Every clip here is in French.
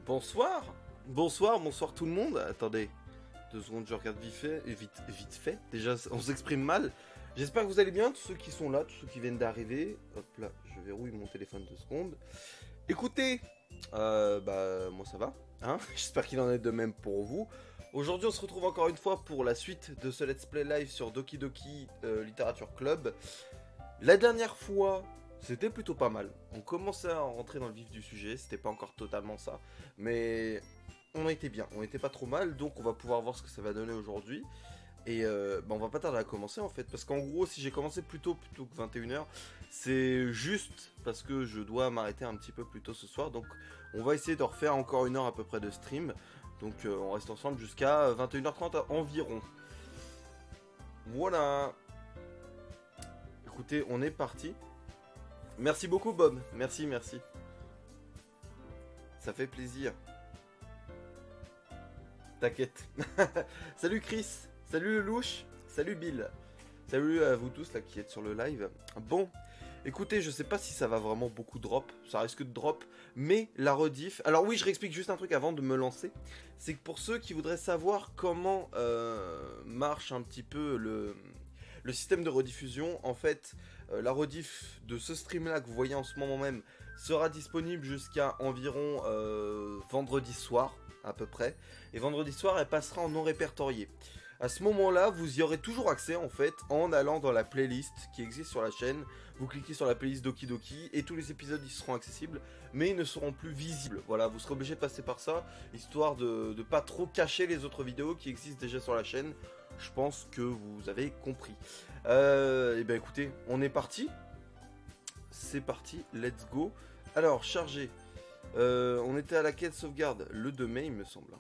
Bonsoir. Bonsoir tout le monde. Attendez, 2 secondes, je regarde vite fait. Déjà, on s'exprime mal. J'espère que vous allez bien, tous ceux qui sont là, tous ceux qui viennent d'arriver. Hop là, je verrouille mon téléphone 2 secondes. Écoutez, moi ça va, hein. J'espère qu'il en est de même pour vous. Aujourd'hui, on se retrouve encore une fois pour la suite de ce Let's Play live sur Doki Doki Literature Club. La dernière fois, c'était plutôt pas mal. On commençait à rentrer dans le vif du sujet, c'était pas encore totalement ça, mais on était bien, on était pas trop mal, donc on va pouvoir voir ce que ça va donner aujourd'hui. Et on va pas tarder à commencer en fait, parce qu'en gros, si j'ai commencé plutôt que 21h, c'est juste parce que je dois m'arrêter un petit peu plus tôt ce soir, donc on va essayer de refaire encore 1 heure à peu près de stream. Donc on reste ensemble jusqu'à 21h30 environ. Voilà. Écoutez, on est parti. Merci beaucoup Bob, merci. Ça fait plaisir. T'inquiète. Salut Chris, salut Lelouch, salut Bill. Salut à vous tous là qui êtes sur le live. Bon, écoutez, je sais pas si ça va vraiment beaucoup drop, ça risque de drop, mais la rediff... Alors oui, je réexplique juste un truc avant de me lancer. C'est que pour ceux qui voudraient savoir comment marche un petit peu le système de rediffusion, en fait, la rediff de ce stream là que vous voyez en ce moment même sera disponible jusqu'à environ vendredi soir à peu près, et vendredi soir elle passera en non répertorié. À ce moment là vous y aurez toujours accès en fait en allant dans la playlist qui existe sur la chaîne. Vous cliquez sur la playlist Doki Doki et tous les épisodes y seront accessibles, mais ils ne seront plus visibles. Voilà, vous serez obligé de passer par ça, histoire de pas trop cacher les autres vidéos qui existent déjà sur la chaîne. Je pense que vous avez compris. Et ben écoutez, on est parti. C'est parti, let's go. Alors, chargé. On était à la quête de sauvegarde le 2 mai, il me semble.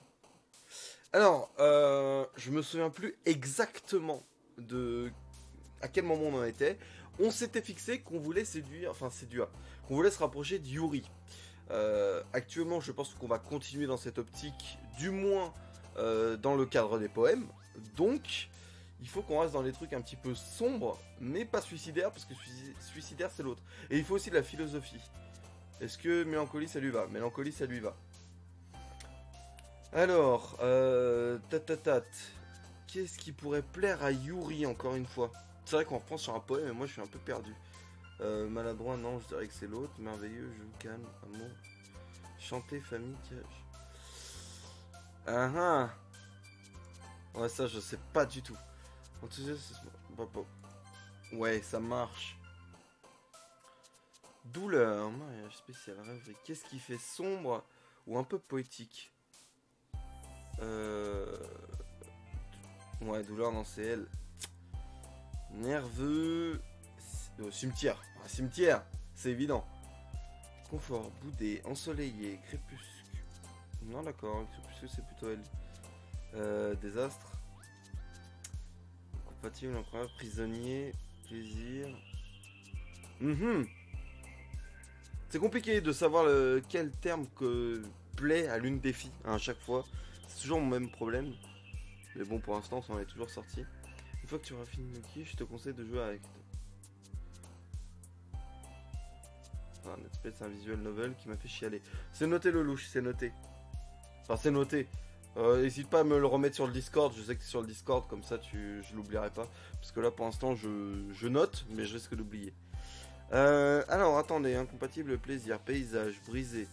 Alors, je me souviens plus exactement de à quel moment on en était. On s'était fixé qu'on voulait qu'on voulait se rapprocher de Yuri. Actuellement, je pense qu'on va continuer dans cette optique, du moins dans le cadre des poèmes. Donc, il faut qu'on reste dans les trucs un petit peu sombres, mais pas suicidaires, parce que suicidaire c'est l'autre. Et il faut aussi de la philosophie. Est-ce que mélancolie ça lui va? Mélancolie ça lui va. Alors, qu'est-ce qui pourrait plaire à Yuri encore une fois? C'est vrai qu'on reprend sur un poème et moi je suis un peu perdu. Maladroit, non, je dirais que c'est l'autre. Merveilleux, je vous calme, amour. Chanter, famille, tirage. Ah ah. Ouais, ça je sais pas du tout. Enthousiasme. Ouais, ça marche. Douleur, mariage spécial, rêverie. Qu'est-ce qui fait sombre ou un peu poétique? Ouais, douleur, non, c'est elle. Nerveux. Cimetière. Ah, cimetière, c'est évident. Confort, boudé, ensoleillé, crépuscule. Non, d'accord, crépuscule, c'est plutôt elle. Désastre. Compatible, incroyable, prisonnier, plaisir. C'est compliqué de savoir quel terme que plaît à l'une des filles à chaque fois. C'est toujours mon même problème. Mais bon, pour l'instant, on en est toujours sorti. Une fois que tu auras fini Noki, je te conseille de jouer avec. Netflix, c'est un visual novel qui m'a fait chialer. C'est noté le louche, c'est noté. Enfin, c'est noté. N'hésite pas à me le remettre sur le Discord. Je sais que c'est sur le Discord, comme ça je l'oublierai pas. Parce que là, pour l'instant, je note, mais je risque d'oublier. Alors, attendez, incompatible, plaisir, paysage, brisé.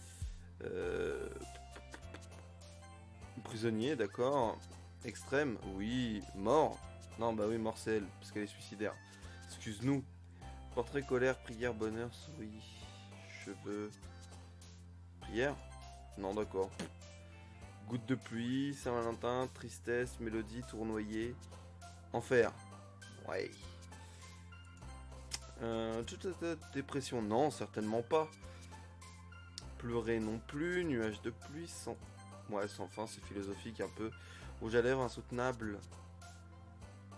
Prisonnier, d'accord. Extrême, oui. Mort. Non, bah oui, mort c'est elle, parce qu'elle est suicidaire. Excuse-nous. Portrait, colère, prière, bonheur, souris, cheveux. Prière? Non, d'accord. Goutte de pluie, Saint-Valentin, tristesse, mélodie, tournoyer. Enfer. Ouais. Dépression, non, certainement pas. Pleurer non plus, nuage de pluie, sans... Ouais, sans fin, c'est philosophique un peu. Rouge à lèvres, insoutenable.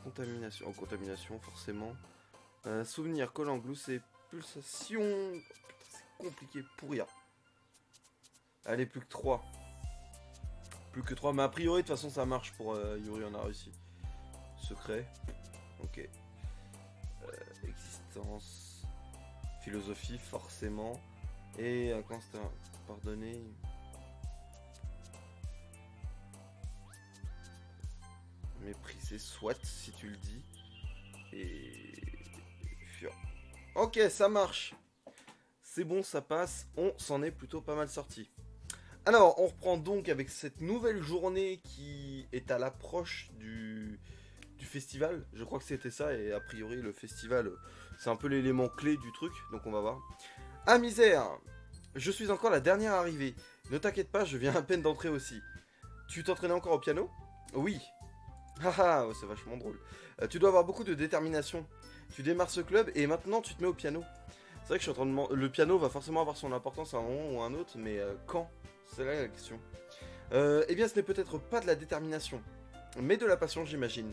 Contamination, oh, contamination, forcément. Souvenir, collant, gloussé, pulsation. Oh, putain, c'est compliqué pour rien. Allez, plus que 3. Plus que 3, mais a priori, de toute façon, ça marche pour Yuri, on a réussi. Secret. Ok. Existence. Philosophie, forcément. Et quand c'était pardonné. Méprisé, soit, si tu le dis. Et... fuir. Ok, ça marche. C'est bon, ça passe. On s'en est plutôt pas mal sorti. Alors, on reprend donc avec cette nouvelle journée qui est à l'approche du festival. Je crois que c'était ça, et a priori, le festival, c'est un peu l'élément clé du truc, donc on va voir. Ah, misère! Je suis encore la dernière arrivée. Ne t'inquiète pas, je viens à peine d'entrer aussi. Tu t'entraînais encore au piano? Oui. Haha, c'est vachement drôle. Tu dois avoir beaucoup de détermination. Tu démarres ce club et maintenant tu te mets au piano. C'est vrai que je suis en train de le piano va forcément avoir son importance à un moment ou à un autre, mais quand? C'est là la question. Eh bien, ce n'est peut-être pas de la détermination, mais de la passion, j'imagine.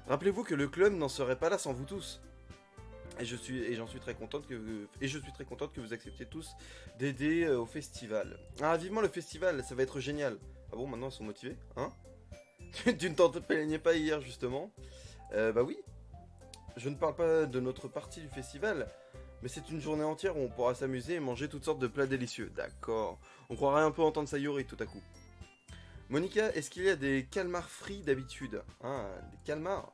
Rappelez-vous que le club n'en serait pas là sans vous tous. Et j'en suis très contente que vous acceptiez tous d'aider au festival. Ah, vivement le festival, ça va être génial. Ah bon, maintenant ils sont motivés, hein? Tu ne t'en plaignais pas hier, justement. Bah oui. Je ne parle pas de notre partie du festival, mais c'est une journée entière où on pourra s'amuser et manger toutes sortes de plats délicieux. D'accord. On croirait un peu entendre Sayori tout à coup. Monica, est-ce qu'il y a des calmars frits d'habitude? Ah, des calmars.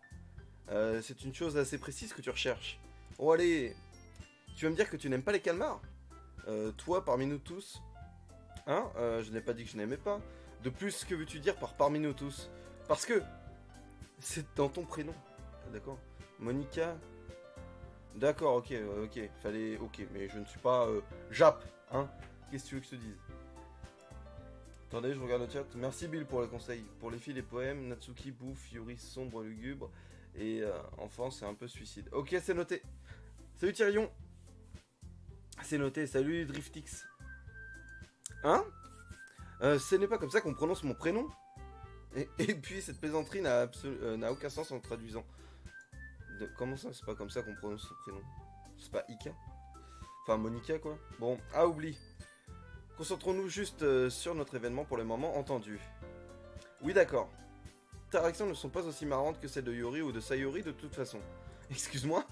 C'est une chose assez précise que tu recherches. Oh allez, tu vas me dire que tu n'aimes pas les calmars? Toi, parmi nous tous? Hein? Je n'ai pas dit que je n'aimais pas. De plus, que veux-tu dire par parmi nous tous? Parce que c'est dans ton prénom. D'accord. Monica. D'accord, ok, ok. Fallait. Ok, mais je ne suis pas Jap, hein? Qu'est-ce que tu veux que je te dise? Attendez, je regarde le chat. Merci Bill pour le conseil. Pour les filles, les poèmes, Natsuki, bouffe, Yuri, sombre, lugubre. Et enfant, c'est un peu suicide. Ok, c'est noté. Salut Tyrion. C'est noté. Salut Driftix. Hein? Ce n'est pas comme ça qu'on prononce mon prénom. Et puis, cette plaisanterie n'a aucun sens en traduisant. Comment ça, c'est pas comme ça qu'on prononce son prénom? C'est pas Ika? Enfin, Monica, quoi. Bon, oublie. Concentrons-nous juste sur notre événement pour le moment, entendu. Oui, d'accord. Tes réactions ne sont pas aussi marrantes que celles de Yuri ou de Sayori de toute façon. Excuse-moi?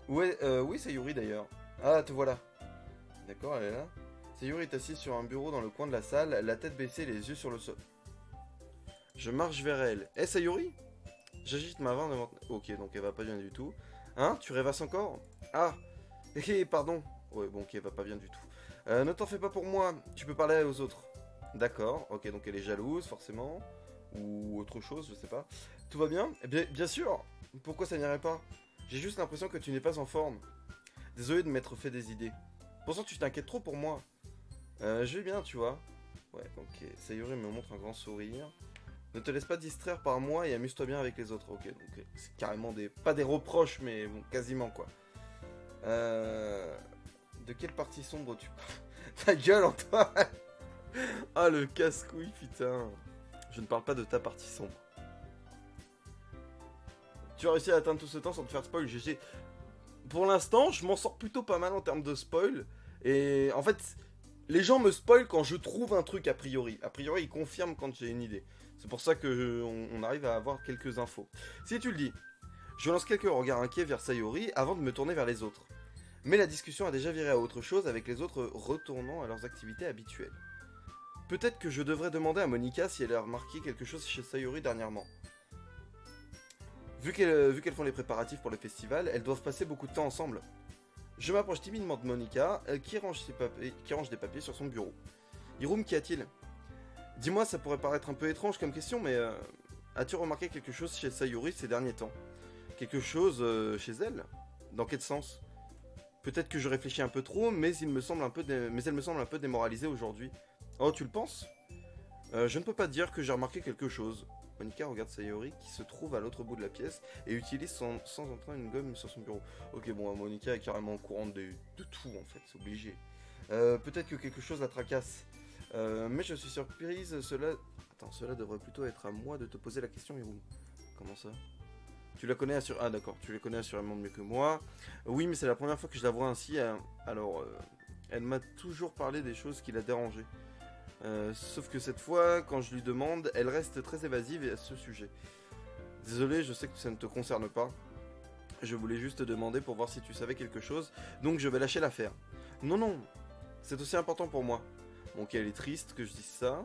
Ouais, oui, Sayori d'ailleurs. Ah, te voilà. D'accord, elle est là. Sayori est assise sur un bureau dans le coin de la salle, la tête baissée, les yeux sur le sol. Je marche vers elle. Eh, Sayori? J'agite ma main devant... Ok, donc elle va pas bien du tout. Hein? Tu rêvasses encore? Ah! Pardon. Ouais, bon, ok, elle va pas bien du tout. Ne t'en fais pas pour moi, tu peux parler aux autres. D'accord, ok, donc elle est jalouse, forcément. Ou autre chose, je sais pas. Tout va bien? Eh bien sûr! Pourquoi ça n'irait pas? J'ai juste l'impression que tu n'es pas en forme. Désolé de m'être fait des idées. Pourtant, tu t'inquiètes trop pour moi. Je vais bien, tu vois. Ouais, ok. Sayori me montre un grand sourire. Ne te laisse pas distraire par moi et amuse-toi bien avec les autres. Ok, donc c'est carrément des... pas des reproches, mais bon, quasiment, quoi. De quelle partie sombre tu parles? Ta gueule, Antoine. Ah, le casse-couille, putain. Je ne parle pas de ta partie sombre. Tu as réussi à atteindre tout ce temps sans te faire spoil, GG. Pour l'instant, je m'en sors plutôt pas mal en termes de spoil. Et en fait, les gens me spoilent quand je trouve un truc a priori. A priori, ils confirment quand j'ai une idée. C'est pour ça que on arrive à avoir quelques infos. Si tu le dis, je lance quelques regards inquiets vers Sayori avant de me tourner vers les autres. Mais la discussion a déjà viré à autre chose avec les autres retournant à leurs activités habituelles. Peut-être que je devrais demander à Monica si elle a remarqué quelque chose chez Sayori dernièrement. Vu qu'elles font les préparatifs pour le festival, elles doivent passer beaucoup de temps ensemble. Je m'approche timidement de Monica, qui range des papiers sur son bureau. Hiroum, qu'y a-t-il? Dis-moi, ça pourrait paraître un peu étrange comme question, mais as-tu remarqué quelque chose chez Sayori ces derniers temps? Quelque chose chez elle? Dans quel sens? Peut-être que je réfléchis un peu trop, mais elle me semble un peu démoralisée aujourd'hui. Oh, tu le penses? Je ne peux pas dire que j'ai remarqué quelque chose. Monica regarde Sayori qui se trouve à l'autre bout de la pièce et utilise sans entrain une gomme sur son bureau. Ok, bon, Monica est carrément au courant de tout en fait, c'est obligé. Peut-être que quelque chose la tracasse. Mais je suis surprise, cela devrait plutôt être à moi de te poser la question, Hiroum. Comment ça? Tu la connais assurément... Ah d'accord, tu la connais assurément mieux que moi. Oui, mais c'est la première fois que je la vois ainsi. Alors, elle m'a toujours parlé des choses qui la dérangeaient. Sauf que cette fois, quand je lui demande, elle reste très évasive à ce sujet. Désolé, je sais que ça ne te concerne pas. Je voulais juste te demander pour voir si tu savais quelque chose, donc je vais lâcher l'affaire. Non, non, c'est aussi important pour moi. Bon, ok, elle est triste que je dise ça.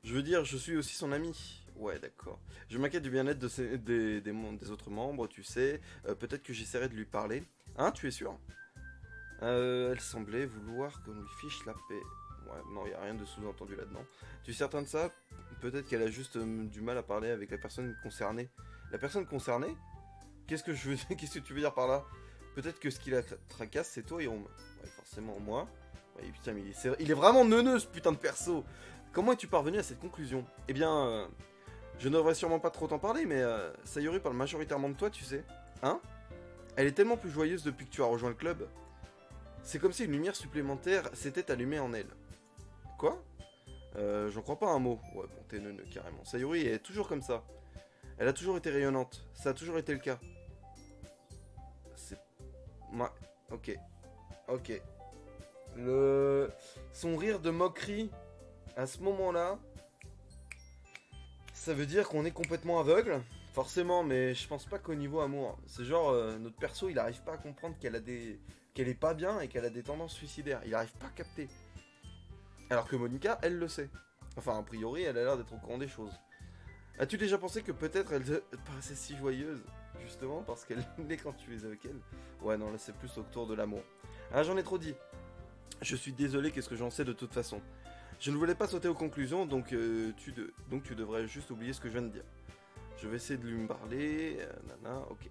Je veux dire, je suis aussi son ami. Ouais, d'accord. Je m'inquiète du bien-être des autres membres, tu sais. Peut-être que j'essaierai de lui parler. Hein, tu es sûr? Elle semblait vouloir qu'on lui fiche la paix. Ouais, non, y a rien de sous-entendu là-dedans. Tu es certain de ça? Peut-être qu'elle a juste du mal à parler avec la personne concernée. La personne concernée? Qu'est-ce que je veux Qu'est-ce que tu veux dire par là? Peut-être que ce qui la tracasse, c'est toi, Hiroum. Ouais, forcément, moi. Ouais, putain, mais il est vraiment neuneux, ce putain de perso. Comment es-tu parvenu à cette conclusion? Eh bien, je ne devrais sûrement pas trop t'en parler, mais Sayori parle majoritairement de toi, tu sais. Hein? Elle est tellement plus joyeuse depuis que tu as rejoint le club. C'est comme si une lumière supplémentaire s'était allumée en elle. Quoi? J'en crois pas un mot. Ouais, bon, t'es neuneux, carrément. Sayori est toujours comme ça. Elle a toujours été rayonnante. Ça a toujours été le cas. C'est... Ouais, ok. Ok. Son rire de moquerie, à ce moment-là, ça veut dire qu'on est complètement aveugle. Forcément, mais je pense pas qu'au niveau amour. C'est genre, notre perso, il arrive pas à comprendre qu'elle est pas bien et qu'elle a des tendances suicidaires. Il arrive pas à capter. Alors que Monica, elle le sait. Enfin, a priori, elle a l'air d'être au courant des choses. As-tu déjà pensé que peut-être elle te paraissait si joyeuse, justement, parce qu'elle l'est quand tu es avec elle? Ouais, non, là c'est plus autour de l'amour. Ah, j'en ai trop dit. Je suis désolé, qu'est-ce que j'en sais de toute façon. Je ne voulais pas sauter aux conclusions, donc, tu devrais juste oublier ce que je viens de dire. Je vais essayer de lui parler. Nana, ok.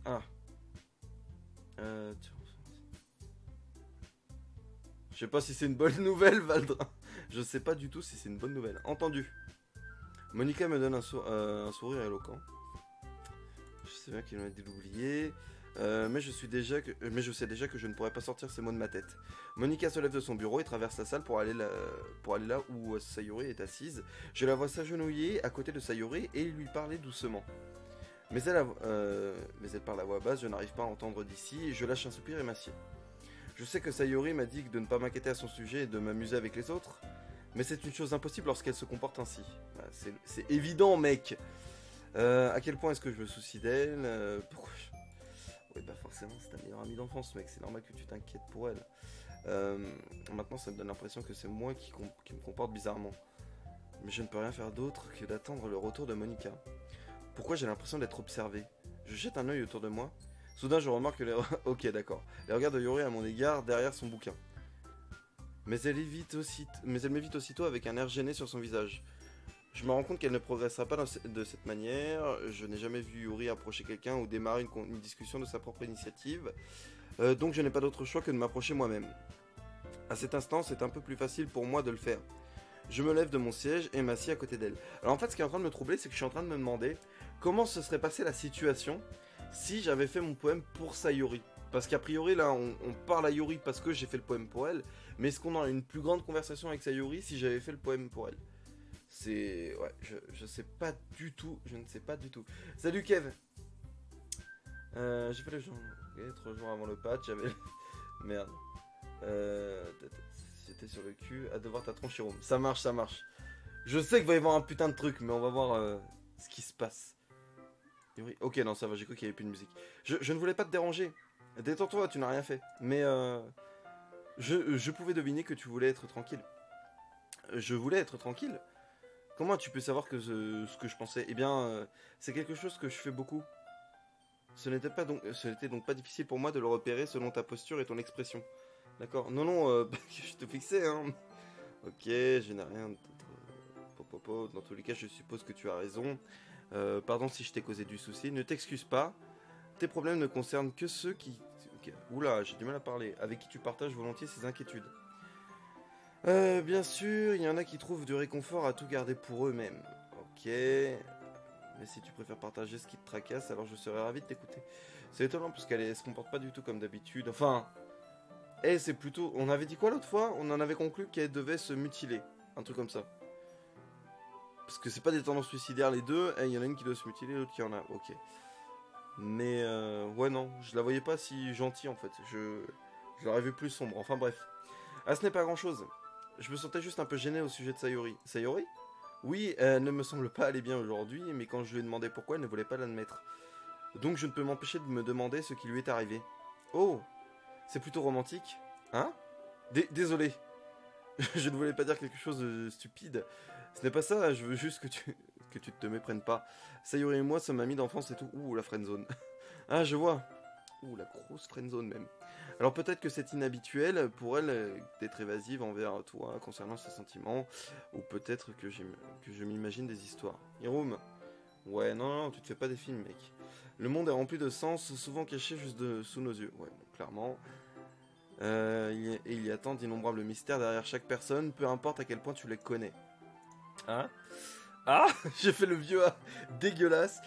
Ah. Je sais pas si c'est une bonne nouvelle, Valdrin. Je sais pas du tout si c'est une bonne nouvelle. Entendu. Monica me donne un sourire éloquent. Je sais bien qu'il m'a dit d'oublier. Mais je sais déjà que je ne pourrais pas sortir ces mots de ma tête. Monica se lève de son bureau et traverse la salle pour aller là où Sayori est assise. Je la vois s'agenouiller à côté de Sayori et lui parler doucement. Mais elle parle à voix basse, je n'arrive pas à entendre d'ici. Je lâche un soupir et m'assieds. Je sais que Sayori m'a dit de ne pas m'inquiéter à son sujet et de m'amuser avec les autres. Mais c'est une chose impossible lorsqu'elle se comporte ainsi. Bah, c'est évident, mec. À quel point est-ce que je me soucie d'elle? Pourquoi Oui, bah forcément, c'est ta meilleure amie d'enfance, mec. C'est normal que tu t'inquiètes pour elle. Maintenant, ça me donne l'impression que c'est moi qui me comporte bizarrement. Mais je ne peux rien faire d'autre que d'attendre le retour de Monica. Pourquoi j'ai l'impression d'être observé? Je jette un œil autour de moi. Soudain, je remarque que ok, d'accord. Les regards de Yuri à mon égard derrière son bouquin. Mais elle m'évite aussitôt avec un air gêné sur son visage. Je me rends compte qu'elle ne progressera pas de cette manière. Je n'ai jamais vu Yuri approcher quelqu'un ou démarrer une discussion de sa propre initiative. Donc je n'ai pas d'autre choix que de m'approcher moi-même. À cet instant, c'est un peu plus facile pour moi de le faire. Je me lève de mon siège et m'assieds à côté d'elle. Alors en fait, ce qui est en train de me troubler, c'est que je suis en train de me demander comment se serait passée la situation si j'avais fait mon poème pour Sayori. Parce qu'a priori, là, on parle à Yuri parce que j'ai fait le poème pour elle. Mais est-ce qu'on a une plus grande conversation avec Sayori si j'avais fait le poème pour elle? C'est... Ouais, je sais pas du tout. Je ne sais pas du tout. Salut Kev. J'ai fait le jour... 3 jours avant le patch, j'avais... Merde. J'étais sur le cul à devoir ta tronche Hiroum. Ça marche, ça marche. Je sais qu'il va y avoir un putain de truc, mais on va voir ce qui se passe. Ok, non, ça va, j'ai cru qu'il n'y avait plus de musique. Je ne voulais pas te déranger. Détends-toi, tu n'as rien fait. Mais je pouvais deviner que tu voulais être tranquille. Je voulais être tranquille? Comment tu peux savoir que ce que je pensais? Eh bien, c'est quelque chose que je fais beaucoup. Ce n'était donc pas difficile pour moi de le repérer selon ta posture et ton expression. D'accord. Non, non, je te fixais, hein. Ok, je n'ai rien d'autre. Dans tous les cas, je suppose que tu as raison. Pardon si je t'ai causé du souci. Ne t'excuse pas. Tes problèmes ne concernent que ceux qui... Okay. Oula, j'ai du mal à parler. Avec qui tu partages volontiers ces inquiétudes. Bien sûr, il y en a qui trouvent du réconfort à tout garder pour eux-mêmes. Ok. Mais si tu préfères partager ce qui te tracasse, alors je serais ravi de t'écouter. C'est étonnant parce qu'elle se comporte pas du tout comme d'habitude. Enfin... c'est plutôt... On avait dit quoi l'autre fois? On en avait conclu qu'elle devait se mutiler. Un truc comme ça. Parce que c'est pas des tendances suicidaires les deux. Il y en a une qui doit se mutiler, l'autre qui en a. Ok. Mais ouais non, je la voyais pas si gentille en fait. Je l'aurais vu plus sombre. Enfin bref. Ah, ce n'est pas grand chose. Je me sentais juste un peu gêné au sujet de Sayori. Sayori? Oui, elle ne me semble pas aller bien aujourd'hui, mais quand je lui ai demandé pourquoi, elle ne voulait pas l'admettre. Donc je ne peux m'empêcher de me demander ce qui lui est arrivé. Oh, c'est plutôt romantique. Hein? Désolé. Je ne voulais pas dire quelque chose de stupide. Ce n'est pas ça, je veux juste que que tu te méprennes pas. Sayuri et moi sommes amis d'enfance et tout. Ouh, la friendzone. Ah, je vois. Ouh, la grosse friendzone même. Alors peut-être que c'est inhabituel pour elle d'être évasive envers toi concernant ses sentiments. Ou peut-être que je m'imagine des histoires. Hiroum. Ouais, non, tu te fais pas des films, mec. Le monde est rempli de sens, souvent cachés juste sous nos yeux. Ouais, donc clairement. Il y a tant d'innombrables mystères derrière chaque personne, peu importe à quel point tu les connais. Hein? Ah, j'ai fait le vieux A dégueulasse.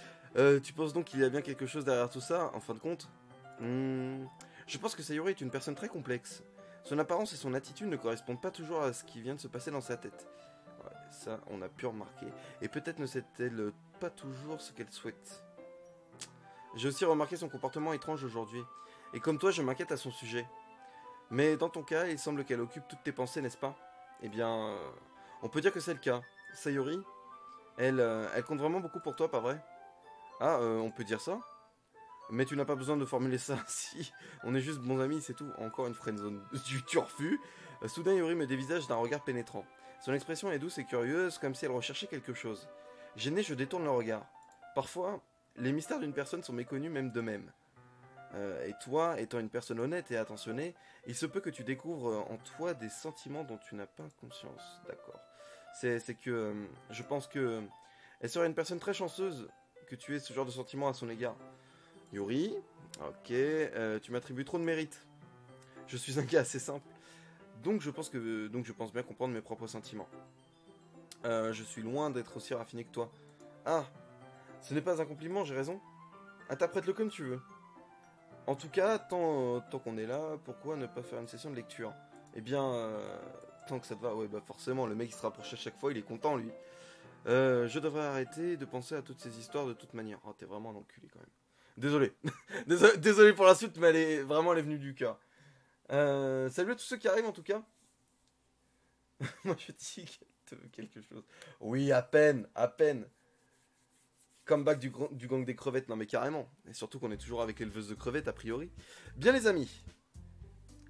Tu penses donc qu'il y a bien quelque chose derrière tout ça, en fin de compte? Je pense que Sayuri est une personne très complexe. Son apparence et son attitude ne correspondent pas toujours à ce qui vient de se passer dans sa tête. Ouais, ça, on a pu remarquer. Et peut-être ne sait-elle pas toujours ce qu'elle souhaite. J'ai aussi remarqué son comportement étrange aujourd'hui. Et comme toi, je m'inquiète à son sujet. Mais dans ton cas, il semble qu'elle occupe toutes tes pensées, n'est-ce pas? Eh bien, on peut dire que c'est le cas. Sayuri, elle compte vraiment beaucoup pour toi, pas vrai? Ah, on peut dire ça? Mais tu n'as pas besoin de formuler ça ainsi. On est juste bons amis, c'est tout. Encore une friendzone du turfu. Soudain, Yuri me dévisage d'un regard pénétrant. Son expression est douce et curieuse, comme si elle recherchait quelque chose. Gêné, je détourne le regard. Parfois, les mystères d'une personne sont méconnus même d'eux-mêmes. Et toi, étant une personne honnête et attentionnée, il se peut que tu découvres en toi des sentiments dont tu n'as pas conscience. D'accord. C'est que je pense que elle serait une personne très chanceuse que tu aies ce genre de sentiments à son égard. Yuri, ok, tu m'attribues trop de mérite. Je suis un gars assez simple, donc je pense bien comprendre mes propres sentiments. Je suis loin d'être aussi raffiné que toi. Ah, ce n'est pas un compliment, j'ai raison. Interprète-le comme tu veux. En tout cas, tant qu'on est là, pourquoi ne pas faire une session de lecture? Eh bien, tant que ça te va, ouais, bah forcément, le mec il se rapproche à chaque fois, il est content lui. Je devrais arrêter de penser à toutes ces histoires de toute manière. Oh, t'es vraiment un enculé quand même. Désolé. Désolé pour l'insulte, mais elle est venue du cœur. Salut à tous ceux qui arrivent en tout cas. Moi je dis quelque chose. Oui, à peine, à peine. Comeback du gang des crevettes, non mais carrément. Et surtout qu'on est toujours avec l'éleveuse de crevettes a priori. Bien les amis.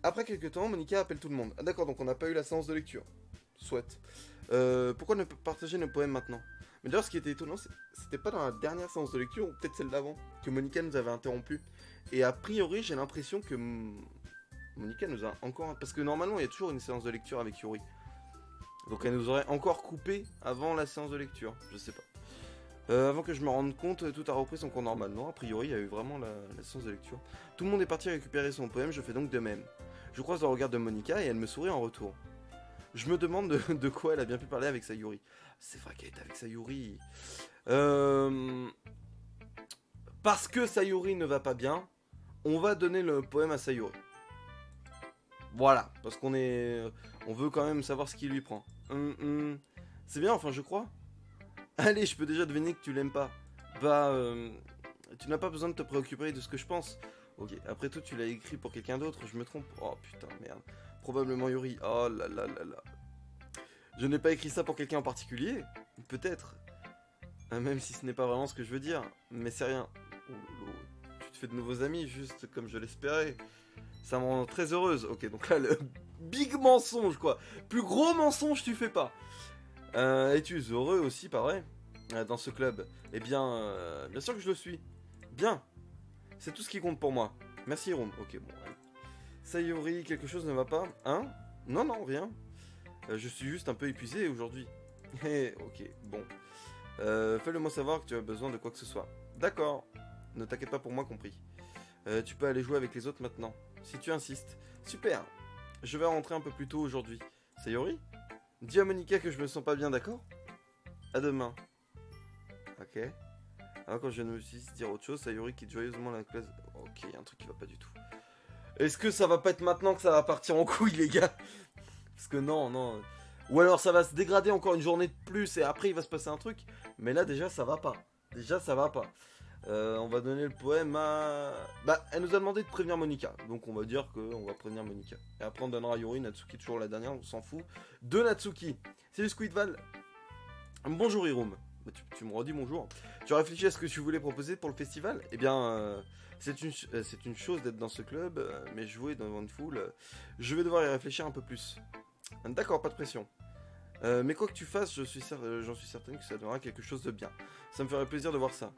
Après quelques temps, Monica appelle tout le monde. Ah d'accord, donc on n'a pas eu la séance de lecture. Souhaite. Pourquoi ne pas partager nos poèmes maintenant? Mais d'ailleurs, ce qui était étonnant, c'était pas dans la dernière séance de lecture, ou peut-être celle d'avant, que Monica nous avait interrompu. Et a priori, j'ai l'impression que Monica nous a encore... Parce que normalement, il y a toujours une séance de lecture avec Yuri. Donc elle nous aurait encore coupé avant la séance de lecture, je sais pas. Avant que je me rende compte, tout a repris son cours normal. Non, a priori, il y a eu vraiment la séance de lecture. Tout le monde est parti récupérer son poème, je fais donc de même. Je croise le regard de Monica et elle me sourit en retour. Je me demande de quoi elle a bien pu parler avec Sayuri. C'est vrai qu'elle est avec Sayuri. Parce que Sayuri ne va pas bien, on va donner le poème à Sayuri. Voilà, parce on veut quand même savoir ce qui lui prend. C'est bien, enfin je crois. Allez, je peux déjà deviner que tu l'aimes pas. Bah, tu n'as pas besoin de te préoccuper de ce que je pense. Ok, après tout, tu l'as écrit pour quelqu'un d'autre, je me trompe. Oh putain, merde. Probablement Yuri. Oh là là là là. Je n'ai pas écrit ça pour quelqu'un en particulier. Peut-être. Même si ce n'est pas vraiment ce que je veux dire. Mais c'est rien. Oh, tu te fais de nouveaux amis, juste comme je l'espérais. Ça me rend très heureuse. Ok, donc là, le big mensonge, quoi. Plus gros mensonge, tu fais pas. Es-tu heureux aussi, pareil, dans ce club? Eh bien, bien sûr que je le suis. Bien. C'est tout ce qui compte pour moi. Merci, Hiroum. Ok, bon. Ouais. Sayuri, quelque chose ne va pas? Hein? Non, non, rien. Je suis juste un peu épuisé aujourd'hui. Ok, bon. Fais-le moi savoir que tu as besoin de quoi que ce soit. D'accord. Ne t'inquiète pas pour moi compris. Tu peux aller jouer avec les autres maintenant. Si tu insistes. Super. Je vais rentrer un peu plus tôt aujourd'hui. Sayuri? Dis à Monica que je me sens pas bien, d'accord? À demain. Ok. Alors quand je ne me suis dit dire autre chose, Sayuri quitte joyeusement la classe. Ok, y a un truc qui va pas du tout. Est-ce que ça va pas être maintenant que ça va partir en couille, les gars? Parce que non, non. Ou alors ça va se dégrader encore une journée de plus et après il va se passer un truc. Mais là déjà ça va pas. Déjà ça va pas. On va donner le poème à... Bah, elle nous a demandé de prévenir Monica. Donc on va dire qu'on va prévenir Monica. Et après on donnera à Yuri, Natsuki toujours la dernière, on s'en fout. De Natsuki. Salut Squidval. Bonjour Hiroum. Bah, tu me redis bonjour. Tu as réfléchi à ce que tu voulais proposer pour le festival? Eh bien, c'est une chose d'être dans ce club, mais jouer devant une foule, je vais devoir y réfléchir un peu plus. D'accord, pas de pression. Mais quoi que tu fasses, j'en suis certaine que ça donnera quelque chose de bien. Ça me ferait plaisir de voir ça.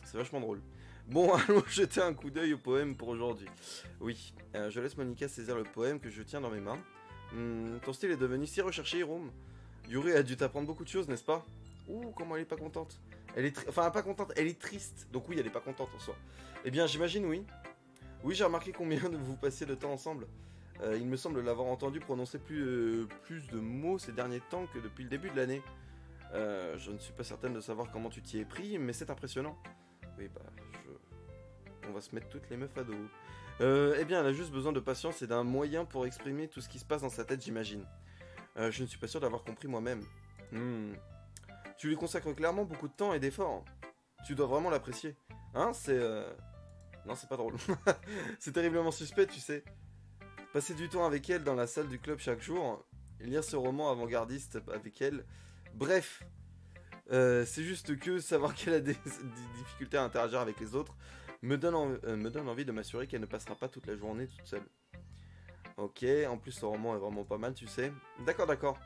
C'est vachement drôle. Bon, allons jeter un coup d'œil au poème pour aujourd'hui. Oui, je laisse Monica saisir le poème que je tiens dans mes mains. Ton style est devenu si recherché, Hiroum. Yuri a dû t'apprendre beaucoup de choses, n'est-ce pas? Ouh, comment elle est pas contente. Enfin, pas contente, elle est triste. Donc oui, elle est pas contente en soi. Eh bien, j'imagine, oui. Oui, j'ai remarqué combien de vous passiez de temps ensemble. Il me semble l'avoir entendu prononcer plus de mots ces derniers temps que depuis le début de l'année. Je ne suis pas certaine de savoir comment tu t'y es pris, mais c'est impressionnant. Oui, bah, on va se mettre toutes les meufs à dos. Eh bien, elle a juste besoin de patience et d'un moyen pour exprimer tout ce qui se passe dans sa tête, j'imagine. Je ne suis pas sûr d'avoir compris moi-même. Tu lui consacres clairement beaucoup de temps et d'efforts. Tu dois vraiment l'apprécier. Hein, c'est... Non, c'est pas drôle. C'est terriblement suspect, tu sais. Passer du temps avec elle dans la salle du club chaque jour, lire ce roman avant-gardiste avec elle. Bref, c'est juste que savoir qu'elle a des difficultés à interagir avec les autres me donne envie de m'assurer qu'elle ne passera pas toute la journée toute seule. Ok, en plus ce roman est vraiment pas mal, tu sais. D'accord, d'accord,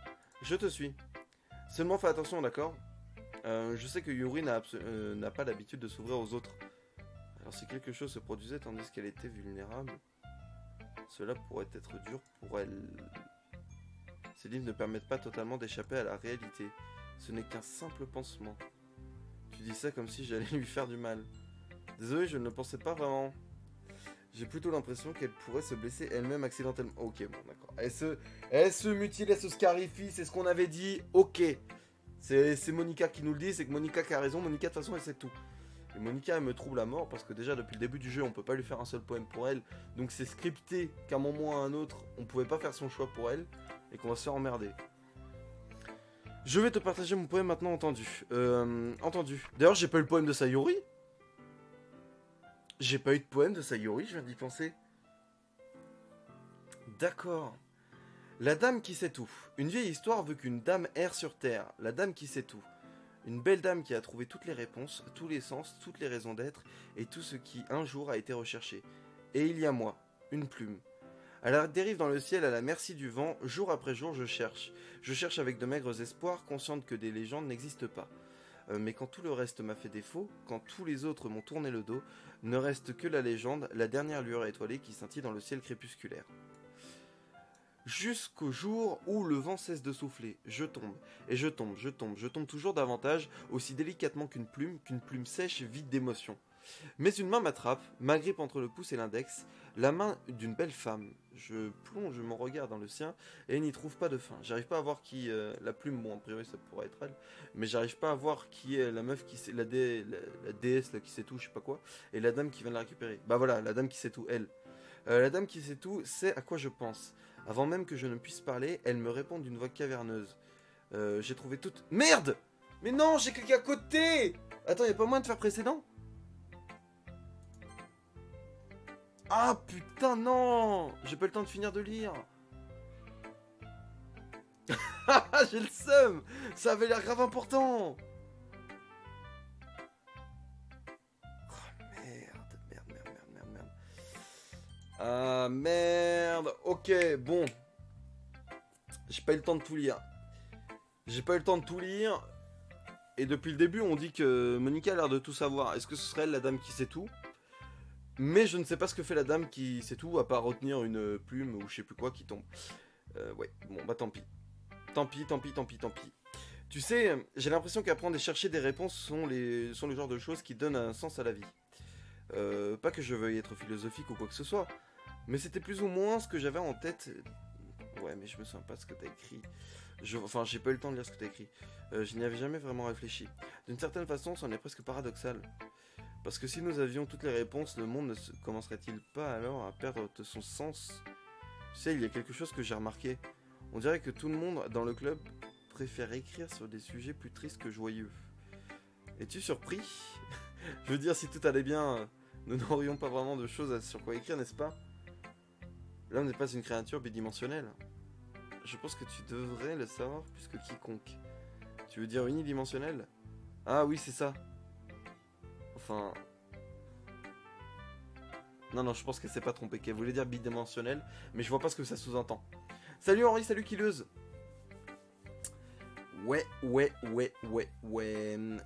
je te suis. Seulement fais attention, d'accord. Je sais que Yuri n'a pas l'habitude de s'ouvrir aux autres. Alors si quelque chose se produisait tandis qu'elle était vulnérable, cela pourrait être dur pour elle. Ces livres ne permettent pas totalement d'échapper à la réalité. Ce n'est qu'un simple pansement. Tu dis ça comme si j'allais lui faire du mal. Désolé, je ne le pensais pas vraiment. J'ai plutôt l'impression qu'elle pourrait se blesser elle-même accidentellement. Ok, bon, d'accord. Elle se mutile, elle se scarifie, c'est ce qu'on avait dit. Ok. C'est Monica qui nous le dit, c'est que Monica qui a raison. Monica, de toute façon, elle sait tout. Et Monica, elle me trouble à mort parce que déjà, depuis le début du jeu, on peut pas lui faire un seul poème pour elle. Donc c'est scripté qu'à un moment ou à un autre, on pouvait pas faire son choix pour elle. Et qu'on va se faire emmerder. Je vais te partager mon poème maintenant, entendu. Entendu. D'ailleurs, j'ai pas eu le poème de Sayori. J'ai pas eu de poème de Sayori, je viens d'y penser. D'accord. La dame qui sait tout. Une vieille histoire veut qu'une dame erre sur terre. La dame qui sait tout. Une belle dame qui a trouvé toutes les réponses, tous les sens, toutes les raisons d'être et tout ce qui un jour a été recherché. Et il y a moi, une plume. À la dérive dans le ciel, à la merci du vent, jour après jour je cherche. Je cherche avec de maigres espoirs, consciente que des légendes n'existent pas. Mais quand tout le reste m'a fait défaut, quand tous les autres m'ont tourné le dos, ne reste que la légende, la dernière lueur étoilée qui scintille dans le ciel crépusculaire. Jusqu'au jour où le vent cesse de souffler, je tombe, et je tombe, je tombe, je tombe toujours davantage, aussi délicatement qu'une plume sèche vide d'émotion. Mais une main m'attrape, m'agrippe entre le pouce et l'index, la main d'une belle femme. Je plonge mon regard dans le sien et n'y trouve pas de fin. J'arrive pas à voir qui la plume, bon a priori ça pourrait être elle, mais j'arrive pas à voir qui est la meuf qui sait, la déesse là, qui sait tout, je sais pas quoi, et la dame qui vient de la récupérer. Bah voilà, la dame qui sait tout, elle. La dame qui sait tout sait à quoi je pense. Avant même que je ne puisse parler, elle me répond d'une voix caverneuse. J'ai trouvé toute... Merde! Mais non, j'ai cliqué à côté! Attends, y'a pas moyen de faire précédent? Ah putain, non! J'ai pas le temps de finir de lire. J'ai le seum! Ça avait l'air grave important! Oh merde, merde, merde, merde, merde, merde. Ah merde! Ok, bon. J'ai pas eu le temps de tout lire. J'ai pas eu le temps de tout lire. Et depuis le début, on dit que Monica a l'air de tout savoir. Est-ce que ce serait elle, la dame qui sait tout? Mais je ne sais pas ce que fait la dame qui sait tout, à part retenir une plume ou je sais plus quoi qui tombe. Ouais, bon, bah tant pis. Tant pis, tant pis, tant pis, tant pis. Tu sais, j'ai l'impression qu'apprendre et chercher des réponses sont le genre de choses qui donnent un sens à la vie. Pas que je veuille être philosophique ou quoi que ce soit, mais c'était plus ou moins ce que j'avais en tête. Ouais, mais je me souviens pas de ce que t'as écrit. Enfin, j'ai pas eu le temps de lire ce que t'as écrit. Je n'y avais jamais vraiment réfléchi. D'une certaine façon, c'en est presque paradoxal. Parce que si nous avions toutes les réponses, le monde ne commencerait-il pas alors à perdre de son sens? Tu sais, il y a quelque chose que j'ai remarqué. On dirait que tout le monde dans le club préfère écrire sur des sujets plus tristes que joyeux. Es-tu surpris? Je veux dire, si tout allait bien, nous n'aurions pas vraiment de choses sur quoi écrire, n'est-ce pas? L'homme n'est pas une créature bidimensionnelle. Je pense que tu devrais le savoir plus que quiconque. Tu veux dire unidimensionnel? Ah oui, c'est ça. Enfin... Non, je pense qu'elle s'est pas trompée, qu'elle voulait dire bidimensionnel, mais je vois pas ce que ça sous-entend. Salut Henri, salut Killeuse. Ouais.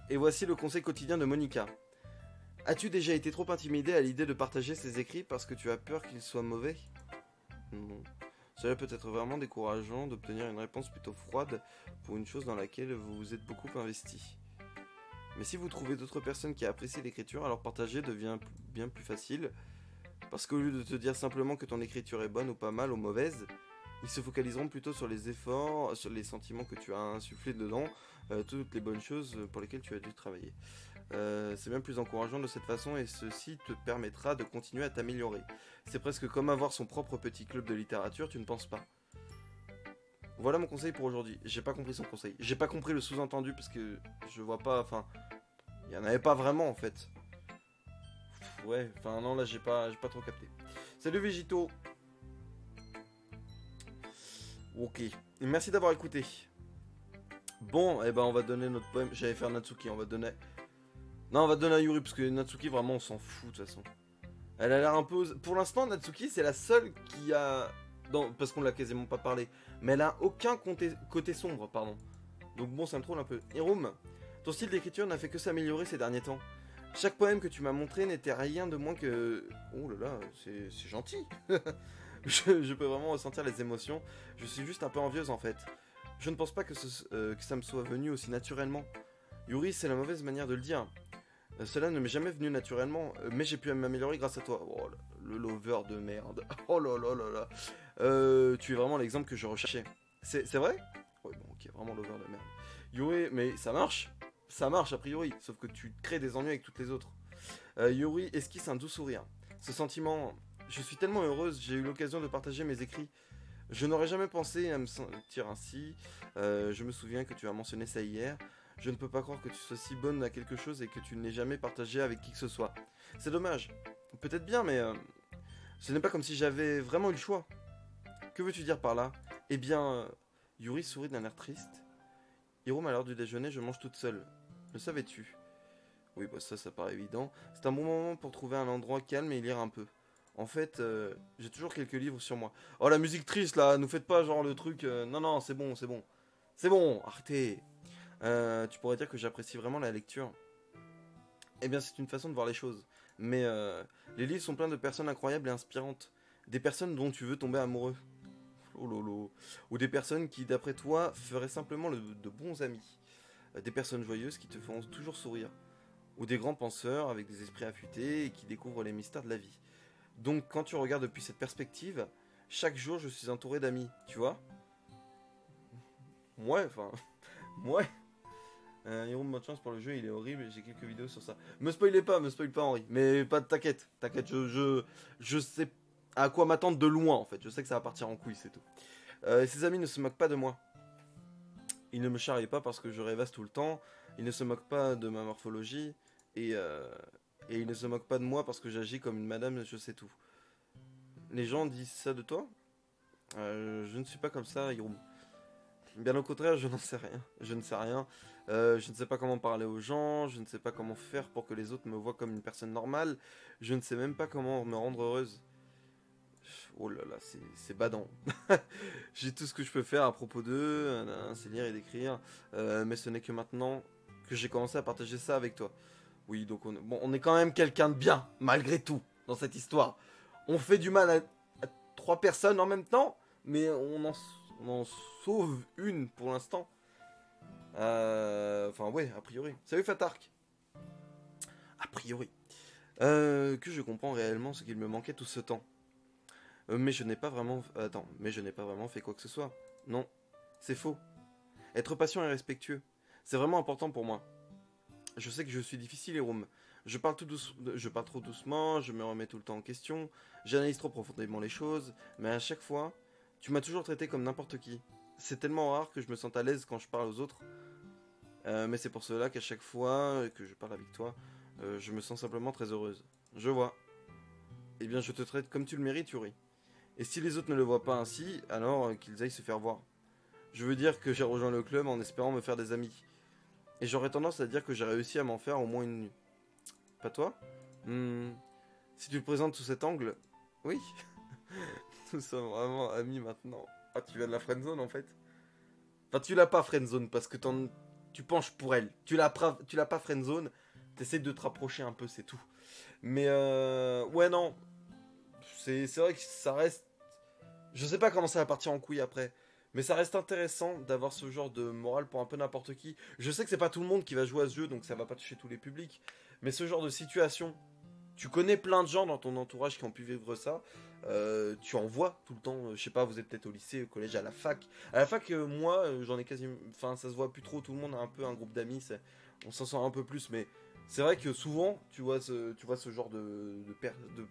Et voici le conseil quotidien de Monica. As-tu déjà été trop intimidé à l'idée de partager ses écrits parce que tu as peur qu'ils soient mauvais? Non. Cela peut être vraiment décourageant d'obtenir une réponse plutôt froide pour une chose dans laquelle vous vous êtes beaucoup investi. Mais si vous trouvez d'autres personnes qui apprécient l'écriture, alors partager devient bien plus facile. Parce qu'au lieu de te dire simplement que ton écriture est bonne ou pas mal ou mauvaise, ils se focaliseront plutôt sur les efforts, sur les sentiments que tu as insufflés dedans, toutes les bonnes choses pour lesquelles tu as dû travailler. C'est bien plus encourageant de cette façon et ceci te permettra de continuer à t'améliorer. C'est presque comme avoir son propre petit club de littérature, tu ne penses pas? Voilà mon conseil pour aujourd'hui. J'ai pas compris son conseil. J'ai pas compris le sous-entendu parce que je vois pas, enfin, il y en avait pas vraiment en fait. Ouais, enfin non là j'ai pas trop capté. Salut Végito. Ok, merci d'avoir écouté. Bon, eh ben on va donner notre poème. J'allais faire Natsuki, on va donner. Non, on va donner à Yuri parce que Natsuki vraiment on s'en fout de toute façon. Elle a l'air un peu. Pour l'instant, Natsuki c'est la seule qui a. Parce qu'on l'a quasiment pas parlé. Mais elle a aucun côté sombre, pardon. Donc bon, ça me troll un peu. Hiroum, ton style d'écriture n'a fait que s'améliorer ces derniers temps. Chaque poème que tu m'as montré n'était rien de moins que. Oh là là, c'est gentil. je peux vraiment ressentir les émotions. Je suis juste un peu envieuse en fait. Je ne pense pas que ça me soit venu aussi naturellement. Yuri, c'est la mauvaise manière de le dire. Cela ne m'est jamais venu naturellement, mais j'ai pu m'améliorer grâce à toi. Oh, le lover de merde. Oh là là là là. Tu es vraiment l'exemple que je recherchais. C'est vrai? Ouais, bon, ok, vraiment lover de merde. Yuri, mais ça marche? Ça marche a priori, sauf que tu crées des ennuis avec toutes les autres. Yuri esquisse un doux sourire. Ce sentiment, je suis tellement heureuse, j'ai eu l'occasion de partager mes écrits. Je n'aurais jamais pensé à me sentir ainsi. Je me souviens que tu as mentionné ça hier. Je ne peux pas croire que tu sois si bonne à quelque chose et que tu ne l'aies jamais partagé avec qui que ce soit. C'est dommage. Peut-être bien, mais ce n'est pas comme si j'avais vraiment eu le choix. Que veux-tu dire par là? Eh bien, Yuri sourit d'un air triste. Hiroum, à l'heure du déjeuner, je mange toute seule. Le savais-tu? Oui, bah ça paraît évident. C'est un bon moment pour trouver un endroit calme et lire un peu. En fait, j'ai toujours quelques livres sur moi. Oh, la musique triste, là, nous faites pas genre le truc... Non, non, c'est bon, c'est bon. C'est bon, arrêtez. Tu pourrais dire que j'apprécie vraiment la lecture. Eh bien, c'est une façon de voir les choses. Mais les livres sont pleins de personnes incroyables et inspirantes. Des personnes dont tu veux tomber amoureux. Oh lolo. Ou des personnes qui, d'après toi, feraient simplement de bons amis. Des personnes joyeuses qui te feront toujours sourire. Ou des grands penseurs avec des esprits affûtés et qui découvrent les mystères de la vie. Donc, quand tu regardes depuis cette perspective, chaque jour, je suis entouré d'amis, tu vois? Ouais, enfin... Ouais. Héros de bonne chance pour le jeu, il est horrible, j'ai quelques vidéos sur ça. Me spoil pas Henri. Mais pas t'inquiète, je sais à quoi m'attendre de loin en fait. Je sais que ça va partir en couille, c'est tout. Ses amis ne se moquent pas de moi. Ils ne me charrient pas parce que je rêvasse tout le temps. Ils ne se moquent pas de ma morphologie. Et ils ne se moquent pas de moi parce que j'agis comme une madame, je sais tout. Les gens disent ça de toi? Je ne suis pas comme ça, Hiroum. Bien au contraire, je n'en sais rien. Je ne sais rien. Je ne sais pas comment parler aux gens. Je ne sais pas comment faire pour que les autres me voient comme une personne normale. Je ne sais même pas comment me rendre heureuse. Oh là là, c'est badant. J'ai tout ce que je peux faire à propos d'eux, c'est lire et d'écrire. Mais ce n'est que maintenant que j'ai commencé à partager ça avec toi. Oui, donc on est quand même quelqu'un de bien, malgré tout, dans cette histoire. On fait du mal à trois personnes en même temps, mais on en sauve une pour l'instant. Enfin, ouais, a priori. Salut Fatark. A priori. Que je comprends réellement ce qu'il me manquait tout ce temps. Mais je n'ai pas vraiment... Attends, mais je n'ai pas vraiment fait quoi que ce soit. Non, c'est faux. Être patient et respectueux, c'est vraiment important pour moi. Je sais que je suis difficile, Héroum. Je parle trop doucement, je me remets tout le temps en question, j'analyse trop profondément les choses, mais à chaque fois, tu m'as toujours traité comme n'importe qui. C'est tellement rare que je me sente à l'aise quand je parle aux autres. Mais c'est pour cela qu'à chaque fois que je parle avec toi, je me sens simplement très heureuse. Je vois. Eh bien, je te traite comme tu le mérites, Yuri. Et si les autres ne le voient pas ainsi, alors qu'ils aillent se faire voir. Je veux dire que j'ai rejoint le club en espérant me faire des amis. Et j'aurais tendance à dire que j'ai réussi à m'en faire au moins une... Pas toi? Si tu le présentes sous cet angle, oui. Nous sommes vraiment amis maintenant. Ah, tu viens de la friendzone en fait. Enfin, tu l'as pas friendzone parce que tu penches pour elle. Tu l'as pas friendzone, t'essaies de te rapprocher un peu, c'est tout. Mais ouais, non. C'est vrai que ça reste. Je sais pas comment ça va partir en couille après. Mais ça reste intéressant d'avoir ce genre de morale pour un peu n'importe qui. Je sais que c'est pas tout le monde qui va jouer à ce jeu, donc ça va pas toucher tous les publics. Mais ce genre de situation, tu connais plein de gens dans ton entourage qui ont pu vivre ça. Tu en vois tout le temps. Je sais pas, vous êtes peut-être au lycée, au collège, à la fac. À la fac, moi, j'en ai quasiment. Enfin, ça se voit plus trop. Tout le monde a un peu un groupe d'amis. On s'en sort un peu plus. Mais c'est vrai que souvent, tu vois ce genre de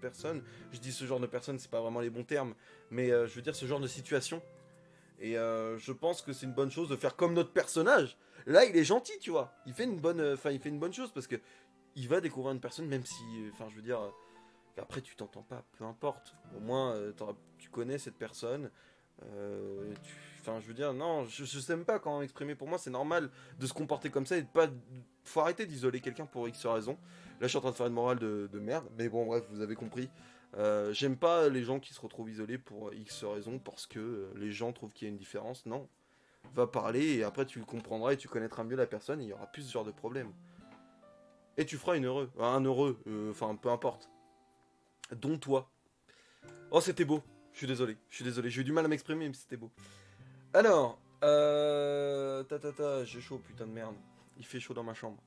personnes. Je dis ce genre de personnes, c'est pas vraiment les bons termes. Mais je veux dire ce genre de situation. Et je pense que c'est une bonne chose de faire comme notre personnage. Là, il est gentil, tu vois. Il fait une bonne, il fait une bonne chose parce que il va découvrir une personne, même si, enfin, je veux dire, après tu t'entends pas, peu importe. Au moins, tu connais cette personne. Enfin, je veux dire, non, je sais même pas comment exprimer. Pour moi, c'est normal de se comporter comme ça et de pas. Faut arrêter d'isoler quelqu'un pour X raison. Là, je suis en train de faire une morale de merde, mais bon, bref, vous avez compris. J'aime pas les gens qui se retrouvent isolés pour X raisons parce que les gens trouvent qu'il y a une différence. Non, va parler et après tu le comprendras et tu connaîtras mieux la personne et il y aura plus ce genre de problème. Et tu feras un heureux, enfin peu importe. Dont toi. Oh, c'était beau. Je suis désolé, j'ai eu du mal à m'exprimer, mais c'était beau. Alors, j'ai chaud, putain de merde. Il fait chaud dans ma chambre.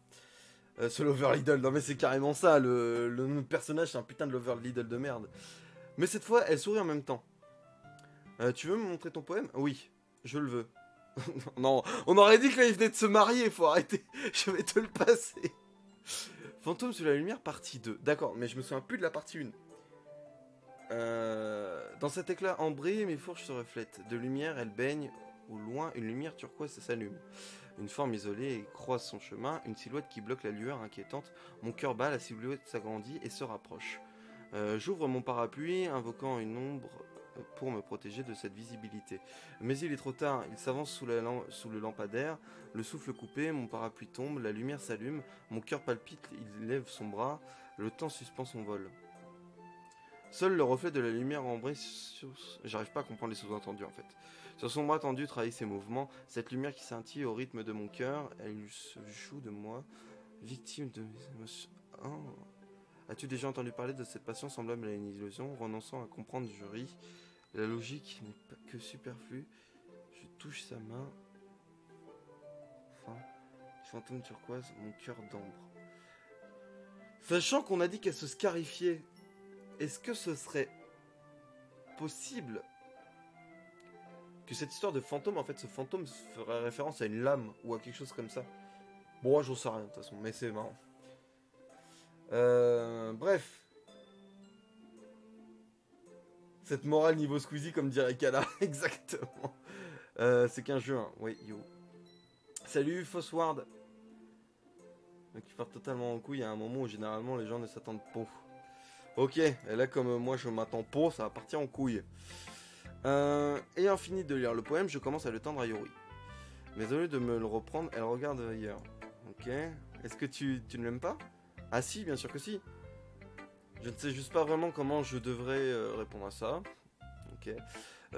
Ce Lover Lidl, non mais c'est carrément ça, le personnage c'est un putain de Lover Lidl de merde. Mais cette fois, elle sourit en même temps. Tu veux me montrer ton poème? Oui, je le veux. Non, on aurait dit que là il venait de se marier, faut arrêter. Je vais te le passer. Fantôme sous la lumière, partie 2. D'accord, mais je me souviens plus de la partie 1. Dans cet éclat ambré, mes fourches se reflètent. De lumière, elle baigne. Au loin, une lumière turquoise s'allume. Une forme isolée croise son chemin, une silhouette qui bloque la lueur inquiétante. Mon cœur bat, la silhouette s'agrandit et se rapproche. J'ouvre mon parapluie, invoquant une ombre pour me protéger de cette visibilité. Mais il est trop tard, il s'avance sous le lampadaire, le souffle coupé, mon parapluie tombe, la lumière s'allume, mon cœur palpite, il lève son bras, le temps suspend son vol. Seul le reflet de la lumière ambrée J'arrive pas à comprendre les sous-entendus en fait. Sur son bras tendu trahit ses mouvements, cette lumière qui scintille au rythme de mon cœur, elle se joue de moi, victime de mes émotions. Oh. As-tu déjà entendu parler de cette passion semblable à une illusion, renonçant à comprendre, je ris. La logique n'est pas que superflue. Je touche sa main. Enfin, fantôme turquoise, mon cœur d'ambre. Sachant qu'on a dit qu'elle se scarifiait, est-ce que ce serait possible que cette histoire de fantôme, en fait, ce fantôme ferait référence à une lame ou à quelque chose comme ça? Bon, j'en sais rien de toute façon, mais c'est marrant. Bref. Cette morale niveau Squeezie, comme dirait Kala, exactement. C'est qu'un jeu, hein. Oui, yo. Salut, Fossward. Qui part totalement en couille à un moment où généralement les gens ne s'attendent pas. Ok, et là comme moi je m'attends pas, ça va partir en couille. Ayant fini de lire le poème, je commence à le tendre à Yuri. Mais au lieu de me le reprendre, elle regarde ailleurs. Ok. Est-ce que tu ne l'aimes pas? Ah si, bien sûr que si. Je ne sais juste pas vraiment comment je devrais répondre à ça. Ok.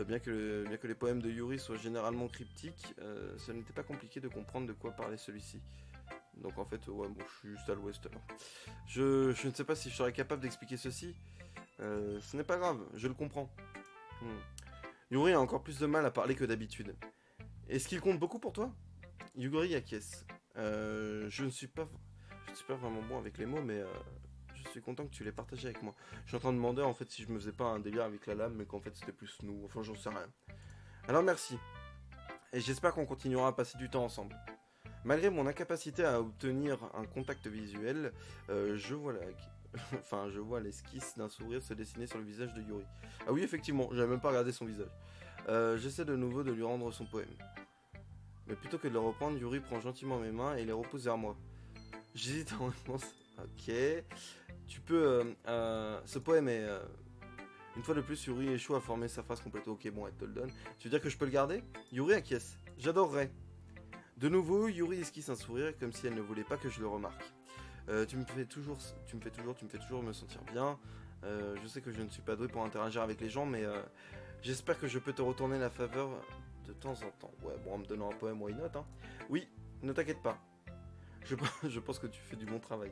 Bien que les poèmes de Yuri soient généralement cryptiques, ce n'était pas compliqué de comprendre de quoi parlait celui-ci. Donc en fait, ouais, bon, je suis juste à l'ouest là. Je ne sais pas si je serais capable d'expliquer ceci. Ce n'est pas grave, je le comprends. Yuri a encore plus de mal à parler que d'habitude. Est-ce qu'il compte beaucoup pour toi? Yuri acquiesce. Je ne suis pas vraiment bon avec les mots, mais je suis content que tu les partages avec moi. Je suis en train de demander en fait si je me faisais pas un délire avec la lame, mais qu'en fait c'était plus nous. Enfin, j'en sais rien. Alors merci. Et j'espère qu'on continuera à passer du temps ensemble. Malgré mon incapacité à obtenir un contact visuel, je vois l'esquisse d'un sourire se dessiner sur le visage de Yuri. Ah oui, effectivement, j'avais même pas regardé son visage. J'essaie de nouveau de lui rendre son poème. Mais plutôt que de le reprendre, Yuri prend gentiment mes mains et les repousse vers moi. J'hésite en réponse. Ok. Tu peux... ce poème est... Une fois de plus, Yuri échoue à former sa phrase complète. Ok, bon, elle te le donne. Tu veux dire que je peux le garder? Yuri acquiesce. J'adorerais. De nouveau, Yuri esquisse un sourire comme si elle ne voulait pas que je le remarque. Tu me fais toujours me sentir bien. Je sais que je ne suis pas doué pour interagir avec les gens, mais j'espère que je peux te retourner la faveur De temps en temps. Ouais, bon, en me donnant un poème, why not, hein. Oui, ne t'inquiète pas. Je pense que tu fais du bon travail.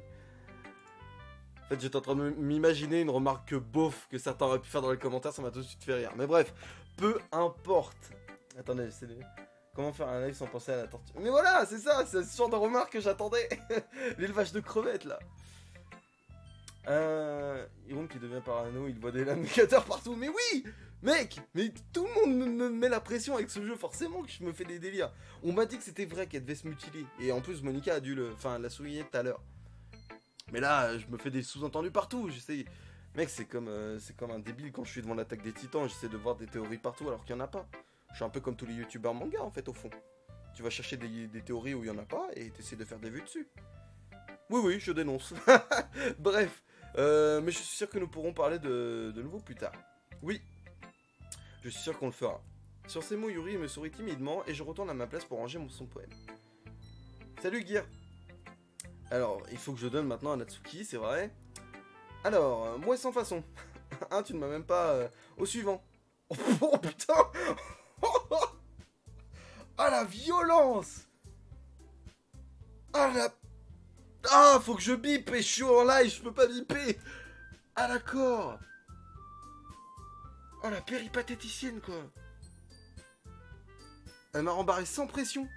En fait, j'étais en train de m'imaginer une remarque beauf que certains auraient pu faire dans les commentaires, ça m'a tout de suite fait rire. Mais bref, peu importe. Attendez, c'est... Comment faire un live sans penser à la tortue? Mais voilà, c'est ça, c'est ce genre de remarque que j'attendais. L'élevage de crevettes, là. Iron qui devient parano, il voit des indicateurs partout. Mais oui, mec, mais tout le monde me met la pression avec ce jeu, forcément que je me fais des délires. On m'a dit que c'était vrai qu'elle devait se mutiler. Et en plus, Monica a dû la souligner tout à l'heure. Mais là, je me fais des sous-entendus partout. J'essaie... Mec, c'est comme un débile quand je suis devant l'attaque des titans. J'essaie de voir des théories partout alors qu'il n'y en a pas. Je suis un peu comme tous les youtubeurs manga en fait, au fond. Tu vas chercher des théories où il n'y en a pas et t'essaies de faire des vues dessus. Oui, oui, je dénonce. Bref. Mais je suis sûr que nous pourrons parler de nouveau plus tard. Oui, je suis sûr qu'on le fera. Sur ces mots, Yuri me sourit timidement et je retourne à ma place pour ranger son poème. Salut Gear. Alors, il faut que je donne maintenant à Natsuki, c'est vrai. Alors, moi sans façon. Hein, tu ne m'as même pas... Au suivant. Oh putain. Ah la violence. Ah la... Ah, faut que je bip et je suis en live, je peux pas biper. Ah d'accord. Oh la péripatéticienne quoi. Elle m'a rembarré sans pression.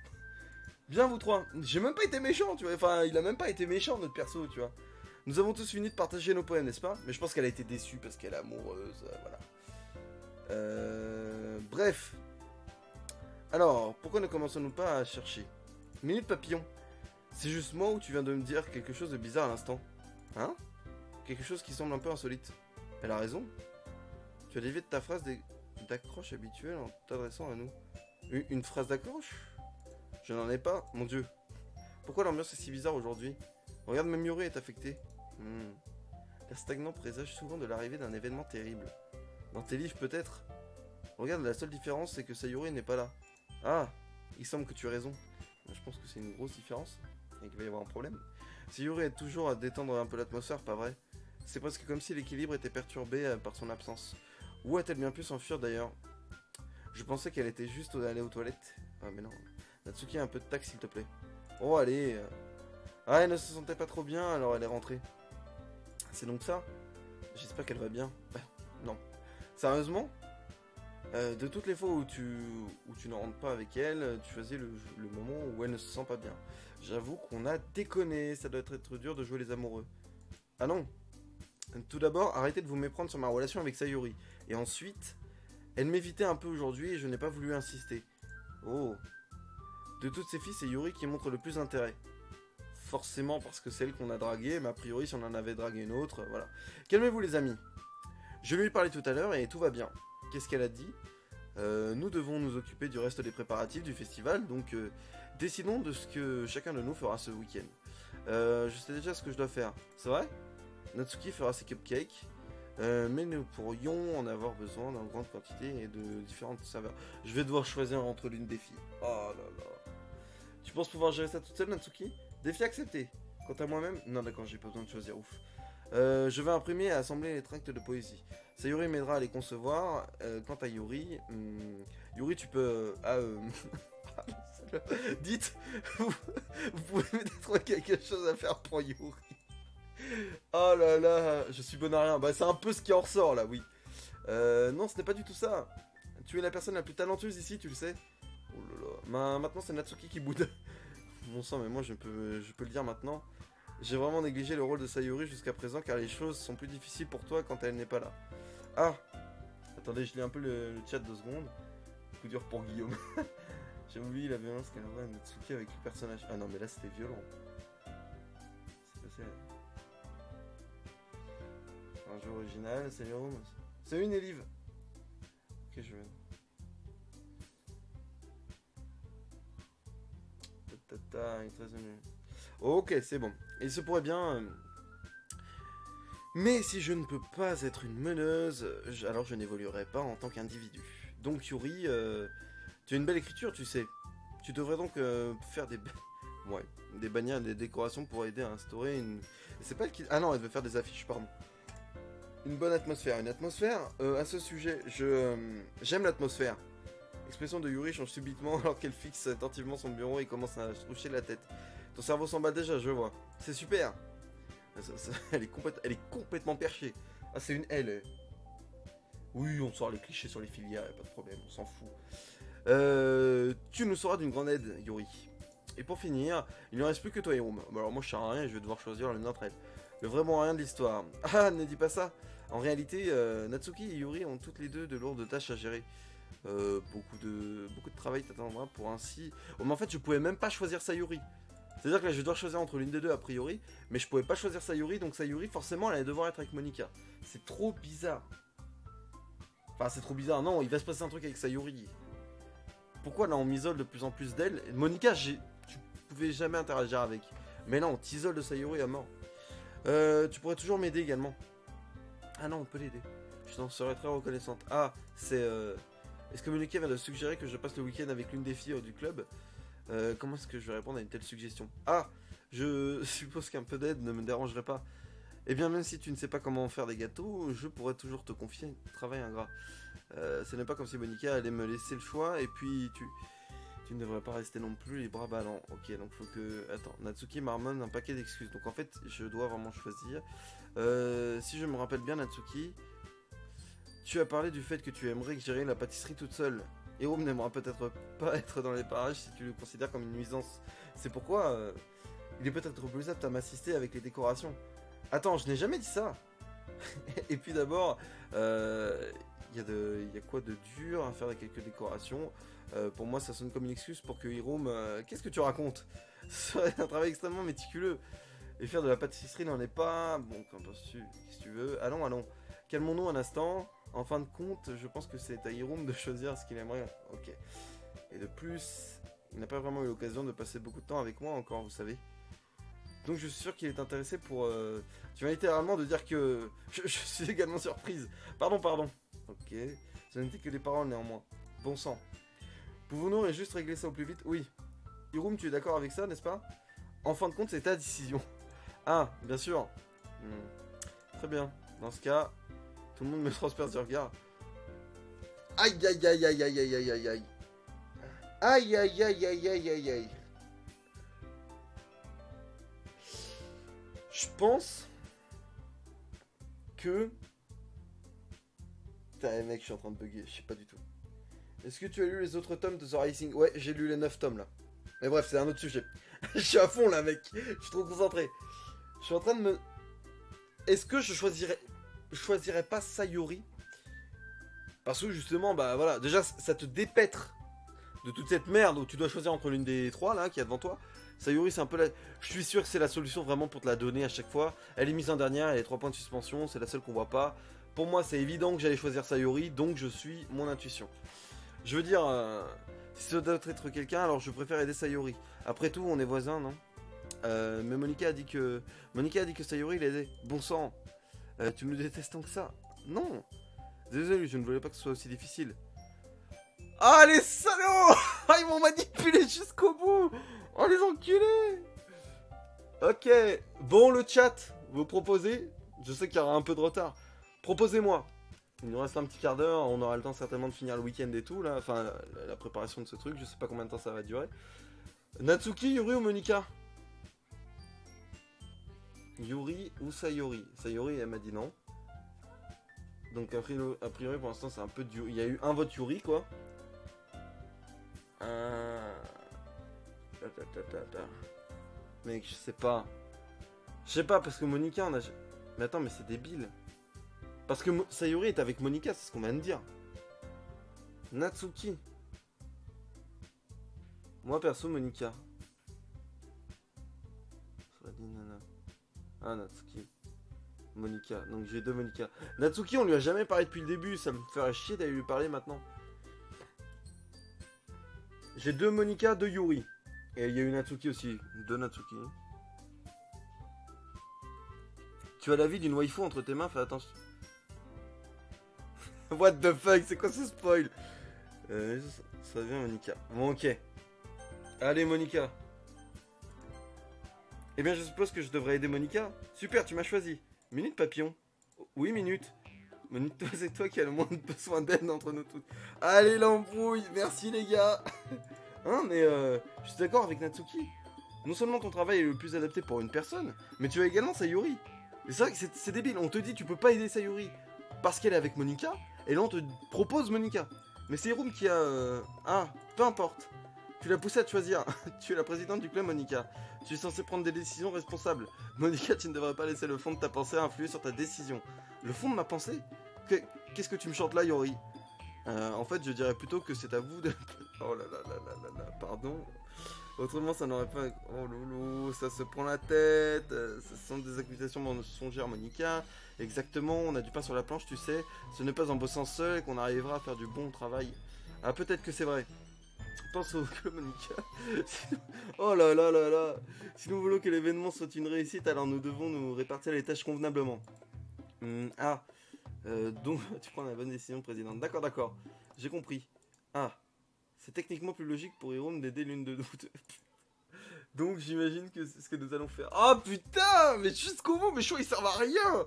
Bien vous trois. J'ai même pas été méchant, tu vois. Enfin, il a même pas été méchant notre perso, tu vois. Nous avons tous fini de partager nos poèmes, n'est-ce pas? Mais je pense qu'elle a été déçue parce qu'elle est amoureuse, voilà. Bref. Alors, pourquoi ne commençons-nous pas à chercher? Minute papillon. C'est juste moi ou tu viens de me dire quelque chose de bizarre à l'instant? Hein? Quelque chose qui semble un peu insolite. Elle a raison. Tu as dévié de ta phrase d'accroche habituelle en t'adressant à nous. Une phrase d'accroche? Je n'en ai pas, mon dieu. Pourquoi l'ambiance est si bizarre aujourd'hui? Regarde, même Yuri est affecté. L'air stagnant présage souvent de l'arrivée d'un événement terrible. Dans tes livres peut-être? Regarde, la seule différence c'est que Sayuri n'est pas là. Ah, il semble que tu as raison. Je pense que c'est une grosse différence et qu'il va y avoir un problème. Sayuri aide toujours à détendre un peu l'atmosphère, pas vrai? C'est presque comme si l'équilibre était perturbé par son absence. Où a-t-elle bien pu s'enfuir d'ailleurs? Je pensais qu'elle était juste allée aux toilettes. Ah mais non. Natsuki, un peu de tact s'il te plaît. Oh allez. Ah, elle ne se sentait pas trop bien alors elle est rentrée. C'est donc ça? J'espère qu'elle va bien. Non. Sérieusement? De toutes les fois où tu ne rentres pas avec elle, tu faisais le moment où elle ne se sent pas bien. J'avoue qu'on a déconné, ça doit être dur de jouer les amoureux. Ah non. Tout d'abord, arrêtez de vous méprendre sur ma relation avec Sayuri. Et ensuite, elle m'évitait un peu aujourd'hui et je n'ai pas voulu insister. Oh. De toutes ces filles, c'est Yuri qui montre le plus d'intérêt. Forcément parce que c'est elle qu'on a draguée, mais a priori si on en avait dragué une autre, voilà. Calmez-vous les amis. Je lui ai parlé tout à l'heure et tout va bien. Qu'est-ce qu'elle a dit? Nous devons nous occuper du reste des préparatifs du festival, donc décidons de ce que chacun de nous fera ce week-end. Je sais déjà ce que je dois faire. C'est vrai? Natsuki fera ses cupcakes, mais nous pourrions en avoir besoin dans grande quantité et de différentes saveurs. Je vais devoir choisir entre l'une des filles. Oh là là. Tu penses pouvoir gérer ça toute seule, Natsuki? Défi accepté. Quant à moi-même, non d'accord, j'ai pas besoin de choisir, ouf. Je vais imprimer et assembler les tracts de poésie. Sayuri m'aidera à les concevoir. Quant à Yuri, Yuri, tu peux... Dites, vous pouvez peut-être trouver quelque chose à faire pour Yuri. Oh là là, je suis bon à rien. Bah c'est un peu ce qui en ressort là, oui. Non, ce n'est pas du tout ça. Tu es la personne la plus talentueuse ici, tu le sais. Oh là là. Maintenant c'est Natsuki qui boude. Bon sang, mais moi je peux le dire maintenant. J'ai vraiment négligé le rôle de Sayuri jusqu'à présent car les choses sont plus difficiles pour toi quand elle n'est pas là. Ah. Attendez, je lis un peu le chat 2 secondes. Coup dur pour Guillaume. J'ai oublié la violence qu'elle envoie à Natsuki avec le personnage. Ah non mais là c'était violent. C'est passé... Un jeu original, c'est les rooms. C'est une Elive. Ok, je vais. Il est très ému. Ok, c'est bon. Il se pourrait bien. Mais si je ne peux pas être une meneuse, alors je n'évoluerai pas en tant qu'individu. Donc Yuri, tu as une belle écriture, tu sais. Tu devrais donc faire des... Ouais, des bannières, des décorations pour aider à instaurer une... C'est pas le qui... Ah non, elle veut faire des affiches, pardon. Une bonne atmosphère. Une atmosphère, à ce sujet, j'aime l'atmosphère. L'expression de Yuri change subitement alors qu'elle fixe attentivement son bureau et commence à se toucher la tête. Ton cerveau s'emballe déjà, je vois. C'est super. Elle est complètement perchée. Ah, c'est une L. Oui, on sort les clichés sur les filières, y'a pas de problème, on s'en fout. Tu nous seras d'une grande aide, Yuri. Et pour finir, il ne reste plus que toi et Hiroum. Bon, alors moi je sers à rien et je vais devoir choisir l'une d'entre elles. Le vraiment rien de l'histoire. Ah, ne dis pas ça. En réalité, Natsuki et Yuri ont toutes les deux de lourdes tâches à gérer. Beaucoup de travail t'attendra pour ainsi... Oh, mais en fait, je pouvais même pas choisir Sayuri. C'est-à-dire que là, je vais devoir choisir entre l'une des deux a priori, mais je pouvais pas choisir Sayuri, donc Sayuri, forcément, elle allait devoir être avec Monika. C'est trop bizarre. Enfin, c'est trop bizarre. Non, il va se passer un truc avec Sayuri. Pourquoi là, on m'isole de plus en plus d'elle? Monika, tu pouvais jamais interagir avec. Mais là, on t'isole de Sayuri à mort. Tu pourrais toujours m'aider également. Ah non, on peut l'aider. Je t'en serais très reconnaissante. Ah, c'est... Est-ce que Monika vient de suggérer que je passe le week-end avec l'une des filles du club? Comment est-ce que je vais répondre à une telle suggestion? Ah, je suppose qu'un peu d'aide ne me dérangerait pas. Eh bien, même si tu ne sais pas comment faire des gâteaux, je pourrais toujours te confier un travail ingrat. Ce n'est pas comme si Monika allait me laisser le choix, et puis tu ne devrais pas rester non plus les bras ballants. Ok, donc faut que... Attends, Natsuki marmonne un paquet d'excuses. Donc en fait, je dois vraiment choisir. Si je me rappelle bien, Natsuki, tu as parlé du fait que tu aimerais gérer la pâtisserie toute seule. Hiroum n'aimera peut-être pas être dans les parages si tu le considères comme une nuisance. C'est pourquoi il est peut-être plus apte à m'assister avec les décorations. Attends, je n'ai jamais dit ça. Et puis d'abord, il y a quoi de dur à faire quelques décorations. Pour moi, ça sonne comme une excuse pour que Hiroum... Qu'est-ce que tu racontes? Ce serait un travail extrêmement méticuleux. Et faire de la pâtisserie n'en est pas... Bon, qu'est-ce que tu veux? Allons. Calmons-nous un instant. En fin de compte, je pense que c'est à Hiroum de choisir ce qu'il aimerait. Ok. Et de plus, il n'a pas vraiment eu l'occasion de passer beaucoup de temps avec moi encore, vous savez. Donc je suis sûr qu'il est intéressé pour... Tu viens littéralement de dire que... Je suis également surprise. Pardon. Ok. Ce n'était que des paroles néanmoins. Bon sang. Pouvons-nous juste régler ça au plus vite? Oui. Hiroum, tu es d'accord avec ça, n'est-ce pas? En fin de compte, c'est ta décision. Ah, bien sûr. Très bien. Dans ce cas... Tout le monde me transperce du regard. Aïe. Aïe. Je pense que... Putain, mec, je suis en train de bugger, je sais pas du tout. Est-ce que tu as lu les autres tomes de The Rising? Ouais, j'ai lu les 9 tomes là. Mais bref, c'est un autre sujet. Je suis à fond là, mec. Je suis trop concentré. Je suis en train de me... Est-ce que je choisirais pas Sayuri? Parce que justement, bah voilà, déjà ça te dépêtre de toute cette merde où tu dois choisir entre l'une des trois là qui est devant toi. Sayuri, c'est un peu la... Je suis sûr que c'est la solution vraiment pour te la donner à chaque fois. Elle est mise en dernière, elle est 3 points de suspension, c'est la seule qu'on voit pas. Pour moi, c'est évident que j'allais choisir Sayuri, donc je suis mon intuition. Je veux dire, si ça doit être quelqu'un, alors je préfère aider Sayuri. Après tout, on est voisins, non? Mais Monika a dit que Sayuri l'aidait. Bon sang, tu me détestes tant que ça? Non. Désolé, je ne voulais pas que ce soit aussi difficile. Ah, les salauds! Ah, ils m'ont manipulé jusqu'au bout! Oh, les enculés! Ok. Bon, le chat, vous proposez? Je sais qu'il y aura un peu de retard. Proposez-moi. Il nous reste un petit quart d'heure, on aura le temps certainement de finir le week-end et tout, là. Enfin, la préparation de ce truc, je sais pas combien de temps ça va durer. Natsuki, Yuri ou Monika? Yuri ou Sayuri? Sayuri, elle m'a dit non. Donc a priori pour l'instant c'est un peu du... Il y a eu un vote Yuri quoi. Mec je sais pas. Je sais pas parce que Monika on a... Mais attends mais c'est débile. Parce que Sayuri est avec Monika, c'est ce qu'on vient de dire. Natsuki. Moi perso Monika. Ah Natsuki. Monika, donc j'ai deux Monika. Natsuki, on lui a jamais parlé depuis le début, ça me ferait chier d'aller lui parler maintenant. J'ai deux Monika, deux Yuri. Et il y a eu Natsuki aussi, deux Natsuki. Tu as la vie d'une waifu entre tes mains, fais attention. What the fuck, c'est quoi ce spoil? Ça vient Monika. Bon ok. Allez Monika. Eh bien je suppose que je devrais aider Monika. Super, tu m'as choisi. Minute papillon. Oui, minute. Monito, c'est toi qui as le moins besoin d'aide entre nous tous. Allez, l'embrouille. Merci, les gars. Hein, mais je suis d'accord avec Natsuki. Non seulement ton travail est le plus adapté pour une personne, mais tu as également Sayuri. Et c'est vrai que c'est débile. On te dit tu peux pas aider Sayuri parce qu'elle est avec Monika, et là on te propose Monika. Mais c'est Hiroum qui a... Ah, peu importe. Tu l'as poussé à te choisir. Tu es la présidente du club, Monika. Tu es censé prendre des décisions responsables. Monika, tu ne devrais pas laisser le fond de ta pensée influer sur ta décision. Le fond de ma pensée? Qu'est-ce que tu me chantes là, Yori? En fait, je dirais plutôt que c'est à vous de... Oh là là là là là là, pardon. Autrement, ça n'aurait pas... Oh loulou, ça se prend la tête. Ce sont des accusations mensongères, Monika. Exactement, on a du pain sur la planche, tu sais. Ce n'est pas en bossant seul qu'on arrivera à faire du bon travail. Ah, peut-être que c'est vrai. Pense au club, Monika. Oh là là là là. Si nous voulons que l'événement soit une réussite, alors nous devons nous répartir les tâches convenablement. Donc tu prends la bonne décision, présidente. D'accord, d'accord. J'ai compris. Ah. C'est techniquement plus logique pour Hiroum d'aider l'une de nous deux. Donc j'imagine que c'est ce que nous allons faire. Ah putain. Mais jusqu'au bout, mes choix ils servent à rien.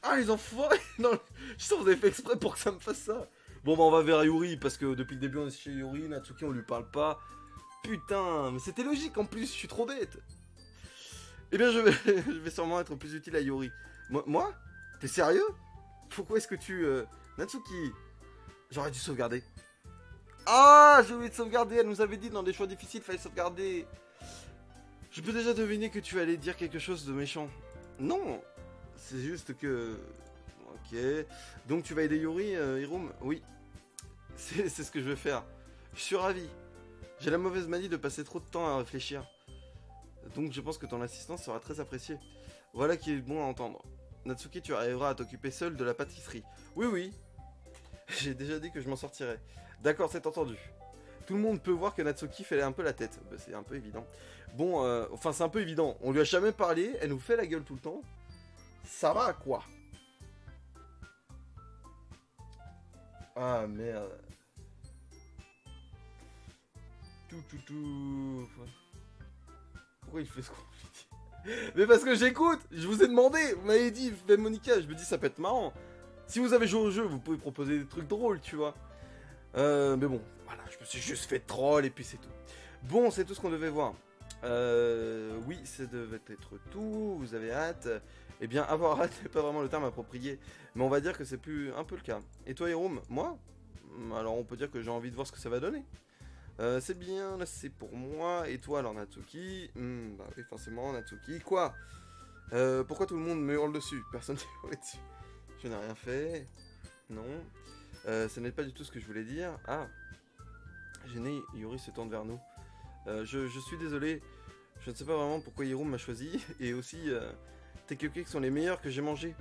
Ah les enfoirés. Non, je sens que vous avez fait exprès pour que ça me fasse ça. Bon bah on va vers Yuri, parce que depuis le début on est chez Yuri, Natsuki on lui parle pas. Putain, mais c'était logique en plus, je suis trop bête. Eh bien je vais sûrement être plus utile à Yuri. Moi? T'es sérieux? Pourquoi est-ce que tu... Natsuki, j'aurais dû sauvegarder. Ah, j'ai oublié de sauvegarder, elle nous avait dit dans des choix difficiles, fallait sauvegarder. Je peux déjà deviner que tu allais dire quelque chose de méchant. Non, c'est juste que... Ok, donc tu vas aider Yuri, Hiroum? Oui, c'est ce que je vais faire. Je suis ravi. J'ai la mauvaise manie de passer trop de temps à réfléchir. Donc je pense que ton assistance sera très appréciée. Voilà qui est bon à entendre. Natsuki, tu arriveras à t'occuper seul de la pâtisserie. Oui, oui. J'ai déjà dit que je m'en sortirais. D'accord, c'est entendu. Tout le monde peut voir que Natsuki fait un peu la tête. Bah, c'est un peu évident. Bon, enfin c'est un peu évident. On lui a jamais parlé, elle nous fait la gueule tout le temps. Ça va quoi? Ah merde. Tout. Pourquoi il fait ce qu'on lui dit? Mais parce que j'écoute. Je vous ai demandé. Vous m'avez dit, fais Monika. Je me dis, ça peut être marrant. Si vous avez joué au jeu, vous pouvez proposer des trucs drôles, tu vois. Mais bon, voilà, je me suis juste fait troll et puis c'est tout. Bon, c'est tout ce qu'on devait voir. Oui, ça devait être tout. Vous avez hâte. Eh bien, avoir hâte n'est pas vraiment le terme approprié. Mais on va dire que c'est plus un peu le cas. Et toi, Hiroum? Moi? Alors, on peut dire que j'ai envie de voir ce que ça va donner. C'est bien, là c'est pour moi. Et toi alors Natsuki? Bah oui forcément Natsuki. Quoi? Pourquoi tout le monde me hurle dessus? Personne ne hurle dessus. Je n'ai rien fait. Non. Ce n'est pas du tout ce que je voulais dire. Ah. Gêné, Yuri se tourne vers nous. Je suis désolé. Je ne sais pas vraiment pourquoi Hiroum m'a choisi. Et aussi, tes cupcakes sont les meilleurs que j'ai mangés.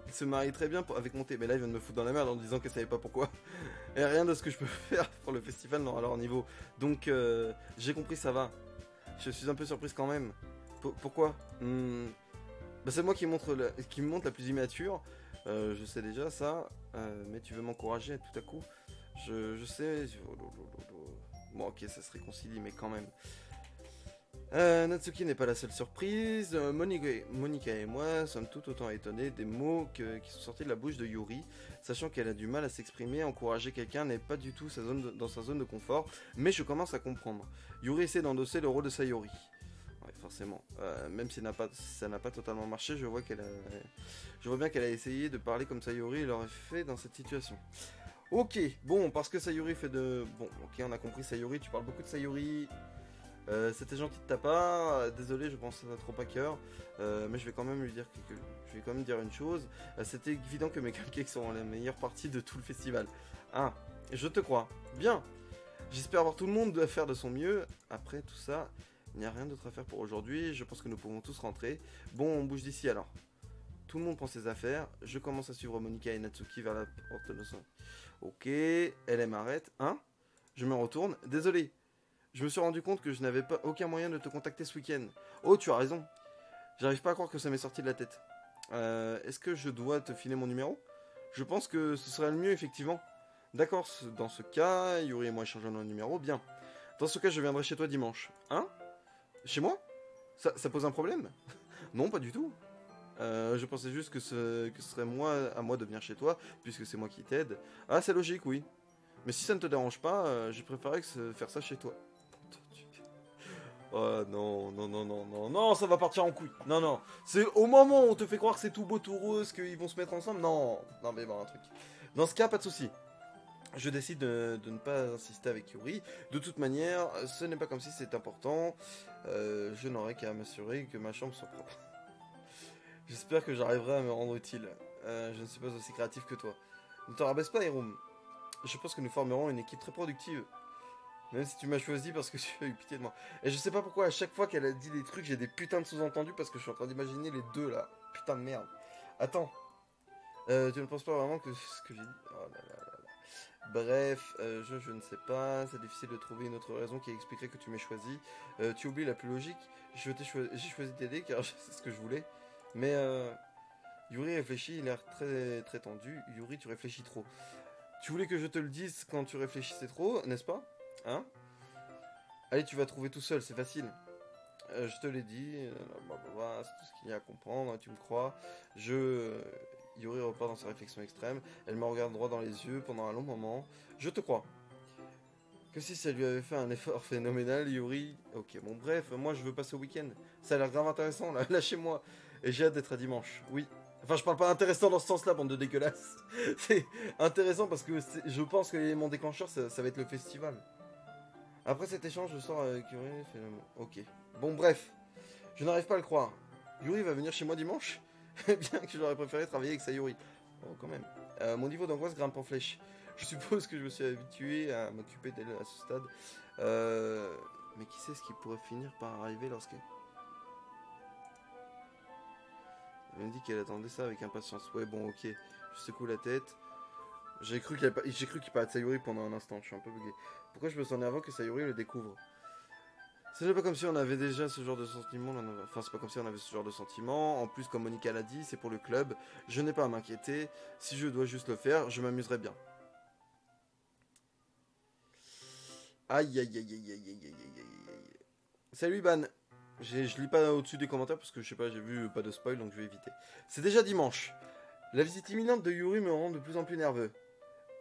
Il se marie très bien avec mon thé. Mais là, il vient de me foutre dans la merde en disant qu'elle savait pas pourquoi. Et rien de ce que je peux faire pour le festival n'aura leur niveau. Donc, j'ai compris, ça va. Je suis un peu surprise quand même. Pourquoi? Bah, c'est moi qui me montre la plus immature. Je sais déjà ça. Mais tu veux m'encourager tout à coup? Je sais. Bon, ok, ça se réconcilie, mais quand même. Natsuki n'est pas la seule surprise. Monika et moi sommes tout autant étonnés des mots qui sont sortis de la bouche de Yuri, sachant qu'elle a du mal à s'exprimer. Encourager quelqu'un n'est pas du tout dans sa zone de confort, mais je commence à comprendre. Yuri essaie d'endosser le rôle de Sayori. Ouais, forcément. Même si ça n'a pas totalement marché, je vois bien qu'elle a essayé de parler comme Sayori l'aurait fait dans cette situation. Ok, bon, parce que Sayori fait de... Bon, ok, on a compris Sayori, tu parles beaucoup de Sayori... C'était gentil de ta part, désolé je pense à trop à cœur, mais je vais quand même lui dire je vais quand même dire une chose, c'était évident que mes cupcakes sont la meilleure partie de tout le festival. Ah, je te crois, bien, j'espère avoir tout le monde à faire de son mieux, après tout ça, il n'y a rien d'autre à faire pour aujourd'hui, je pense que nous pouvons tous rentrer, bon on bouge d'ici alors. Tout le monde prend ses affaires, je commence à suivre Monika et Natsuki vers la porte de nos... Ok, elle m'arrête, hein? Je me retourne, désolé. Je me suis rendu compte que je n'avais pas aucun moyen de te contacter ce week-end. Oh, tu as raison. J'arrive pas à croire que ça m'est sorti de la tête. Est-ce que je dois te filer mon numéro? Je pense que ce serait le mieux, effectivement. D'accord, dans ce cas, Yuri et moi échangeons nos numéros. Bien. Dans ce cas, je viendrai chez toi dimanche. Hein? Chez moi? Ça pose un problème? Non, pas du tout. Je pensais juste que ce serait à moi de venir chez toi, puisque c'est moi qui t'aide. Ah, c'est logique, oui. Mais si ça ne te dérange pas, j'ai préféré faire ça chez toi. Oh non, non, non, non, non, non, ça va partir en couille. Non, non. C'est au moment où on te fait croire que c'est tout beau, tout rose, qu'ils vont se mettre ensemble. Non, non, mais bon, un truc. Dans ce cas, pas de souci. Je décide de ne pas insister avec Yuri. De toute manière, ce n'est pas comme si c'était important. Je n'aurai qu'à m'assurer que ma chambre soit propre. J'espère que j'arriverai à me rendre utile. Je ne suis pas aussi créatif que toi. Ne te rabaisse pas, Hiroum. Je pense que nous formerons une équipe très productive. Même si tu m'as choisi parce que tu as eu pitié de moi. Et je sais pas pourquoi à chaque fois qu'elle a dit des trucs, j'ai des putains de sous-entendus parce que je suis en train d'imaginer les deux là. Putain de merde. Attends. Tu ne penses pas vraiment que ce que j'ai dit. Oh là là là là. Bref, je ne sais pas. C'est difficile de trouver une autre raison qui expliquerait que tu m'aies choisi. Tu oublies la plus logique. J'ai choisi t'aider car c'est ce que je voulais. Mais Yuri réfléchit, il a l'air très, très tendu. Yuri, tu réfléchis trop. Tu voulais que je te le dise quand tu réfléchissais trop, n'est-ce pas? Hein? Allez, tu vas trouver tout seul, c'est facile. Je te l'ai dit, c'est tout ce qu'il y a à comprendre, tu me crois. Yuri repart dans sa réflexion extrême. Elle me regarde droit dans les yeux pendant un long moment. Je te crois. Que si ça lui avait fait un effort phénoménal, Yuri... Ok, bon bref, moi je veux passer au week-end. Ça a l'air grave intéressant, là, lâchez-moi. Et j'ai hâte d'être à dimanche, oui. Enfin, je parle pas intéressant dans ce sens-là, bande de dégueulasses. C'est intéressant parce que je pense que l'élément déclencheur, ça va être le festival. Après cet échange, je sors avec Yuri. Ok. Bon, bref. Je n'arrive pas à le croire. Yuri va venir chez moi dimanche. Bien que j'aurais préféré travailler avec Sayuri. Oh, quand même. Mon niveau d'angoisse grimpe en flèche. Je suppose que je me suis habitué à m'occuper d'elle à ce stade. Mais qui sait ce qui pourrait finir par arriver lorsqu'elle... Elle me dit qu'elle attendait ça avec impatience. Ouais, bon, ok. Je secoue la tête. J'ai cru qu'il parlait de Sayuri pendant un instant. Je suis un peu bugué. Pourquoi je me sens nerveux que Sayuri le découvre? C'est pas comme si on avait déjà ce genre de sentiment. Enfin, c'est pas comme si on avait ce genre de sentiment. En plus, comme Monica l'a dit, c'est pour le club. Je n'ai pas à m'inquiéter. Si je dois juste le faire, je m'amuserai bien. Aïe, aïe, aïe, aïe, aïe, aïe, aïe, aïe, aïe. Salut, Ban. Je lis pas au-dessus des commentaires parce que je sais pas, j'ai vu pas de spoil donc je vais éviter. C'est déjà dimanche. La visite imminente de Yuri me rend de plus en plus nerveux.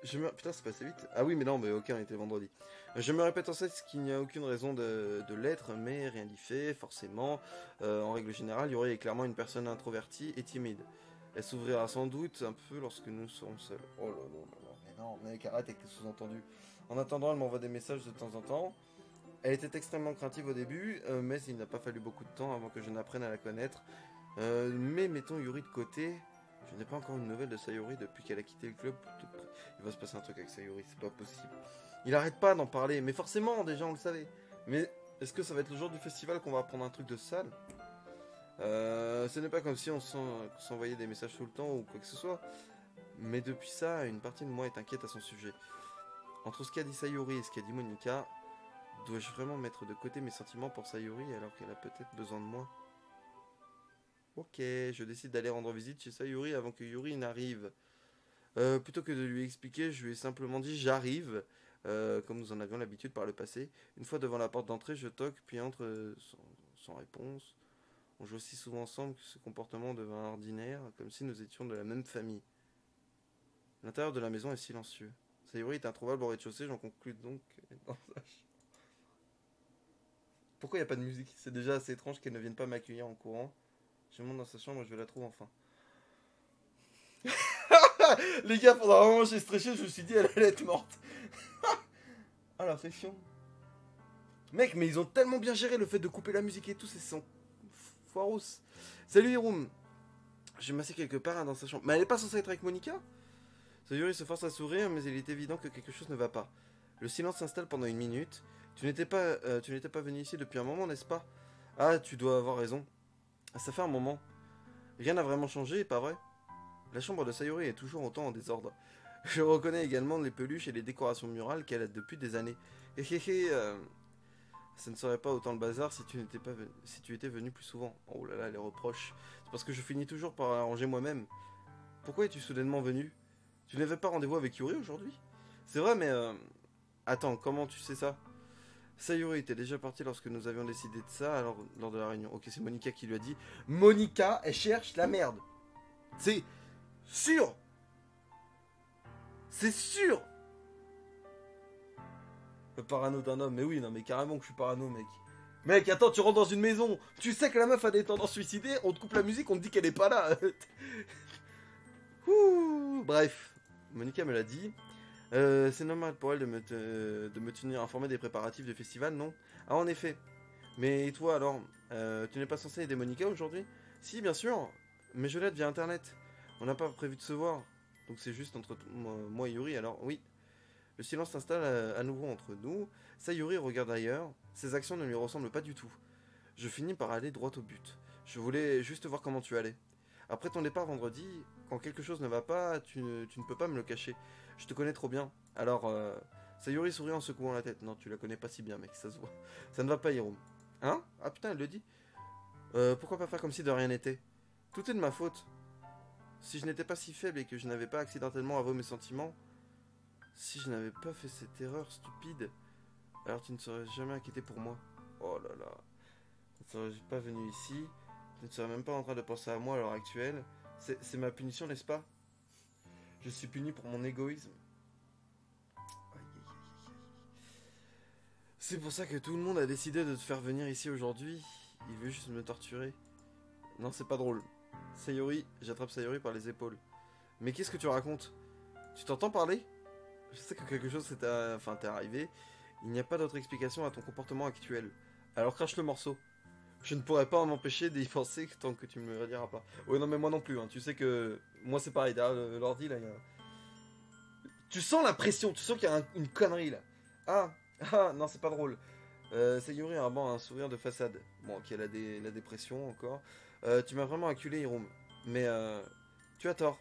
Putain, c'est passé vite. Ah oui, mais non, mais aucun était vendredi. Je me répète en fait qu'il n'y a aucune raison de l'être, mais rien n'y fait, forcément. En règle générale, Yuri est clairement une personne introvertie et timide. Elle s'ouvrira sans doute un peu lorsque nous serons seuls. Oh là là, mais non, mec, arrête avec les sous-entendus. En attendant, elle m'envoie des messages de temps en temps. Elle était extrêmement craintive au début, mais il n'a pas fallu beaucoup de temps avant que je n'apprenne à la connaître. Mais mettons Yuri de côté. Je n'ai pas encore une nouvelle de Sayuri depuis qu'elle a quitté le club. Il va se passer un truc avec Sayuri, c'est pas possible. Il arrête pas d'en parler, mais forcément, déjà on le savait. Mais est-ce que ça va être le jour du festival qu'on va apprendre un truc de sale? Ce n'est pas comme si on s'envoyait des messages tout le temps ou quoi que ce soit. Mais depuis ça, une partie de moi est inquiète à son sujet. Entre ce qu'a dit Sayuri et ce qu'a dit Monica, dois-je vraiment mettre de côté mes sentiments pour Sayuri alors qu'elle a peut-être besoin de moi? Ok, je décide d'aller rendre visite chez Sayuri avant que Yuri n'arrive. Plutôt que de lui expliquer, je lui ai simplement dit j'arrive, comme nous en avions l'habitude par le passé. Une fois devant la porte d'entrée, je toque, puis entre sans réponse. On joue aussi souvent ensemble que ce comportement devint ordinaire, comme si nous étions de la même famille. L'intérieur de la maison est silencieux. Sayuri est introuvable au rez-de-chaussée, j'en conclus donc... Pourquoi il n'y a pas de musique? C'est déjà assez étrange qu'elle ne vienne pas m'accueillir en courant. Je monte dans sa chambre et je la trouve enfin. Les gars, pendant un moment j'ai stressé, je me suis dit elle allait être morte. Ah la pression. Mec, mais ils ont tellement bien géré le fait de couper la musique et tout, c'est son foiros. Salut Hiroum. J'ai massé quelque part dans sa chambre. Mais elle est pas censée être avec Monica? Sayuri se force à sourire, mais il est évident que quelque chose ne va pas. Le silence s'installe pendant une minute. Tu n'étais pas venu ici depuis un moment, n'est-ce pas? Ah, tu dois avoir raison. Ça fait un moment. Rien n'a vraiment changé, pas vrai? La chambre de Sayuri est toujours autant en désordre. Je reconnais également les peluches et les décorations murales qu'elle a depuis des années. Ça ne serait pas autant le bazar si tu étais venu plus souvent. Oh là là, les reproches. C'est parce que je finis toujours par arranger moi-même. Pourquoi es-tu soudainement venu? Tu n'avais pas rendez-vous avec Yuri aujourd'hui? C'est vrai, mais attends, comment tu sais ça? Sayuri était déjà partie lorsque nous avions décidé de ça, alors lors de la réunion. Ok, c'est Monica qui lui a dit. Monica, elle cherche la merde. C'est sûr. C'est sûr. Le parano d'un homme, mais oui, non, mais carrément que je suis parano, mec. Mec, attends, tu rentres dans une maison, tu sais que la meuf a des tendances suicidaires, on te coupe la musique, on te dit qu'elle est pas là. Ouh, bref, Monica me l'a dit. C'est normal pour elle de me tenir informé des préparatifs du festival, non? Ah, en effet. Mais toi alors, tu n'es pas censé aider Monica aujourd'hui? Si, bien sûr, mais je l'aide via internet. On n'a pas prévu de se voir. Donc c'est juste entre moi et Yuri, alors oui. Le silence s'installe à nouveau entre nous. Sayuri regarde ailleurs. Ses actions ne lui ressemblent pas du tout. Je finis par aller droit au but. Je voulais juste voir comment tu allais. Après ton départ vendredi, quand quelque chose ne va pas, tu ne peux pas me le cacher. Je te connais trop bien. Alors, Sayuri sourit en secouant la tête. Non, tu la connais pas si bien, mec, ça se voit. Ça ne va pas, Hiromu. Hein? Ah putain, elle le dit. Pourquoi pas faire comme si de rien n'était? Tout est de ma faute. Si je n'étais pas si faible et que je n'avais pas accidentellement avoué mes sentiments, si je n'avais pas fait cette erreur stupide, alors tu ne serais jamais inquiété pour moi. Oh là là. Tu ne serais pas venu ici. Tu ne serais même pas en train de penser à moi à l'heure actuelle. C'est ma punition, n'est-ce pas? Je suis puni pour mon égoïsme. Aïe, aïe, aïe, aïe. C'est pour ça que tout le monde a décidé de te faire venir ici aujourd'hui. Il veut juste me torturer. Non, c'est pas drôle. Sayuri, j'attrape Sayuri par les épaules. Mais qu'est-ce que tu racontes? Tu t'entends parler? Je sais que quelque chose t'est arrivé. Il n'y a pas d'autre explication à ton comportement actuel. Alors crache le morceau. Je ne pourrais pas m'empêcher d'y penser tant que tu me le rediras pas. Ouais, non, mais moi non plus. Hein. Tu sais que moi c'est pareil. Derrière l'ordi, là, il y a... Tu sens la pression. Tu sens qu'il y a une connerie là. Non, c'est pas drôle. Sayuri a un sourire de façade. Bon, ok, la dépression encore. Tu m'as vraiment acculé, Hiromu. Mais tu as tort.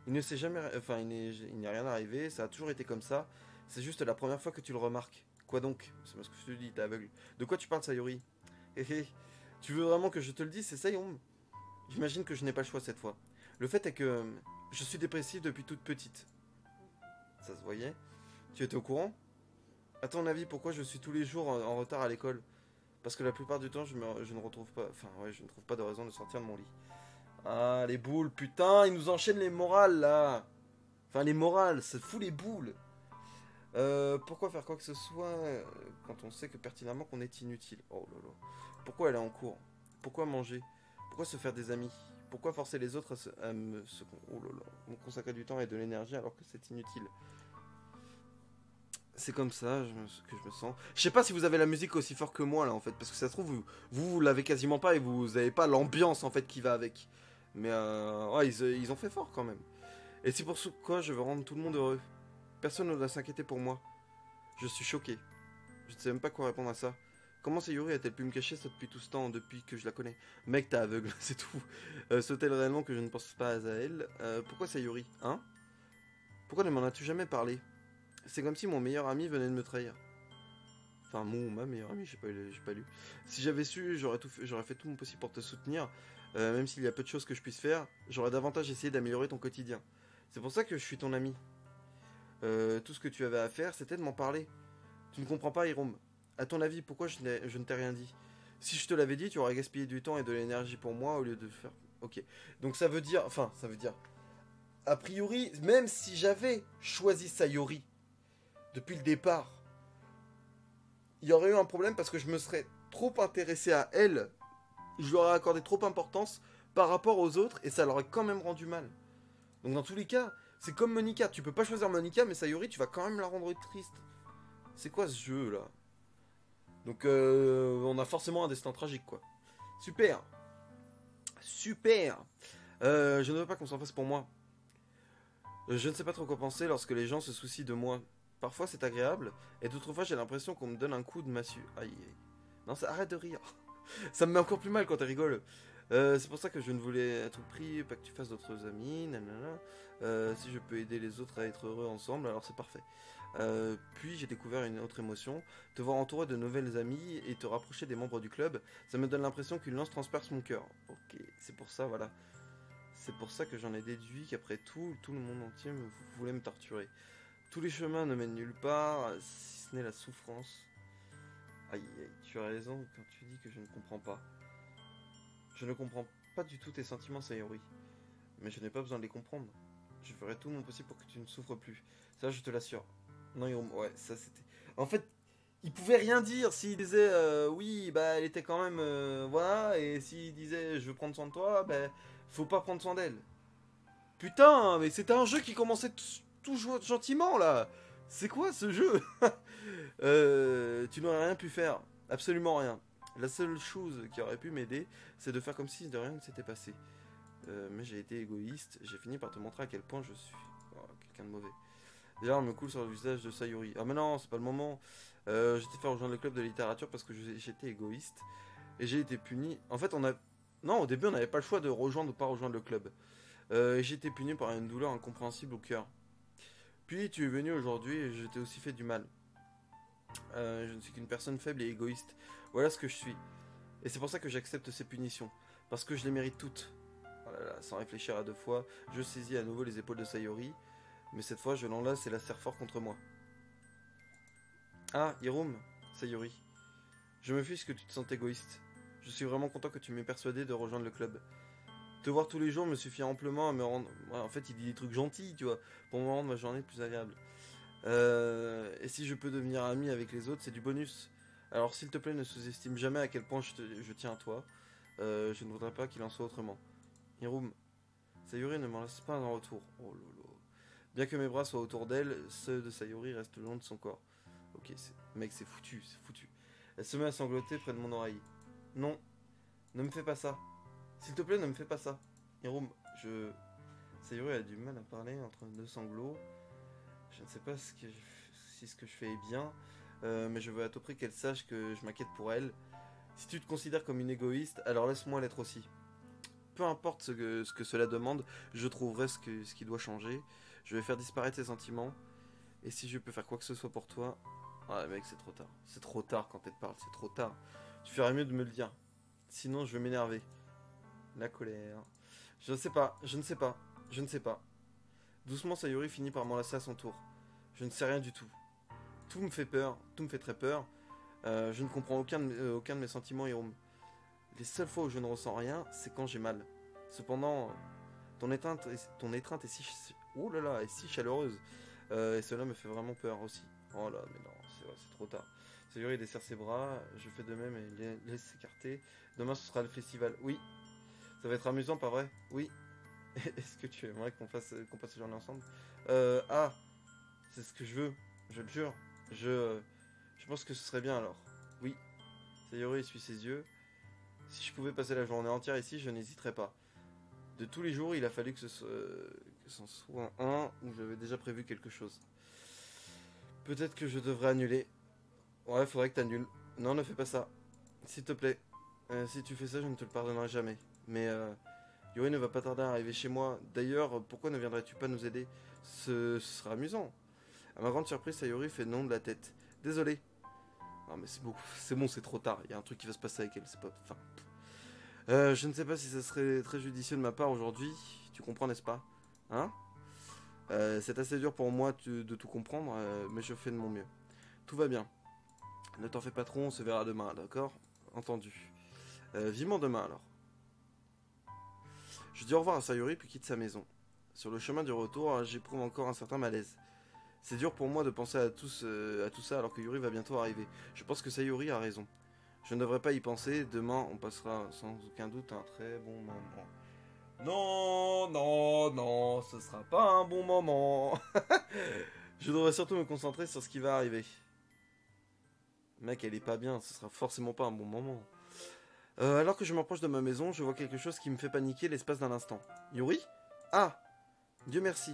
Il ne s'est jamais... Enfin, il n'y a rien arrivé, ça a toujours été comme ça. C'est juste la première fois que tu le remarques. Quoi donc? C'est parce que je te dis, t'es aveugle. De quoi tu parles, Sayuri? Hé hé. Tu veux vraiment que je te le dise? C'est ça, Hiromu? J'imagine que je n'ai pas le choix cette fois. Le fait est que je suis dépressive depuis toute petite. Ça se voyait. Tu étais au courant? À ton avis, pourquoi je suis tous les jours en retard à l'école? Parce que la plupart du temps, je ne retrouve pas... Enfin, ouais, je ne trouve pas de raison de sortir de mon lit. Ah, les boules, putain, ils nous enchaînent les morales, là. Enfin, les morales, ça fout les boules. Pourquoi faire quoi que ce soit quand on sait que pertinemment qu'on est inutile? Oh là là. Pourquoi aller en cours? Pourquoi manger? Pourquoi se faire des amis? Pourquoi forcer les autres oh là là, me consacrer du temps et de l'énergie alors que c'est inutile? C'est comme ça que je me sens. Je sais pas si vous avez la musique aussi fort que moi là en fait, parce que ça se trouve vous l'avez quasiment pas et vous avez pas l'ambiance en fait qui va avec. Mais ouais, ils ont fait fort quand même. Et c'est pour ce quoi je veux rendre tout le monde heureux. Personne ne doit s'inquiéter pour moi. Je suis choqué. Je ne sais même pas quoi répondre à ça. Comment Sayuri a-t-elle pu me cacher ça depuis tout ce temps, depuis que je la connais? Mec, t'es aveugle, c'est tout. Sautait réellement que je ne pense pas à elle. Pourquoi Sayuri? Hein? Pourquoi ne m'en as-tu jamais parlé? C'est comme si mon meilleur ami venait de me trahir. Enfin, ma meilleure amie, j'ai pas lu. Si j'avais su, j'aurais fait tout mon possible pour te soutenir. Même s'il y a peu de choses que je puisse faire, j'aurais davantage essayé d'améliorer ton quotidien. C'est pour ça que je suis ton ami. Tout ce que tu avais à faire, c'était de m'en parler. Tu ne comprends pas, Hiromu. À ton avis, pourquoi je ne t'ai rien dit? Si je te l'avais dit, tu aurais gaspillé du temps et de l'énergie pour moi au lieu de faire... Ok. Donc ça veut dire... Enfin, ça veut dire... A priori, même si j'avais choisi Sayuri depuis le départ, il y aurait eu un problème parce que je me serais trop intéressé à elle. Je lui aurais accordé trop d'importance par rapport aux autres et ça l'aurait quand même rendu mal. Donc dans tous les cas, c'est comme Monica. Tu peux pas choisir Monica, mais Sayuri, tu vas quand même la rendre triste. C'est quoi ce jeu là? Donc on a forcément un destin tragique quoi. Super. Super. Je ne veux pas qu'on s'en fasse pour moi. Je ne sais pas trop quoi penser lorsque les gens se soucient de moi. Parfois c'est agréable, et d'autres fois j'ai l'impression qu'on me donne un coup de massue. Aïe aïe. Non, arrête de rire. Ça me met encore plus mal quand tu rigoles. C'est pour ça que je ne voulais être pris, pas que tu fasses d'autres amis, nanana. Si je peux aider les autres à être heureux ensemble, alors c'est parfait. Puis j'ai découvert une autre émotion, te voir entouré de nouvelles amies et te rapprocher des membres du club, ça me donne l'impression qu'une lance transperce mon cœur. Ok, c'est pour ça, voilà. C'est pour ça que j'en ai déduit qu'après tout le monde entier voulait me torturer. Tous les chemins ne mènent nulle part, si ce n'est la souffrance. Aïe, aïe, tu as raison quand tu dis que je ne comprends pas. Je ne comprends pas du tout tes sentiments, Sayori. Mais je n'ai pas besoin de les comprendre. Je ferai tout mon possible pour que tu ne souffres plus. Ça, je te l'assure. Non, ouais, ça c'était... En fait, il pouvait rien dire s'il disait oui, bah elle était quand même... voilà, et s'il disait je veux prendre soin de toi, bah faut pas prendre soin d'elle. Putain, mais c'était un jeu qui commençait tout gentiment là. C'est quoi ce jeu? Tu n'aurais rien pu faire. Absolument rien. La seule chose qui aurait pu m'aider, c'est de faire comme si de rien ne s'était passé. Mais j'ai été égoïste, j'ai fini par te montrer à quel point je suis quelqu'un de mauvais. Des larmes me coulent sur le visage de Sayori. Ah mais non, c'est pas le moment. J'étais fait rejoindre le club de littérature parce que j'étais égoïste. Et j'ai été puni. En fait, on a... Non, au début, on n'avait pas le choix de rejoindre ou pas rejoindre le club. Et j'ai été puni par une douleur incompréhensible au cœur. Puis tu es venu aujourd'hui et je t'ai aussi fait du mal. Je ne suis qu'une personne faible et égoïste. Voilà ce que je suis. Et c'est pour ça que j'accepte ces punitions. Parce que je les mérite toutes. Oh là là, sans réfléchir à deux fois, je saisis à nouveau les épaules de Sayori. Mais cette fois, je l'enlace et la serre fort contre moi. Ah, Hiroum, Sayori. Je me fiche que tu te sens égoïste. Je suis vraiment content que tu m'aies persuadé de rejoindre le club. Te voir tous les jours me suffit amplement à me rendre... Ouais, en fait, il dit des trucs gentils, tu vois, pour me rendre ma journée plus agréable. Et si je peux devenir ami avec les autres, c'est du bonus. Alors s'il te plaît, ne sous-estime jamais à quel point je tiens à toi. Je ne voudrais pas qu'il en soit autrement. Hiroum, Sayori ne m'en laisse pas en retour. Oh lolo. Bien que mes bras soient autour d'elle, ceux de Sayori restent le long de son corps. Ok, mec, c'est foutu, c'est foutu. Elle se met à sangloter près de mon oreille. Non, ne me fais pas ça. S'il te plaît, ne me fais pas ça. Hiroum, Sayori a du mal à parler entre deux sanglots. Je ne sais pas si ce que je fais est bien, mais je veux à tout prix qu'elle sache que je m'inquiète pour elle. Si tu te considères comme une égoïste, alors laisse-moi l'être aussi. Peu importe ce que cela demande, je trouverai ce qui doit changer. Je vais faire disparaître ses sentiments. Et si je peux faire quoi que ce soit pour toi... Ouais mec, c'est trop tard. C'est trop tard quand elle te parle, c'est trop tard. Tu ferais mieux de me le dire. Sinon je vais m'énerver. La colère. Je ne sais pas, je ne sais pas, je ne sais pas. Doucement Sayori finit par m'enlacer à son tour. Je ne sais rien du tout. Tout me fait peur, tout me fait très peur. Je ne comprends aucun de mes sentiments, Hiroum. Les seules fois où je ne ressens rien, c'est quand j'ai mal. Cependant, ton étreinte est oh là là, est si chaleureuse. Et cela me fait vraiment peur aussi. Oh là, mais non, c'est trop tard. Sayori desserre ses bras, je fais de même et les laisse s'écarter. Demain ce sera le festival. Oui, ça va être amusant, pas vrai? Oui. Est-ce que tu aimerais qu'on passe la journée ensemble? Ah, c'est ce que je veux, je le jure. Je pense que ce serait bien alors. Oui. Sayori essuie ses yeux. Si je pouvais passer la journée entière ici, je n'hésiterais pas. De tous les jours, il a fallu que ce soit un où j'avais déjà prévu quelque chose. Peut-être que je devrais annuler. Ouais, faudrait que t'annules. Non, ne fais pas ça. S'il te plaît. Si tu fais ça, je ne te le pardonnerai jamais. Mais Yuri ne va pas tarder à arriver chez moi. D'ailleurs, pourquoi ne viendrais-tu pas nous aider? Ce sera amusant. À ma grande surprise, Sayori fait non de la tête. Désolé. Non mais c'est bon, c'est trop tard. Il y a un truc qui va se passer avec elle, c'est pas... Enfin... je ne sais pas si ça serait très judicieux de ma part aujourd'hui. Tu comprends, n'est-ce pas? Hein? C'est assez dur pour moi de tout comprendre, mais je fais de mon mieux. Tout va bien. Ne t'en fais pas trop, on se verra demain, d'accord? Entendu. Vivement demain alors. Je dis au revoir à Sayori puis quitte sa maison. Sur le chemin du retour, j'éprouve encore un certain malaise. C'est dur pour moi de penser à tout ça alors que Yuri va bientôt arriver. Je pense que Sayori a raison. Je ne devrais pas y penser. Demain, on passera sans aucun doute un très bon moment. Non, non, non, ce sera pas un bon moment. Je devrais surtout me concentrer sur ce qui va arriver. Mec, elle est pas bien, ce sera forcément pas un bon moment. Alors que je m'approche de ma maison, je vois quelque chose qui me fait paniquer l'espace d'un instant. Yuri? Ah! Dieu merci.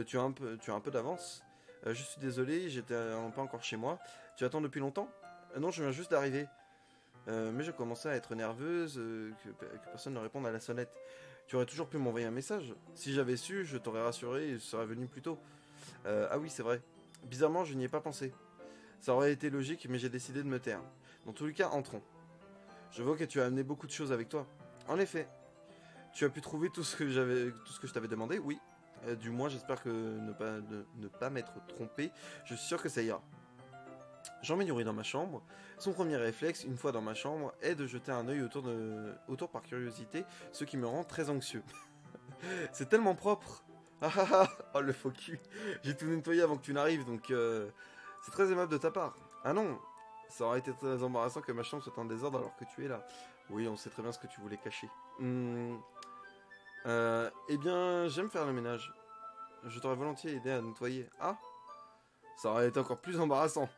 Tu as un peu d'avance. Je suis désolé, j'étais pas encore chez moi. Tu attends depuis longtemps? Non, je viens juste d'arriver. Mais je commençais à être nerveuse, que personne ne réponde à la sonnette. Tu aurais toujours pu m'envoyer un message. Si j'avais su, je t'aurais rassuré et je serais venu plus tôt. Ah oui, c'est vrai. Bizarrement, je n'y ai pas pensé. Ça aurait été logique, mais j'ai décidé de me taire. Dans tous les cas, entrons. Je vois que tu as amené beaucoup de choses avec toi. En effet. Tu as pu trouver tout ce que je t'avais demandé? Oui. Du moins, j'espère que ne pas m'être trompé. Je suis sûr que ça ira. J'emmène Yuri dans ma chambre. Son premier réflexe, une fois dans ma chambre, est de jeter un œil autour par curiosité, ce qui me rend très anxieux. C'est tellement propre. Ah ah ah, oh le faux cul. J'ai tout nettoyé avant que tu n'arrives, donc c'est très aimable de ta part. Ah non, ça aurait été très embarrassant que ma chambre soit en désordre alors que tu es là. Oui, on sait très bien ce que tu voulais cacher. Eh bien, j'aime faire le ménage. Je t'aurais volontiers aidé à nettoyer. Ah, ça aurait été encore plus embarrassant.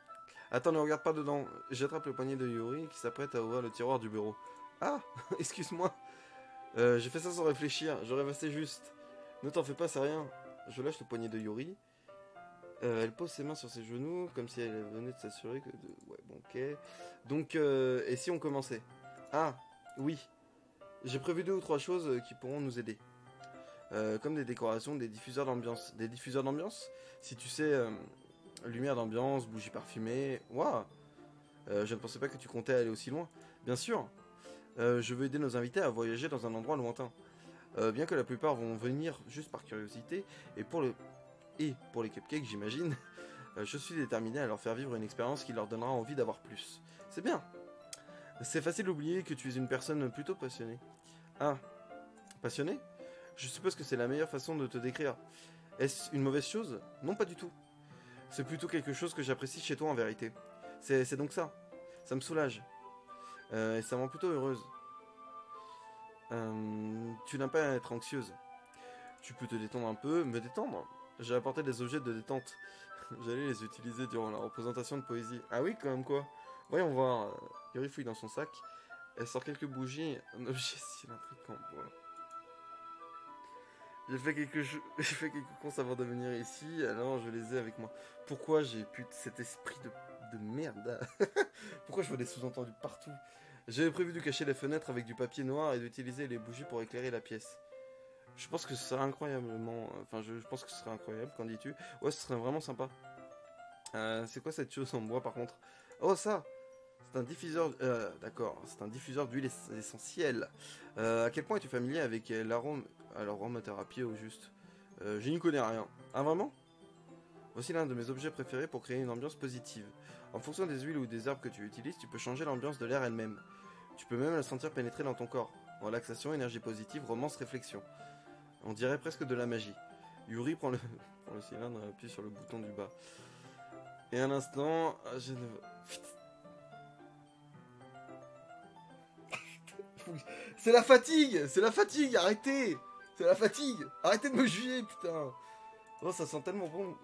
Attends, ne regarde pas dedans. J'attrape le poignet de Yuri qui s'apprête à ouvrir le tiroir du bureau. Ah, excuse-moi. J'ai fait ça sans réfléchir. J'aurais resté juste. Ne t'en fais pas, c'est rien. Je lâche le poignet de Yuri. Elle pose ses mains sur ses genoux, comme si elle venait de s'assurer que... Ouais, bon, ok. Donc, et si on commençait? Ah, oui. J'ai prévu 2 ou 3 choses qui pourront nous aider. Comme des décorations, des diffuseurs d'ambiance. Des diffuseurs d'ambiance? Si tu sais, lumière d'ambiance, bougies parfumées... Waouh, je ne pensais pas que tu comptais aller aussi loin. Bien sûr. Je veux aider nos invités à voyager dans un endroit lointain. Bien que la plupart vont venir juste par curiosité, et pour les cupcakes, j'imagine, je suis déterminé à leur faire vivre une expérience qui leur donnera envie d'avoir plus. C'est bien. C'est facile d'oublier que tu es une personne plutôt passionnée. Ah, passionnée? Je suppose que c'est la meilleure façon de te décrire. Est-ce une mauvaise chose? Non, pas du tout. C'est plutôt quelque chose que j'apprécie chez toi en vérité. C'est donc ça. Ça me soulage. Et ça me rend plutôt heureuse. Tu n'as pas à être anxieuse. Tu peux te détendre un peu, me détendre. J'ai apporté des objets de détente. J'allais les utiliser durant la représentation de poésie. Ah oui, quand même quoi. Voyons voir. Yuri fouille dans son sac. Elle sort quelques bougies. Un objet cylindrique en bois. J'ai fait quelques courses avant de venir ici, alors je les ai avec moi. Pourquoi j'ai cet esprit de merde? Pourquoi je vois des sous-entendus partout? J'avais prévu de cacher les fenêtres avec du papier noir et d'utiliser les bougies pour éclairer la pièce. Je pense que ce serait incroyablement... Enfin, je pense que ce serait incroyable, qu'en dis-tu? Ouais, ce serait vraiment sympa. C'est quoi cette chose en bois, par contre? Oh, ça! C'est un diffuseur... D'accord, c'est un diffuseur d'huile essentielle. À quel point es-tu familier avec l'aromathérapie au juste? Je n'y connais rien. Ah, vraiment? Voici l'un de mes objets préférés pour créer une ambiance positive. En fonction des huiles ou des herbes que tu utilises, tu peux changer l'ambiance de l'air elle-même. Tu peux même la sentir pénétrer dans ton corps. Relaxation, énergie positive, romance, réflexion. On dirait presque de la magie. Yuri prend le cylindre et appuie sur le bouton du bas. Et un instant, je ne... C'est la fatigue! C'est la fatigue! Arrêtez! C'est la fatigue! Arrêtez de me juger, putain! Oh, ça sent tellement bon.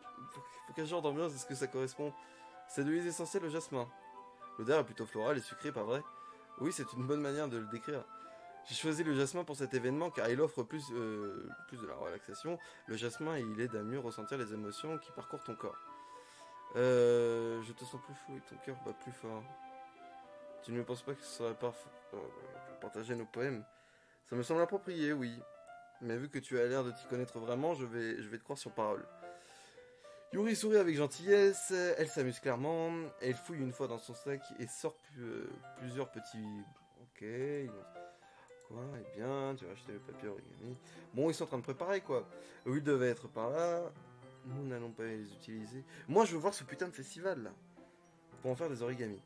Pour quel genre d'ambiance est-ce que ça correspond? C'est de l'huile essentielle au jasmin. L'odeur est plutôt florale et sucrée, pas vrai? Oui, c'est une bonne manière de le décrire. J'ai choisi le jasmin pour cet événement car il offre plus de la relaxation. Le jasmin, il aide à mieux ressentir les émotions qui parcourent ton corps. Je te sens plus fou et ton cœur bat plus fort. Tu ne penses pas que ce serait parfait pour partager nos poèmes? Ça me semble approprié, oui. Mais vu que tu as l'air de t'y connaître vraiment, je vais te croire sur parole. Yuri sourit avec gentillesse, elle s'amuse clairement, elle fouille une fois dans son sac et sort plusieurs petits... Ok, quoi, eh bien, tu vas acheter le papier origami. Bon, ils sont en train de préparer, quoi. Oui, ils devaient être par là. Nous n'allons pas les utiliser. Moi, je veux voir ce putain de festival, là. Pour en faire des origamis.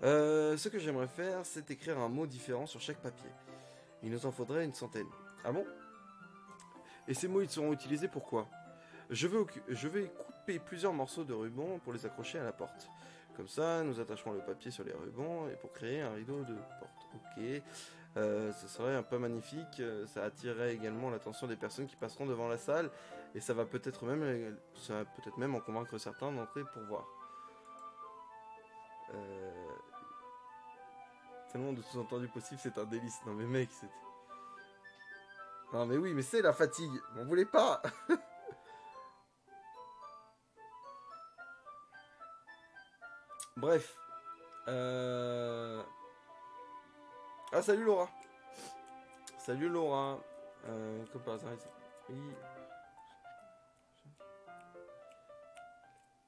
Ce que j'aimerais faire, c'est écrire un mot différent sur chaque papier. Il nous en faudrait une centaine. Ah bon? Et ces mots, ils seront utilisés pour quoi? Je vais couper plusieurs morceaux de ruban pour les accrocher à la porte. Comme ça, nous attacherons le papier sur les rubans et pour créer un rideau de porte. Ok. Ce serait un peu magnifique. Ça attirerait également l'attention des personnes qui passeront devant la salle. Et ça va peut-être même en convaincre certains d'entrer pour voir. Tellement de sous-entendus possibles, c'est un délice. Non mais mec, c'est... Non mais oui, mais c'est la fatigue. M'en voulez pas. Bref. Ah, salut Laura. Salut Laura. Comme par hasard, oui.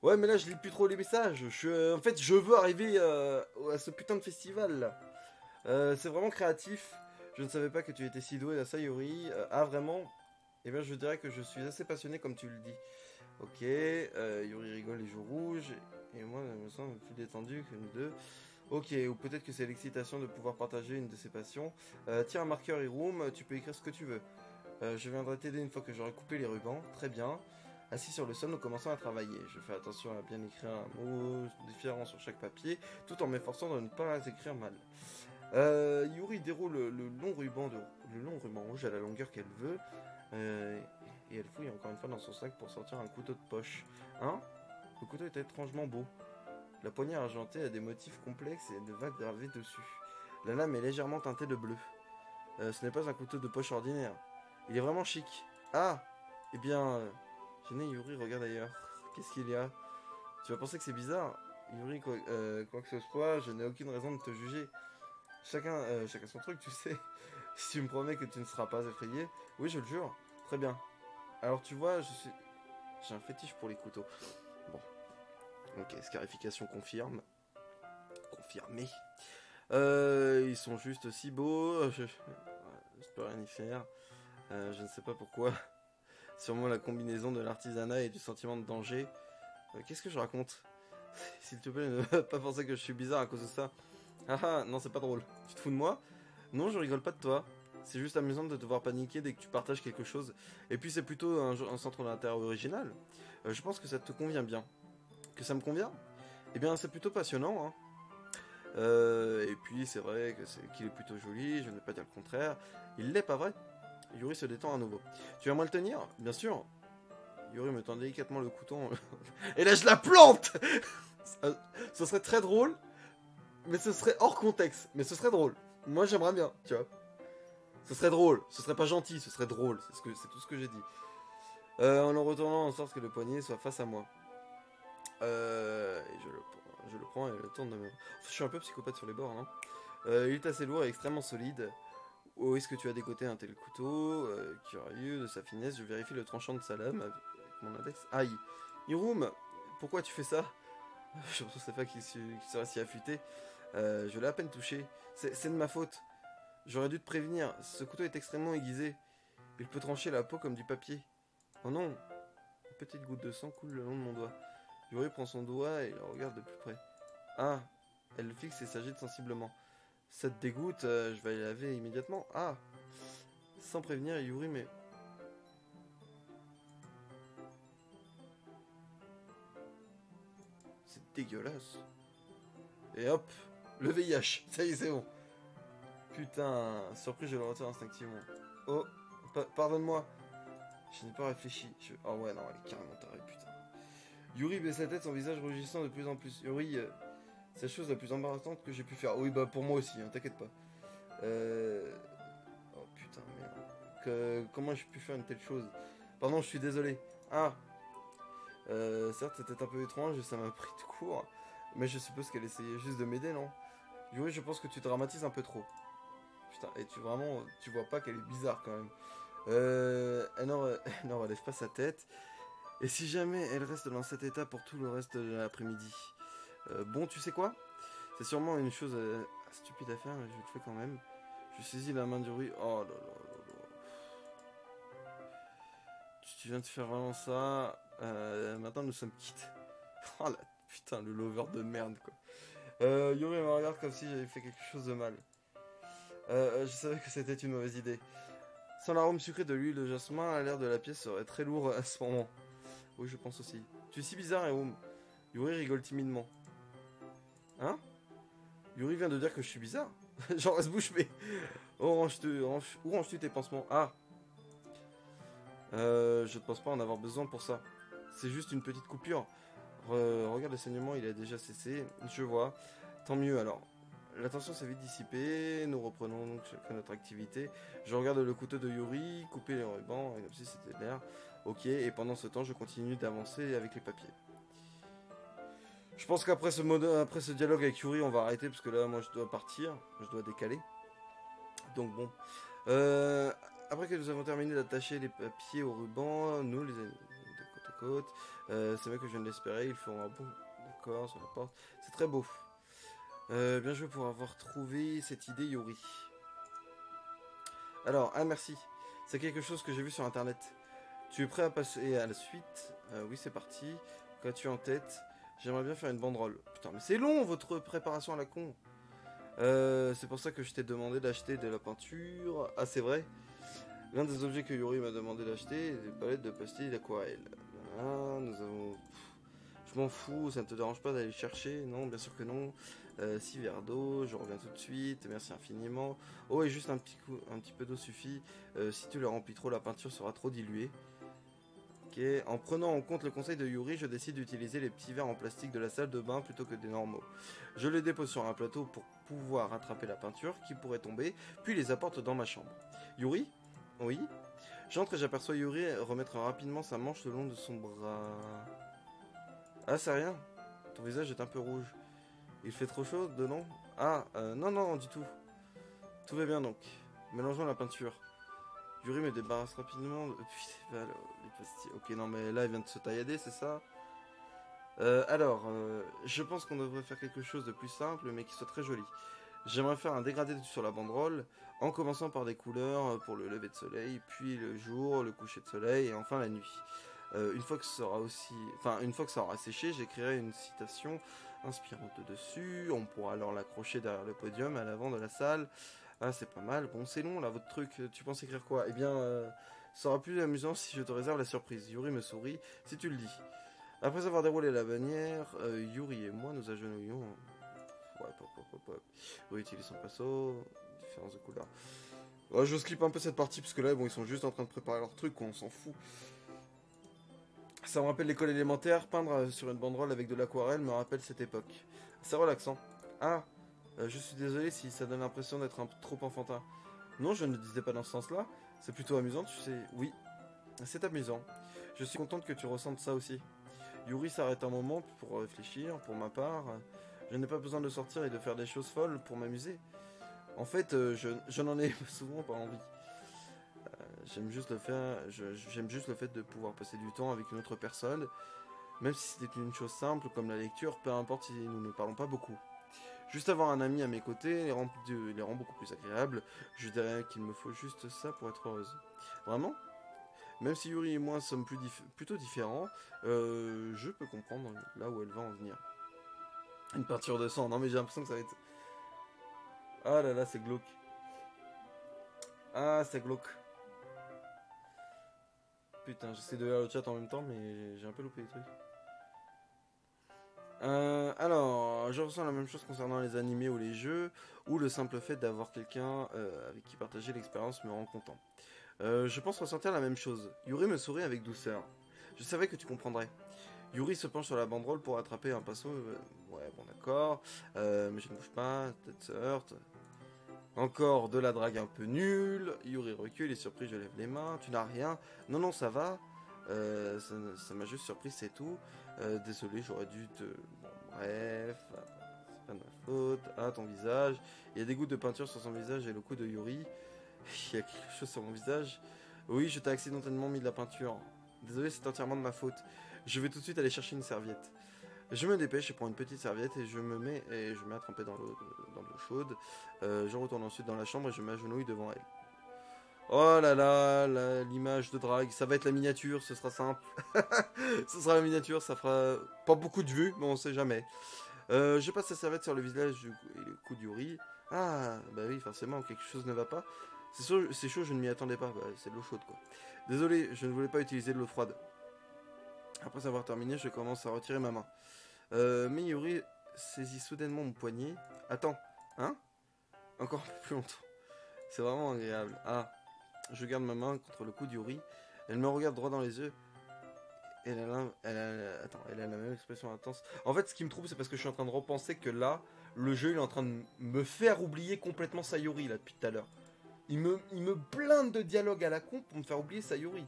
Ouais, mais là, je lis plus trop les messages. En fait, je veux arriver à ce putain de festival, là. C'est vraiment créatif. Je ne savais pas que tu étais si doué à Sayori. Ah, vraiment? Eh bien, je dirais que je suis assez passionné comme tu le dis. Ok, Yuri rigole les joues rouges. Et moi, me sens plus détendu que nous deux. Ok, ou peut-être que c'est l'excitation de pouvoir partager une de ses passions. Tiens, un marqueur e-room, tu peux écrire ce que tu veux. Je viendrai t'aider une fois que j'aurai coupé les rubans. Très bien. Assis sur le sol, nous commençons à travailler. Je fais attention à bien écrire un mot différent sur chaque papier, tout en m'efforçant de ne pas écrire mal. Yuri déroule le long ruban rouge à la longueur qu'elle veut. Et elle fouille encore une fois dans son sac pour sortir un couteau de poche. Hein? Le couteau est étrangement beau. La poignée argentée a des motifs complexes et des vagues gravées dessus. La lame est légèrement teintée de bleu. Ce n'est pas un couteau de poche ordinaire. Il est vraiment chic. Ah! Eh bien... Gêné, Yuri, regarde ailleurs. Qu'est-ce qu'il y a? Tu vas penser que c'est bizarre? Yuri, quoi que ce soit, je n'ai aucune raison de te juger. Chacun son truc, tu sais. Si tu me promets que tu ne seras pas effrayé... Oui, je le jure. Très bien. Alors, tu vois, j'ai un fétiche pour les couteaux. Bon. Ok, scarification confirme. Confirmé. Ils sont juste si beaux. Je peux rien y faire. Je ne sais pas pourquoi. Sûrement la combinaison de l'artisanat et du sentiment de danger. Qu'est-ce que je raconte? S'il te plaît, ne pas penser que je suis bizarre à cause de ça. Ah ah, non, c'est pas drôle. Tu te fous de moi? Non, je rigole pas de toi. C'est juste amusant de te voir paniquer dès que tu partages quelque chose. Et puis c'est plutôt un centre d'intérêt original. Je pense que ça te convient bien. Que ça me convient? Eh bien, c'est plutôt passionnant, hein. Et puis c'est vrai qu'il est plutôt joli, je ne vais pas dire le contraire. Il l'est, pas vrai? Yuri se détend à nouveau. Tu vas moi le tenir? Bien sûr. Yuri me tend délicatement le couteau. Et là je la plante. Ce serait très drôle, mais ce serait hors contexte. Mais ce serait drôle. Moi j'aimerais bien, tu vois. Ce serait drôle, ce serait pas gentil, ce serait drôle. C'est tout ce que j'ai dit. En le retournant en sorte que le poignet soit face à moi. Et je le prends et le tourne de me... Je suis un peu psychopathe sur les bords, hein. Il est assez lourd et extrêmement solide. Où est-ce que tu as décoté un tel couteau? Curieux de sa finesse, je vérifie le tranchant de sa lame avec mon index. Aïe. Hiroum, pourquoi tu fais ça? Je ne pensais pas qu'il serait si affûté. Je l'ai à peine touché. C'est de ma faute. J'aurais dû te prévenir. Ce couteau est extrêmement aiguisé. Il peut trancher la peau comme du papier. Oh non. Une petite goutte de sang coule le long de mon doigt. Yuri prend son doigt et le regarde de plus près. Ah. Elle le fixe et s'agite sensiblement. Ça te dégoûte, je vais aller laver immédiatement. Ah. Sans prévenir, Yuri, mais... C'est dégueulasse. Et hop, le VIH. Ça y est, c'est bon. Putain, surpris, je le retire instinctivement. Oh, pardonne-moi. Je n'ai pas réfléchi. Oh ouais, non, elle est carrément tarée, putain. Yuri baisse la tête, son visage rougissant de plus en plus. Yuri, c'est la chose la plus embarrassante que j'ai pu faire. Oui, bah pour moi aussi, hein, t'inquiète pas. Oh putain, merde. Comment j'ai pu faire une telle chose? Pardon, je suis désolé. Ah. Certes, c'était un peu étrange et ça m'a pris de court. Mais je suppose qu'elle essayait juste de m'aider, non? Yuri, je pense que tu dramatises un peu trop. Putain, et tu vois pas qu'elle est bizarre quand même. Elle ne relève pas sa tête. Et si jamais elle reste dans cet état pour tout le reste de l'après-midi? Bon, tu sais quoi? C'est sûrement une chose stupide à faire, mais je le fais quand même. Je saisis la main du Yuri. Oh là là là là. Tu viens de faire vraiment ça. Maintenant nous sommes quittes. Oh là, putain, le lover de merde quoi. Yuri me regarde comme si j'avais fait quelque chose de mal. Je savais que c'était une mauvaise idée. Sans l'arôme sucré de l'huile de jasmin, l'air de la pièce serait très lourd à ce moment. Oui, je pense aussi. Tu es si bizarre, Erum. Yuri rigole timidement. Hein? Yuri vient de dire que je suis bizarre. J'en reste bouche bée. Où ranges-tu tes pansements? Ah. Je ne pense pas en avoir besoin pour ça. C'est juste une petite coupure. Regarde le saignement, il a déjà cessé. Je vois. Tant mieux alors. La tension s'est vite dissipée. Nous reprenons donc chacun notre activité. Je regarde le couteau de Yuri, couper les rubans, comme si c'était l'air. Ok, et pendant ce temps, je continue d'avancer avec les papiers. Je pense qu'après ce dialogue avec Yuri, on va arrêter parce que là, moi, je dois partir. Je dois décaler. Donc bon. Après que nous avons terminé d'attacher les papiers au ruban, nous les de côte à côte. C'est vrai que je viens de l'espérer. Ils feront un bon d'accord sur la porte. C'est très beau. Bien joué pour avoir trouvé cette idée, Yuri. Alors, ah merci. C'est quelque chose que j'ai vu sur internet. Tu es prêt à passer à la suite? Oui, c'est parti. Qu'as-tu en tête? J'aimerais bien faire une banderole. Putain, mais c'est long votre préparation à la con. C'est pour ça que je t'ai demandé d'acheter de la peinture. Ah, c'est vrai. L'un des objets que Yuri m'a demandé d'acheter est des palettes de pastilles d'aquarelle. Voilà, nous avons... Je m'en fous, ça ne te dérange pas d'aller chercher? Non, bien sûr que non. 6 verres d'eau, je reviens tout de suite, merci infiniment. Oh, et juste un petit peu d'eau suffit. Si tu le remplis trop, la peinture sera trop diluée. Ok, en prenant en compte le conseil de Yuri, je décide d'utiliser les petits verres en plastique de la salle de bain plutôt que des normaux. Je les dépose sur un plateau pour pouvoir attraper la peinture qui pourrait tomber, puis les apporte dans ma chambre. Yuri? Oui? J'entre et j'aperçois Yuri remettre rapidement sa manche le long de son bras. Ah, c'est rien. Ton visage est un peu rouge. Il fait trop chaud dedans? Ah, non, non, du tout. Tout va bien donc. Mélangeons la peinture. Yuri me débarrasse rapidement. Puis, les pastilles. Ok, non, mais là, il vient de se taillader, c'est ça? Je pense qu'on devrait faire quelque chose de plus simple, mais qui soit très joli. J'aimerais faire un dégradé sur la banderole, en commençant par des couleurs pour le lever de soleil, puis le jour, le coucher de soleil, et enfin la nuit. Une fois que ça aura séché, j'écrirai une citation inspirante dessus. On pourra alors l'accrocher derrière le podium à l'avant de la salle. Ah, c'est pas mal. Bon, c'est long là, votre truc. Tu penses écrire quoi? Eh bien, ça sera plus amusant si je te réserve la surprise. Yuri me sourit, si tu le dis. Après avoir déroulé la bannière, Yuri et moi nous agenouillons. Ouais, pop. Oui, utilise son pinceau. Différence de couleur. Ouais, je skip un peu cette partie parce que là, bon, ils sont juste en train de préparer leur truc, quoi, on s'en fout. Ça me rappelle l'école élémentaire, peindre sur une banderole avec de l'aquarelle me rappelle cette époque. C'est relaxant. Ah, je suis désolé si ça donne l'impression d'être un peu trop enfantin. Non, je ne disais pas dans ce sens-là. C'est plutôt amusant, tu sais. Oui, c'est amusant. Je suis contente que tu ressentes ça aussi. Yuri s'arrête un moment pour réfléchir. Pour ma part, je n'ai pas besoin de sortir et de faire des choses folles pour m'amuser. En fait, je n'en ai souvent pas envie. J'aime juste le fait de pouvoir passer du temps avec une autre personne, même si c'était une chose simple comme la lecture, peu importe si nous ne parlons pas beaucoup. Juste avoir un ami à mes côtés les rend beaucoup plus agréables. Je dirais qu'il me faut juste ça pour être heureuse. Vraiment? Même si Yuri et moi sommes plutôt différents, je peux comprendre là où elle va en venir. Une peinture de sang, non mais j'ai l'impression que ça va être... Ah là là, c'est glauque. Ah, c'est glauque. Putain, j'essaie de lire le chat en même temps, mais j'ai un peu loupé les trucs. Je ressens la même chose concernant les animés ou les jeux, ou le simple fait d'avoir quelqu'un avec qui partager l'expérience me rend content. Je pense ressentir la même chose. Yuri me sourit avec douceur. Je savais que tu comprendrais. Yuri se penche sur la banderole pour attraper un pinceau. Ouais, bon d'accord. Mais je ne bouge pas, tête se heurte. Encore de la drague un peu nulle. Yuri recule et surpris, je lève les mains. Tu n'as rien? Non, non, ça va. Ça m'a juste surpris, c'est tout. Désolé, j'aurais dû te... Bon, bref. C'est pas de ma faute. Ah, ton visage. Il y a des gouttes de peinture sur son visage et le cou de Yuri. Il y a quelque chose sur mon visage. Oui, je t'ai accidentellement mis de la peinture. Désolé, c'est entièrement de ma faute. Je vais tout de suite aller chercher une serviette. Je me dépêche et prends une petite serviette et je me mets à tremper dans l'eau chaude. Je retourne ensuite dans la chambre et je m'agenouille devant elle. Oh là là, l'image de drague, ça va être la miniature, ce sera simple. Ce sera la miniature, ça fera pas beaucoup de vues, mais on sait jamais. Je passe la serviette sur le visage et le cou d'Yuri. Ah, bah oui, forcément, quelque chose ne va pas. C'est chaud, je ne m'y attendais pas, bah, c'est de l'eau chaude quoi. Désolé, je ne voulais pas utiliser de l'eau froide. Après avoir terminé, je commence à retirer ma main. Mais Yuri saisit soudainement mon poignet. Attends, hein? Encore un peu plus longtemps. C'est vraiment agréable. Ah, je garde ma main contre le cou d'Yuri. Elle me regarde droit dans les yeux. Elle a la même expression intense. En fait, ce qui me trouble, c'est parce que je suis en train de repenser que là, le jeu, il est en train de me faire oublier complètement Sayuri, là, depuis tout à l'heure. Il me blinde de dialogue à la con pour me faire oublier Sayuri.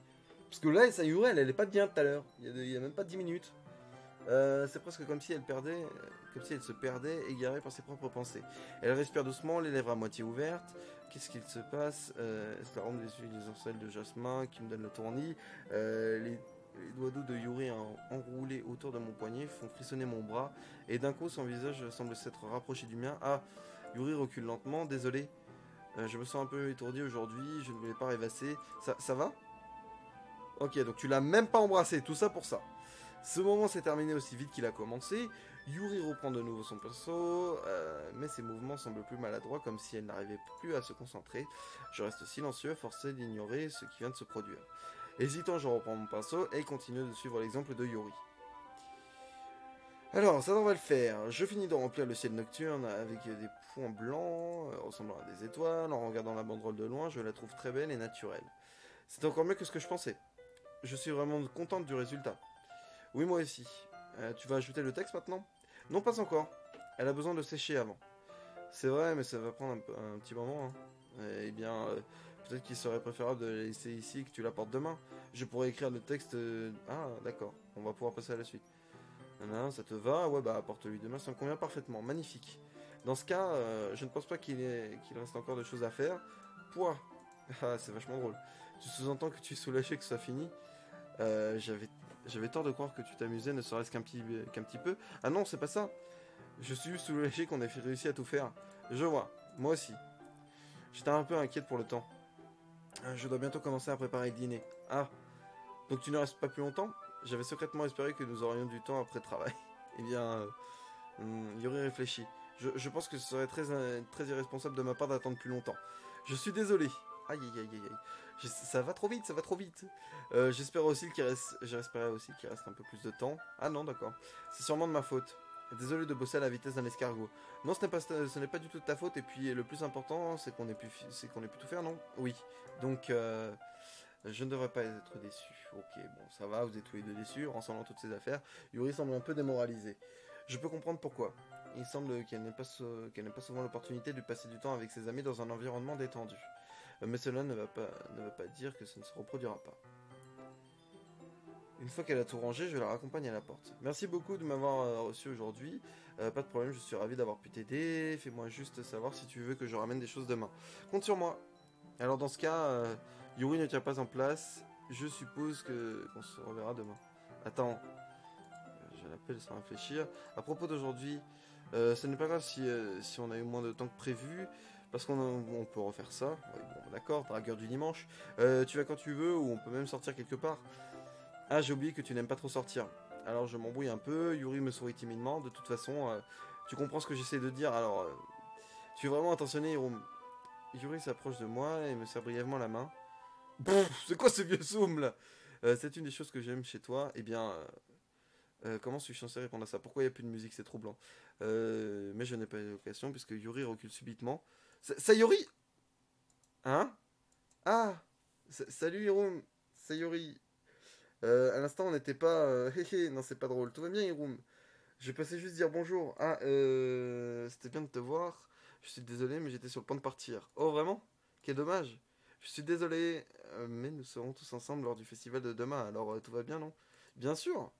Parce que là, Sayuri, elle est pas bien tout à l'heure. Il y a même pas 10 minutes. C'est presque comme si elle se perdait, égarée par ses propres pensées. Elle respire doucement, les lèvres à moitié ouvertes. Qu'est-ce qu'il se passe? Est-ce que l'arôme des huiles essentielles de jasmin qui me donne le tournis? Les doigts doux de Yuri enroulés autour de mon poignet font frissonner mon bras. Et d'un coup, son visage semble s'être rapproché du mien. Ah, Yuri recule lentement, désolé. Je me sens un peu étourdi aujourd'hui, je ne voulais pas rêvasser. Ça va? Ok, donc tu l'as même pas embrassé, tout ça pour ça. Ce moment s'est terminé aussi vite qu'il a commencé. Yuri reprend de nouveau son pinceau, mais ses mouvements semblent plus maladroits, comme si elle n'arrivait plus à se concentrer. Je reste silencieux, forcé d'ignorer ce qui vient de se produire. Hésitant, je reprends mon pinceau et continue de suivre l'exemple de Yuri. Alors, ça devrait le faire. Je finis de remplir le ciel nocturne avec des points blancs ressemblant à des étoiles. En regardant la banderole de loin, je la trouve très belle et naturelle. C'est encore mieux que ce que je pensais. Je suis vraiment contente du résultat. Oui, moi aussi. Tu vas ajouter le texte maintenant? Non, pas encore. Elle a besoin de sécher avant. C'est vrai, mais ça va prendre un petit moment. Hein. Eh bien, peut-être qu'il serait préférable de la laisser ici et que tu la portes demain. Je pourrais écrire le texte... Ah, d'accord. On va pouvoir passer à la suite. Non, ça te va? Ouais, bah apporte-lui demain, ça me convient parfaitement. Magnifique. Dans ce cas, je ne pense pas qu'il reste encore de choses à faire. Pouah. Ah, c'est vachement drôle. Tu sous-entends que tu es soulagé que ça finit? J'avais tort de croire que tu t'amusais, ne serait-ce qu'un petit peu. Ah non, c'est pas ça. Je suis juste soulagé qu'on ait réussi à tout faire. Je vois, moi aussi. J'étais un peu inquiète pour le temps. Je dois bientôt commencer à préparer le dîner. Ah, donc tu ne restes pas plus longtemps? J'avais secrètement espéré que nous aurions du temps après le travail. Eh bien, Yuri réfléchit. Je pense que ce serait très irresponsable de ma part d'attendre plus longtemps. Je suis désolé. Aïe aïe aïe aïe. Ça va trop vite, ça va trop vite. J'espérais aussi qu'il reste un peu plus de temps. Ah non, d'accord. C'est sûrement de ma faute. Désolé de bosser à la vitesse d'un escargot. Non, ce n'est pas du tout de ta faute. Et puis le plus important, c'est qu'on ait pu tout faire, non? Oui. Donc, je ne devrais pas être déçu. Ok, bon, ça va, vous êtes tous les deux déçus. Rassemblant toutes ces affaires, Yuri semble un peu démoralisé. Je peux comprendre pourquoi. Il semble qu'elle n'ait pas souvent l'opportunité de passer du temps avec ses amis dans un environnement détendu. Mais cela ne va pas dire que ça ne se reproduira pas. Une fois qu'elle a tout rangé, je la raccompagne à la porte. Merci beaucoup de m'avoir reçu aujourd'hui. Pas de problème, je suis ravi d'avoir pu t'aider. Fais-moi juste savoir si tu veux que je ramène des choses demain. Compte sur moi. Alors dans ce cas, Yuri ne tient pas en place. Je suppose qu'on se reverra demain. Attends, je l'appelle sans réfléchir. À propos d'aujourd'hui, ce n'est pas grave si on a eu moins de temps que prévu. Parce qu'on peut refaire ça. Oui, bon, d'accord, dragueur du dimanche. Tu vas quand tu veux ou on peut même sortir quelque part. Ah, j'ai oublié que tu n'aimes pas trop sortir. Alors je m'embrouille un peu. Yuri me sourit timidement. De toute façon, tu comprends ce que j'essaie de dire. Alors, tu es vraiment attentionné, Hiroum. Yuri s'approche de moi et me serre brièvement la main. C'est quoi ce vieux zoom là? C'est une des choses que j'aime chez toi. Eh bien, comment suis-je censé répondre à ça? Pourquoi il n'y a plus de musique? C'est troublant. Mais je n'ai pas eu l'occasion puisque Yuri recule subitement. Sayori? Hein? Ah! Salut Hiroum! Sayori! À l'instant, on n'était pas. Non, c'est pas drôle. Tout va bien, Hiroum? Je passais juste dire bonjour. Ah, c'était bien de te voir. Je suis désolé, mais j'étais sur le point de partir. Oh, vraiment? Quel dommage. Je suis désolé, mais nous serons tous ensemble lors du festival de demain. Alors, tout va bien, non? Bien sûr!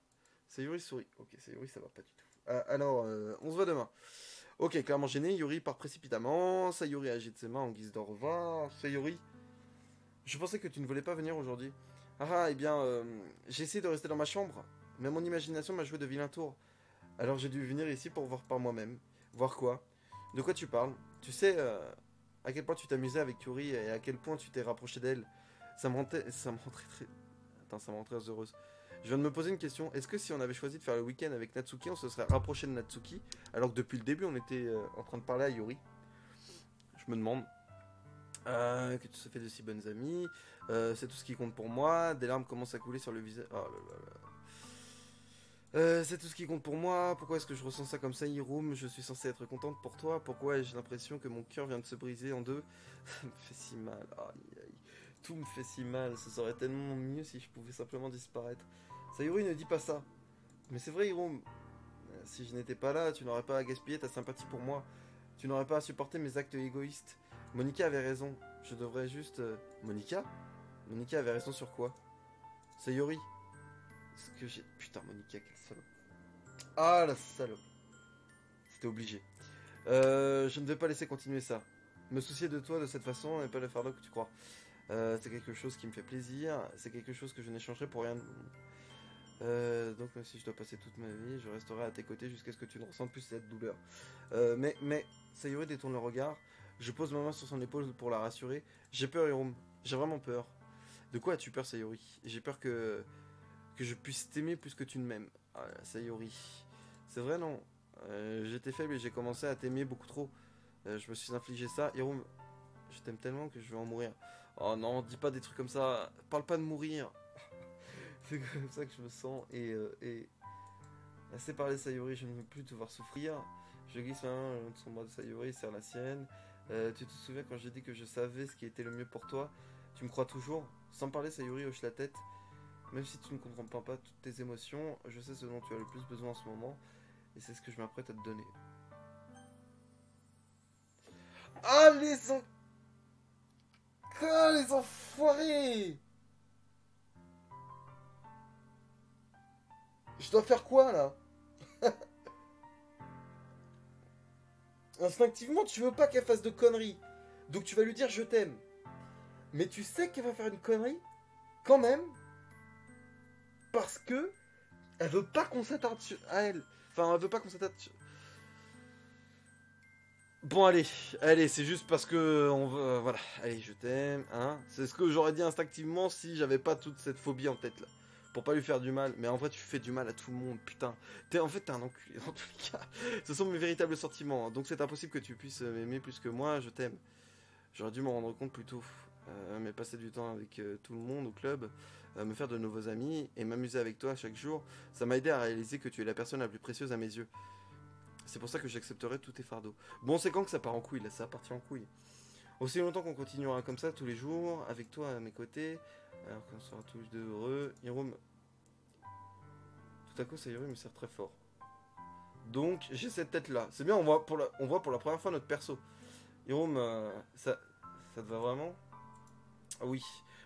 Sayori sourit. Ok, Sayori, ça va pas du tout. Alors, on se voit demain. Ok, clairement gêné, Yuri part précipitamment. Sayori agite ses mains en guise d'au revoir. Sayori, je pensais que tu ne voulais pas venir aujourd'hui. Ah, eh bien, j'ai essayé de rester dans ma chambre, mais mon imagination m'a joué de vilains tours. Alors j'ai dû venir ici pour voir par moi-même. Voir quoi? De quoi tu parles? Tu sais à quel point tu t'amusais avec Yuri et à quel point tu t'es rapproché d'elle. Ça me rendrait très... Attends, ça me rend très heureuse. Je viens de me poser une question. Est-ce que si on avait choisi de faire le week-end avec Natsuki, on se serait rapproché de Natsuki, alors que depuis le début on était en train de parler à Yuri? Je me demande. Que tu se fais de si bonnes amies. C'est tout ce qui compte pour moi. Des larmes commencent à couler sur le visage. Oh là là là. C'est tout ce qui compte pour moi. Pourquoi est-ce que je ressens ça comme ça, Hiroum? Je suis censé être contente pour toi. Pourquoi j'ai l'impression que mon cœur vient de se briser en deux? Ça me fait si mal. Aïe, aïe. Tout me fait si mal. Ce serait tellement mieux si je pouvais simplement disparaître. Sayuri ne dit pas ça. Mais c'est vrai, Hiroum. Si je n'étais pas là, tu n'aurais pas à gaspiller ta sympathie pour moi. Tu n'aurais pas à supporter mes actes égoïstes. Monica avait raison. Je devrais juste... Monica? Monica avait raison sur quoi? Sayori. Ce que j'ai... Putain, Monica, quelle salope. Ah, la salope. C'était obligé. Je ne vais pas laisser continuer ça. Me soucier de toi de cette façon n'est pas le fardeau que tu crois. C'est quelque chose qui me fait plaisir. C'est quelque chose que je n'échangerai pour rien. Donc même si je dois passer toute ma vie, je resterai à tes côtés jusqu'à ce que tu ne ressentes plus cette douleur. Mais Sayori détourne le regard. Je pose ma main sur son épaule pour la rassurer. J'ai peur, Hiroum. J'ai vraiment peur. De quoi as-tu peur, Sayori? J'ai peur que que je puisse t'aimer plus que tu ne m'aimes. Ah, Sayori. C'est vrai, non? J'étais faible et j'ai commencé à t'aimer beaucoup trop. Je me suis infligé ça. Hiroum, je t'aime tellement que je vais en mourir. Oh non, dis pas des trucs comme ça. Parle pas de mourir. C'est comme ça que je me sens. Et assez parlé Sayori, je ne veux plus te voir souffrir. Je glisse ma main le long de son bras de Sayori, serre la sienne. Tu te souviens quand j'ai dit que je savais ce qui était le mieux pour toi? Tu me crois toujours? Sans parler, Sayori hoche la tête. Même si tu ne comprends pas toutes tes émotions, je sais ce dont tu as le plus besoin en ce moment. Et c'est ce que je m'apprête à te donner. Ah les enfoirés! Je dois faire quoi là? Instinctivement, tu veux pas qu'elle fasse de conneries. Donc tu vas lui dire je t'aime. Mais tu sais qu'elle va faire une connerie quand même parce que elle veut pas qu'on s'attarde à elle. Enfin, elle veut pas qu'on s'attarde. Bon, allez, c'est juste parce que on veut, voilà, allez, je t'aime, hein. C'est ce que j'aurais dit instinctivement si j'avais pas toute cette phobie en tête là, pour pas lui faire du mal. Mais en vrai, tu fais du mal à tout le monde, putain. En fait, t'es un enculé dans tous les cas. Ce sont mes véritables sentiments, donc c'est impossible que tu puisses m'aimer plus que moi. Je t'aime. J'aurais dû m'en rendre compte plus tôt. Mais passer du temps avec tout le monde au club, me faire de nouveaux amis et m'amuser avec toi chaque jour, ça m'a aidé à réaliser que tu es la personne la plus précieuse à mes yeux. C'est pour ça que j'accepterai tous tes fardeaux. Bon, c'est quand que ça part en couille, là, ça partit en couille. Aussi longtemps qu'on continuera comme ça tous les jours, avec toi à mes côtés, alors qu'on sera tous deux heureux. Hiroum, tout à coup, ça Hiroum me sert très fort. Donc, j'ai cette tête-là. C'est bien, on voit pour la première fois notre perso. Hiroum, ça te va vraiment? Ah oui,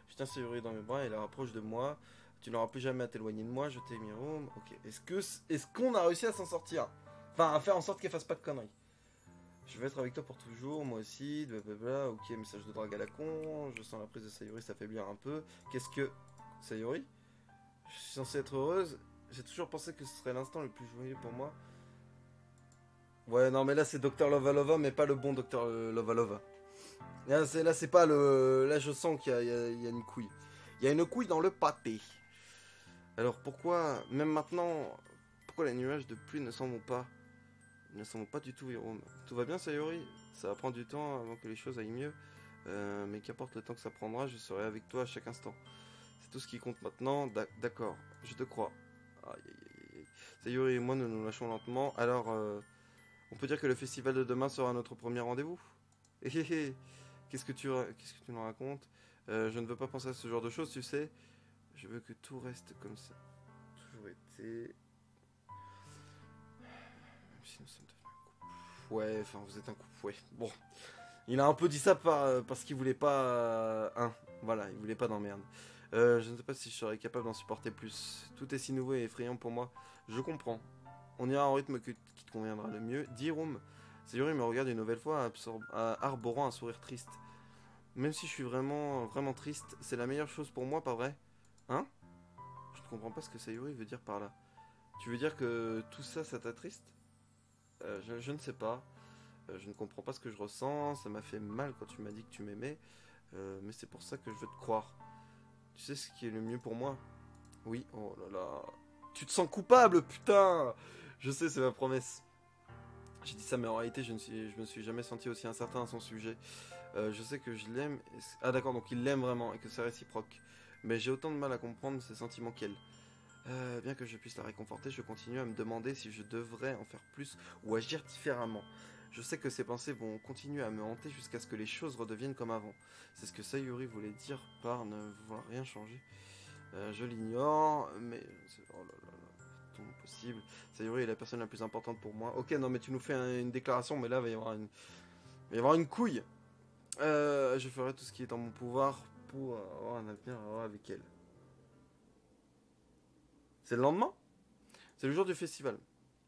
je tiens Sayuri dans mes bras et la rapproche de moi. Tu n'auras plus jamais à t'éloigner de moi, je t'aime Hiroum. Ok, est-ce qu'on a réussi à s'en sortir? Enfin, à faire en sorte qu'elle fasse pas de conneries. Je vais être avec toi pour toujours, moi aussi, blablabla. Ok, message de drague à la con. Je sens la prise de Sayuri s'affaiblir un peu. Qu'est-ce que. Sayuri? Je suis censée être heureuse. J'ai toujours pensé que ce serait l'instant le plus joyeux pour moi. Ouais, non, mais là c'est Dr Lovalova, mais pas le bon Dr Lovalova. Là, c'est pas le. Là, je sens qu'il y a une couille. Il y a une couille dans le pâté. Alors pourquoi, même maintenant, pourquoi les nuages de pluie ne s'en vont pas? Ils ne s'en vont pas du tout, Hiroum. Tout va bien, Sayori? Ça va prendre du temps avant que les choses aillent mieux. Mais qu'importe le temps que ça prendra, je serai avec toi à chaque instant. C'est tout ce qui compte maintenant. D'accord, je te crois. Aïe, aïe, aïe, aïe. Sayori et moi, nous nous lâchons lentement. Alors, on peut dire que le festival de demain sera notre premier rendez-vous? Hé hé hé. Qu'est-ce que tu nous racontes? Je ne veux pas penser à ce genre de choses, tu sais. Je veux que tout reste comme ça. Toujours été. Même si nous sommes devenus un couple. Ouais, enfin, vous êtes un couple, ouais. Bon. Il a un peu dit ça parce qu'il voulait pas. Voilà, il voulait pas d'emmerde. Je ne sais pas si je serais capable d'en supporter plus. Tout est si nouveau et effrayant pour moi. Je comprends. On ira au rythme qui te conviendra le mieux. Dis Room. Sayuri me regarde une nouvelle fois, arborant un sourire triste. Même si je suis vraiment, vraiment triste, c'est la meilleure chose pour moi, pas vrai? Hein? Je ne comprends pas ce que Sayuri veut dire par là. Tu veux dire que tout ça, ça t'attriste? Je ne sais pas. Je ne comprends pas ce que je ressens. Ça m'a fait mal quand tu m'as dit que tu m'aimais. Mais c'est pour ça que je veux te croire. Tu sais ce qui est le mieux pour moi? Oui, oh là là. Tu te sens coupable, putain! Je sais, c'est ma promesse. J'ai dit ça, mais en réalité, je me suis jamais senti aussi incertain à son sujet. Je sais que je l'aime. Ah d'accord, donc il l'aime vraiment et que c'est réciproque. Mais j'ai autant de mal à comprendre ses sentiments qu'elle. Bien que je puisse la réconforter, je continue à me demander si je devrais en faire plus ou agir différemment. Je sais que ces pensées vont continuer à me hanter jusqu'à ce que les choses redeviennent comme avant. C'est ce que Sayuri voulait dire par ne vouloir rien changer. Je l'ignore, mais... Oh là là là, tout possible. Sayuri est la personne la plus importante pour moi. Ok, non mais tu nous fais une déclaration, mais là il va y avoir une couille. Je ferai tout ce qui est en mon pouvoir pour avoir un avenir avec elle. C'est le lendemain? C'est le jour du festival.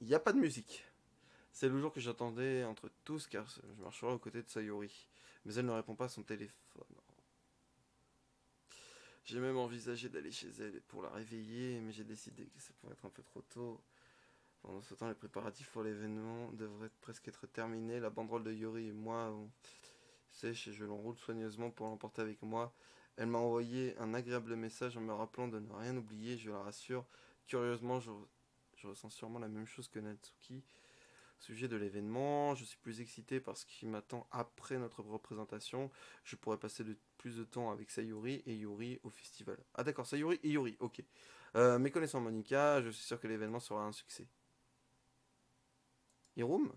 Il n'y a pas de musique. C'est le jour que j'attendais entre tous car je marcherai aux côtés de Sayori. Mais elle ne répond pas à son téléphone. J'ai même envisagé d'aller chez elle pour la réveiller, mais j'ai décidé que ça pourrait être un peu trop tôt. Pendant ce temps, les préparatifs pour l'événement devraient presque être terminés. La banderole de Yori et moi, on sèche et je l'enroule soigneusement pour l'emporter avec moi. Elle m'a envoyé un agréable message en me rappelant de ne rien oublier, je la rassure. Curieusement, je ressens sûrement la même chose que Natsuki. Au sujet de l'événement, je suis plus excité parce qu'il m'attend après notre représentation. Je pourrais passer plus de temps avec Sayuri et Yuri au festival. Ah d'accord, Sayuri et Yuri, ok. Mais connaissant Monica, je suis sûr que l'événement sera un succès. Hiroum,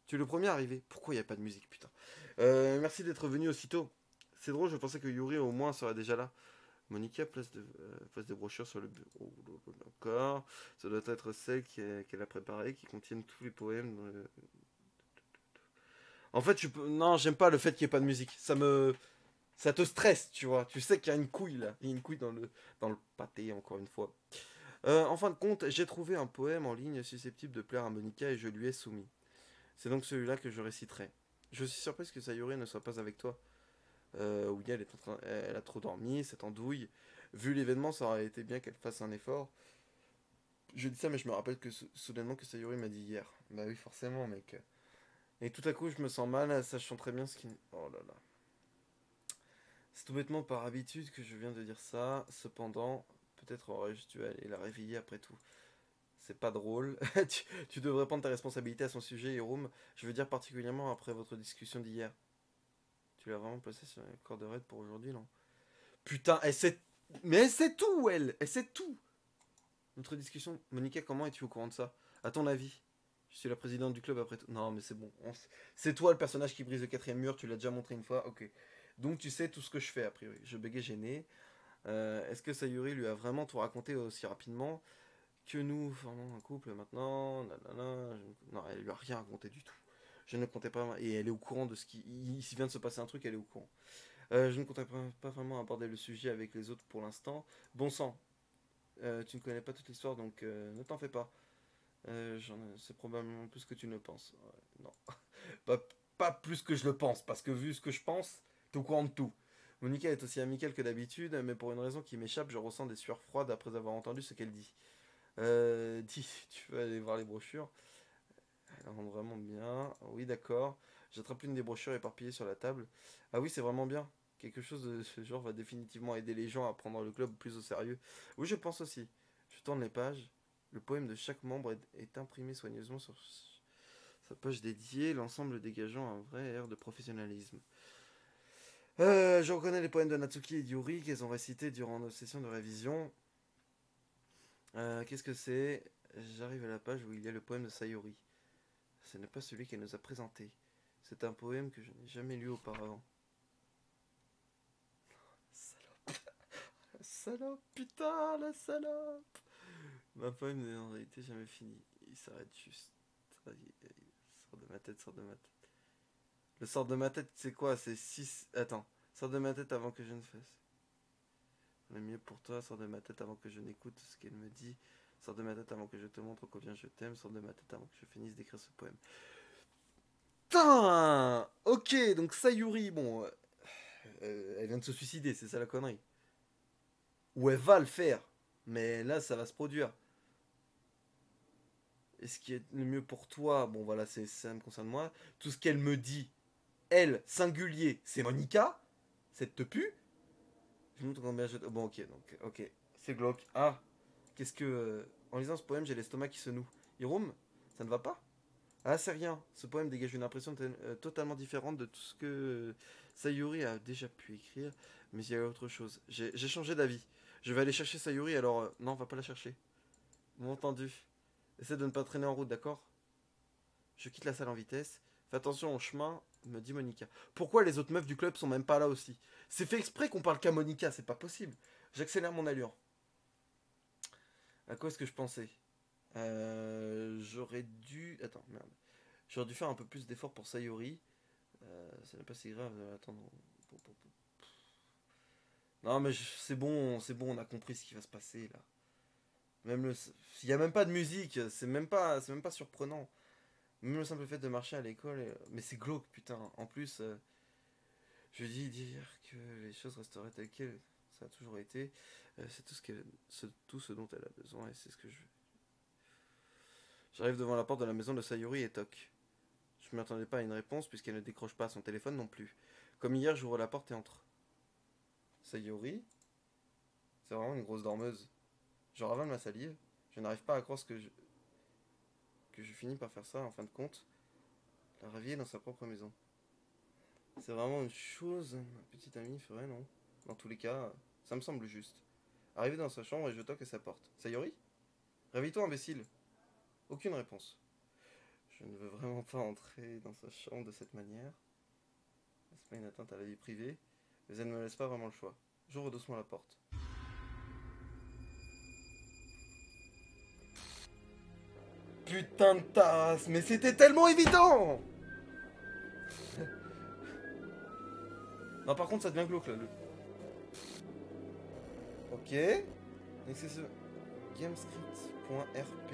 tu es le premier arrivé. Pourquoi il n'y a pas de musique, putain. Merci d'être venu aussitôt. C'est drôle, je pensais que Yuri au moins serait déjà là. Monica place des brochures sur le bureau. D'accord. Ça doit être celle qu'elle a préparée, qui contiennent tous les poèmes. En fait, non, j'aime pas le fait qu'il n'y ait pas de musique. Ça te stresse, tu vois. Tu sais qu'il y a une couille là. Il y a une couille dans le pâté, encore une fois. En fin de compte, j'ai trouvé un poème en ligne susceptible de plaire à Monica et je lui ai soumis. C'est donc celui-là que je réciterai. Je suis surprise que Sayuri ne soit pas avec toi. Oui, elle a trop dormi, cette andouille. Vu l'événement, ça aurait été bien qu'elle fasse un effort. Je dis ça, mais je me rappelle que soudainement que Sayuri m'a dit hier. Bah oui, forcément, mec. Et tout à coup, je me sens mal, sachant très bien ce qui. Oh là là. C'est tout bêtement par habitude que je viens de dire ça. Cependant, peut-être aurais-je dû aller la réveiller après tout. C'est pas drôle. Tu devrais prendre ta responsabilité à son sujet, Hiroum. Je veux dire particulièrement après votre discussion d'hier. Tu l'as vraiment placé sur la corde raide pour aujourd'hui, non? Putain, elle sait. Mais elle sait tout, elle! Elle sait tout! Notre discussion. Monica, comment es-tu au courant de ça? À ton avis? Je suis la présidente du club après tout. Non, mais c'est bon. C'est toi le personnage qui brise le quatrième mur, tu l'as déjà montré une fois. Ok. Donc tu sais tout ce que je fais, a priori. Je bégayais gêné. Est-ce que Sayuri lui a vraiment tout raconté aussi rapidement que nous formons un couple maintenant? Nanana, non, elle lui a rien raconté du tout. Je ne comptais pas. Et elle est au courant de ce qui. Il vient de se passer un truc, elle est au courant. Je ne comptais pas vraiment aborder le sujet avec les autres pour l'instant. Bon sang, tu ne connais pas toute l'histoire, donc ne t'en fais pas. C'est probablement plus que tu ne penses. Ouais, non, pas, pas plus que je le pense, parce que vu ce que je pense, t'es au courant de tout. Monica est aussi amicale que d'habitude, mais pour une raison qui m'échappe, je ressens des sueurs froides après avoir entendu ce qu'elle dit. Dis, tu veux aller voir les brochures? Elles rendent vraiment bien. Oui, d'accord. J'attrape une des brochures éparpillées sur la table. Ah oui, c'est vraiment bien. Quelque chose de ce genre va définitivement aider les gens à prendre le club plus au sérieux. Oui, je pense aussi. Je tourne les pages. Le poème de chaque membre est imprimé soigneusement sur sa page dédiée, l'ensemble dégageant un vrai air de professionnalisme. Je reconnais les poèmes de Natsuki et Yuri qu'elles ont récités durant nos sessions de révision. Qu'est-ce que c'est? J'arrive à la page où il y a le poème de Sayori. Ce n'est pas celui qu'elle nous a présenté. C'est un poème que je n'ai jamais lu auparavant. Salope. La salope, putain, la salope. Ma poème n'est en réalité jamais fini. Il s'arrête juste. Sort de ma tête, sort de ma tête. Le sort de ma tête, c'est quoi? C'est 6. Attends. Sort de ma tête avant que je ne fasse. Le mieux pour toi, sors de ma tête avant que je n'écoute ce qu'elle me dit. Sors de ma tête avant que je te montre combien je t'aime. Sors de ma tête avant que je finisse d'écrire ce poème. Putain. Ok, donc Sayuri, bon, elle vient de se suicider, c'est ça la connerie. Ou elle va le faire, mais là ça va se produire. Et ce qui est le mieux pour toi, bon voilà, ça me concerne moi. Tout ce qu'elle me dit, elle, singulier, c'est Monica. Cette te pue. Je montre combien je. Bon, ok, donc, ok. C'est glauque. Ah, qu'est-ce que. En lisant ce poème, j'ai l'estomac qui se noue. Hiroum, ça ne va pas? Ah, c'est rien. Ce poème dégage une impression totalement différente de tout ce que Sayuri a déjà pu écrire. Mais il y a autre chose. J'ai changé d'avis. Je vais aller chercher Sayuri, alors. Non, on va pas la chercher. Bon entendu. Essaie de ne pas traîner en route, d'accord? Je quitte la salle en vitesse. Fais attention au chemin, me dit Monica. Pourquoi les autres meufs du club sont même pas là aussi? C'est fait exprès qu'on parle qu'à Monica, c'est pas possible. J'accélère mon allure. À quoi est-ce que je pensais? J'aurais dû. Attends, merde. J'aurais dû faire un peu plus d'efforts pour Sayori. Ça n'est pas si grave. Attends. Non, mais c'est bon, on a compris ce qui va se passer là. Même le, il y a même pas de musique, c'est même pas surprenant. Même le simple fait de marcher à l'école, mais c'est glauque, putain. En plus, je dis dire que les choses resteraient telles quelles, ça a toujours été. C'est tout ce dont elle a besoin et c'est ce que je veux. J'arrive devant la porte de la maison de Sayuri et toque. Je ne m'attendais pas à une réponse puisqu'elle ne décroche pas son téléphone non plus. Comme hier, j'ouvre la porte et entre. Sayori. C'est vraiment une grosse dormeuse. Je ravale ma salive. Je n'arrive pas à croire que je finis par faire ça en fin de compte. La réveiller dans sa propre maison. C'est vraiment une chose ma petite amie ferait, non? Dans tous les cas, ça me semble juste. Arrivé dans sa chambre et je toque à sa porte. Sayori? Réveille-toi, imbécile. Aucune réponse. Je ne veux vraiment pas entrer dans sa chambre de cette manière. C'est pas une atteinte à la vie privée, mais elle ne me laisse pas vraiment le choix. J'ouvre doucement la porte. Putain de tasse, mais c'était tellement évident! Non, par contre, ça devient glauque là. Ok. Donc c'est ce gamescript.rp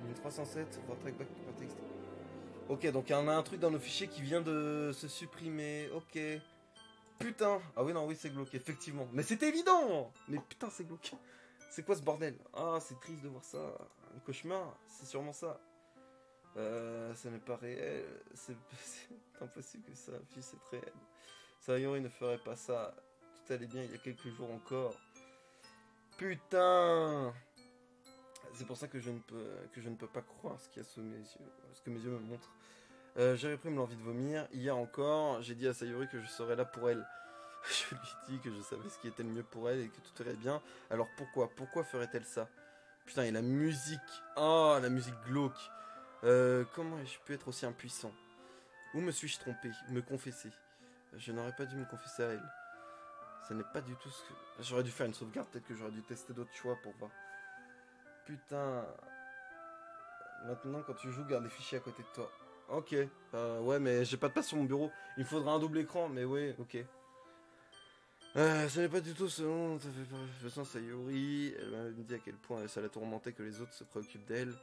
1307 for trackback context. Ok, donc il y en a un truc dans nos fichiers qui vient de se supprimer. Ok. Putain. Ah oui, non, oui, c'est glauque, effectivement. Mais c'était évident. Mais putain, c'est glauque. C'est quoi ce bordel? Ah, c'est triste de voir ça. Un cauchemar, c'est sûrement ça. Ça n'est pas réel. C'est impossible que ça puisse être réel. Sayori ne ferait pas ça. Tout allait bien il y a quelques jours encore. Putain. C'est pour ça que je ne peux pas croire ce qu'il y a sous mes yeux, ce que mes yeux me montrent. J'ai réprime l'envie de vomir. Hier encore, j'ai dit à Sayori que je serais là pour elle. Je lui ai dit que je savais ce qui était le mieux pour elle et que tout irait bien. Alors pourquoi ferait-elle ça? Putain, et la musique. Oh, la musique glauque. Comment ai-je pu être aussi impuissant? Où me suis-je trompé? Me confesser. Je n'aurais pas dû me confesser à elle. Ce n'est pas du tout ce que... J'aurais dû faire une sauvegarde, peut-être que j'aurais dû tester d'autres choix pour voir. Putain. Maintenant, quand tu joues, garde les fichiers à côté de toi. Ok. Ouais, mais j'ai pas de place sur mon bureau. Il me faudra un double écran, mais ouais, ok. Ce n'est pas du tout selon ta façon Sayori. Elle m'a dit à quel point ça la tourmentait que les autres se préoccupent d'elle.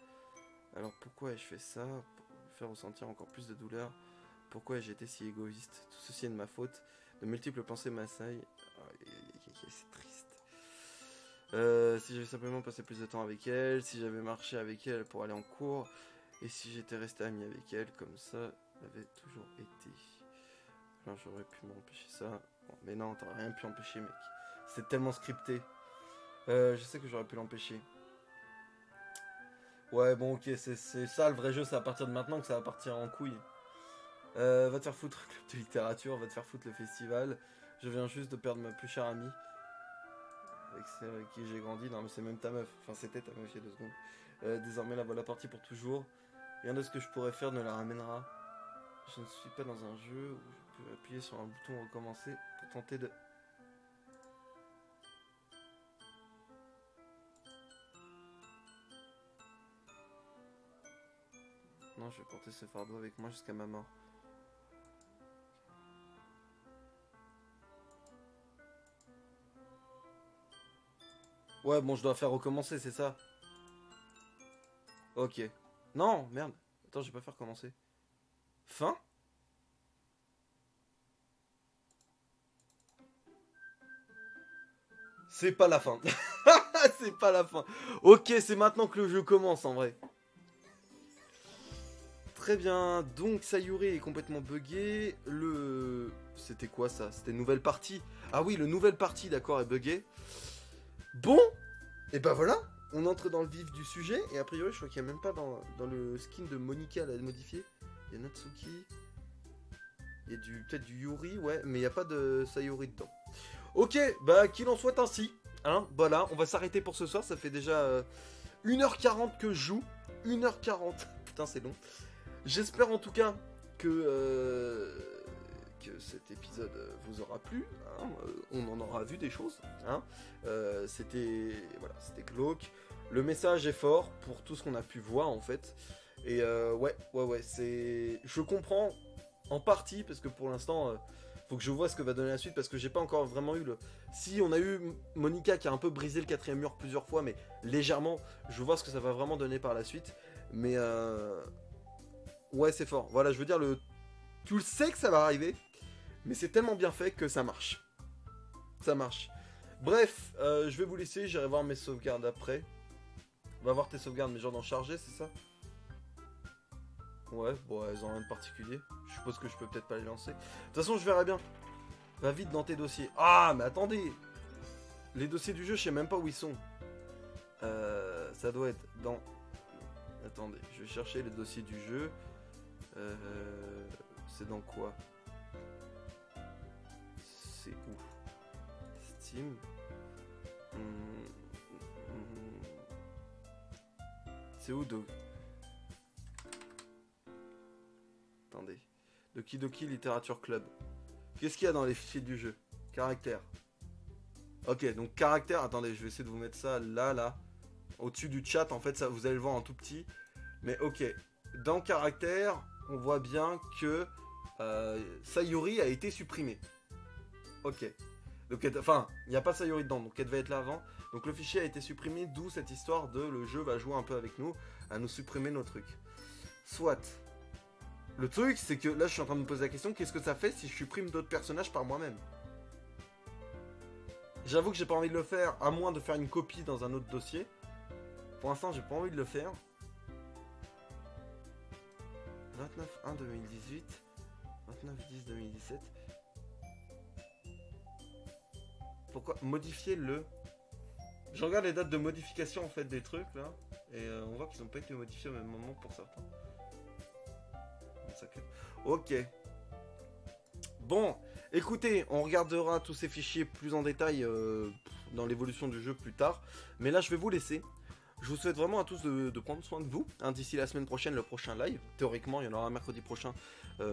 Alors pourquoi ai-je fait ça? Pour lui faire ressentir encore plus de douleur. Pourquoi ai-je été si égoïste? Tout ceci est de ma faute. De multiples pensées m'assaillent. C'est triste. Si j'avais simplement passé plus de temps avec elle, si j'avais marché avec elle pour aller en cours, et si j'étais resté ami avec elle, comme ça l'avait toujours été. Alors j'aurais pu m'empêcher ça. Bon, mais non, t'aurais rien pu empêcher, mec. C'est tellement scripté. Je sais que j'aurais pu l'empêcher. Ouais, bon, ok, c'est ça le vrai jeu, c'est à partir de maintenant que ça va partir en couille. Va te faire foutre le club de littérature, va te faire foutre le festival. Je viens juste de perdre ma plus chère amie. Avec celle avec qui j'ai grandi. Non, mais c'est même ta meuf. Enfin, c'était ta meuf il y a 2 secondes. Désormais, la voilà partie pour toujours. Rien de ce que je pourrais faire ne la ramènera. Je ne suis pas dans un jeu où je peux appuyer sur un bouton recommencer pour tenter de... Non, je vais porter ce fardeau avec moi jusqu'à ma mort. Ouais, bon, je dois faire recommencer, c'est ça? Ok. Non, merde. Attends, je vais pas faire recommencer. Fin? C'est pas la fin. C'est pas la fin. Ok, c'est maintenant que le jeu commence en vrai. Très bien, donc Sayori est complètement buggé. C'était quoi ça? C'était nouvelle partie. Ah oui, le nouvelle partie, d'accord, est buggé. Bon, et ben voilà, on entre dans le vif du sujet. Et a priori, je crois qu'il n'y a même pas dans le skin de Monica à modifier. Il y a Natsuki. Il y a peut-être du Yuri, ouais, mais il n'y a pas de Sayori dedans. Ok, bah qu'il en soit ainsi. Hein, voilà, on va s'arrêter pour ce soir. Ça fait déjà 1h40 que je joue. 1h40. Putain, c'est long. J'espère en tout cas que cet épisode vous aura plu. Hein, on en aura vu des choses. Hein. C'était glauque. Le message est fort pour tout ce qu'on a pu voir en fait. Et ouais, je comprends en partie parce que pour l'instant, faut que je vois ce que va donner la suite parce que j'ai pas encore vraiment eu le. Si on a eu Monica qui a un peu brisé le 4ème mur plusieurs fois, mais légèrement, je veux voir ce que ça va vraiment donner par la suite. Mais ouais, c'est fort. Voilà, je veux dire, tu le sais que ça va arriver, mais c'est tellement bien fait que ça marche. Ça marche. Bref, je vais vous laisser, j'irai voir mes sauvegardes après. On va voir tes sauvegardes, mais genre d'en charger, c'est ça? Ouais, bon, elles ont rien de particulier. Je suppose que je peux peut-être pas les lancer. De toute façon, je verrai bien. Va vite dans tes dossiers. Ah, mais attendez. Les dossiers du jeu, je sais même pas où ils sont. Ça doit être dans... Attendez, je vais chercher les dossiers du jeu. C'est dans quoi? C'est où? Steam. C'est où de... Attendez. Doki Doki Literature Club. Qu'est-ce qu'il y a dans les fichiers du jeu? Caractère. Ok, donc caractère. Attendez, je vais essayer de vous mettre ça là. Au-dessus du chat, en fait, ça, vous allez le voir en tout petit. Mais ok. Dans caractère, on voit bien que Sayuri a été supprimée. Ok. Donc, enfin, il n'y a pas Sayuri dedans, donc elle devait être là avant. Donc le fichier a été supprimé, d'où cette histoire de le jeu va jouer un peu avec nous, à nous supprimer nos trucs. Soit. Le truc, c'est que là, je suis en train de me poser la question, qu'est-ce que ça fait si je supprime d'autres personnages par moi-même? J'avoue que j'ai pas envie de le faire, à moins de faire une copie dans un autre dossier. Pour l'instant, j'ai pas envie de le faire. 29-1-2018, 29-10-2017. Pourquoi modifier le... Je regarde les dates de modification en fait des trucs là, et on voit qu'ils n'ont pas été modifiés au même moment pour certains. Ok. Bon, écoutez, on regardera tous ces fichiers plus en détail dans l'évolution du jeu plus tard. Mais là, je vais vous laisser. Je vous souhaite vraiment à tous de prendre soin de vous. Hein, d'ici la semaine prochaine, le prochain live. Théoriquement, il y en aura un mercredi prochain.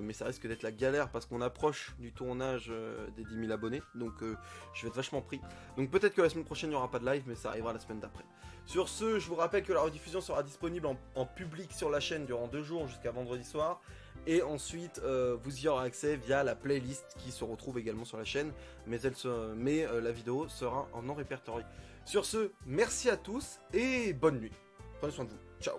Mais ça risque d'être la galère parce qu'on approche du tournage des 10 000 abonnés. Donc je vais être vachement pris. Donc peut-être que la semaine prochaine, il n'y aura pas de live, mais ça arrivera la semaine d'après. Sur ce, je vous rappelle que la rediffusion sera disponible en public sur la chaîne durant 2 jours jusqu'à vendredi soir. Et ensuite, vous y aurez accès via la playlist qui se retrouve également sur la chaîne. Mais la vidéo sera en non répertorié. Sur ce, merci à tous et bonne nuit. Prenez soin de vous. Ciao.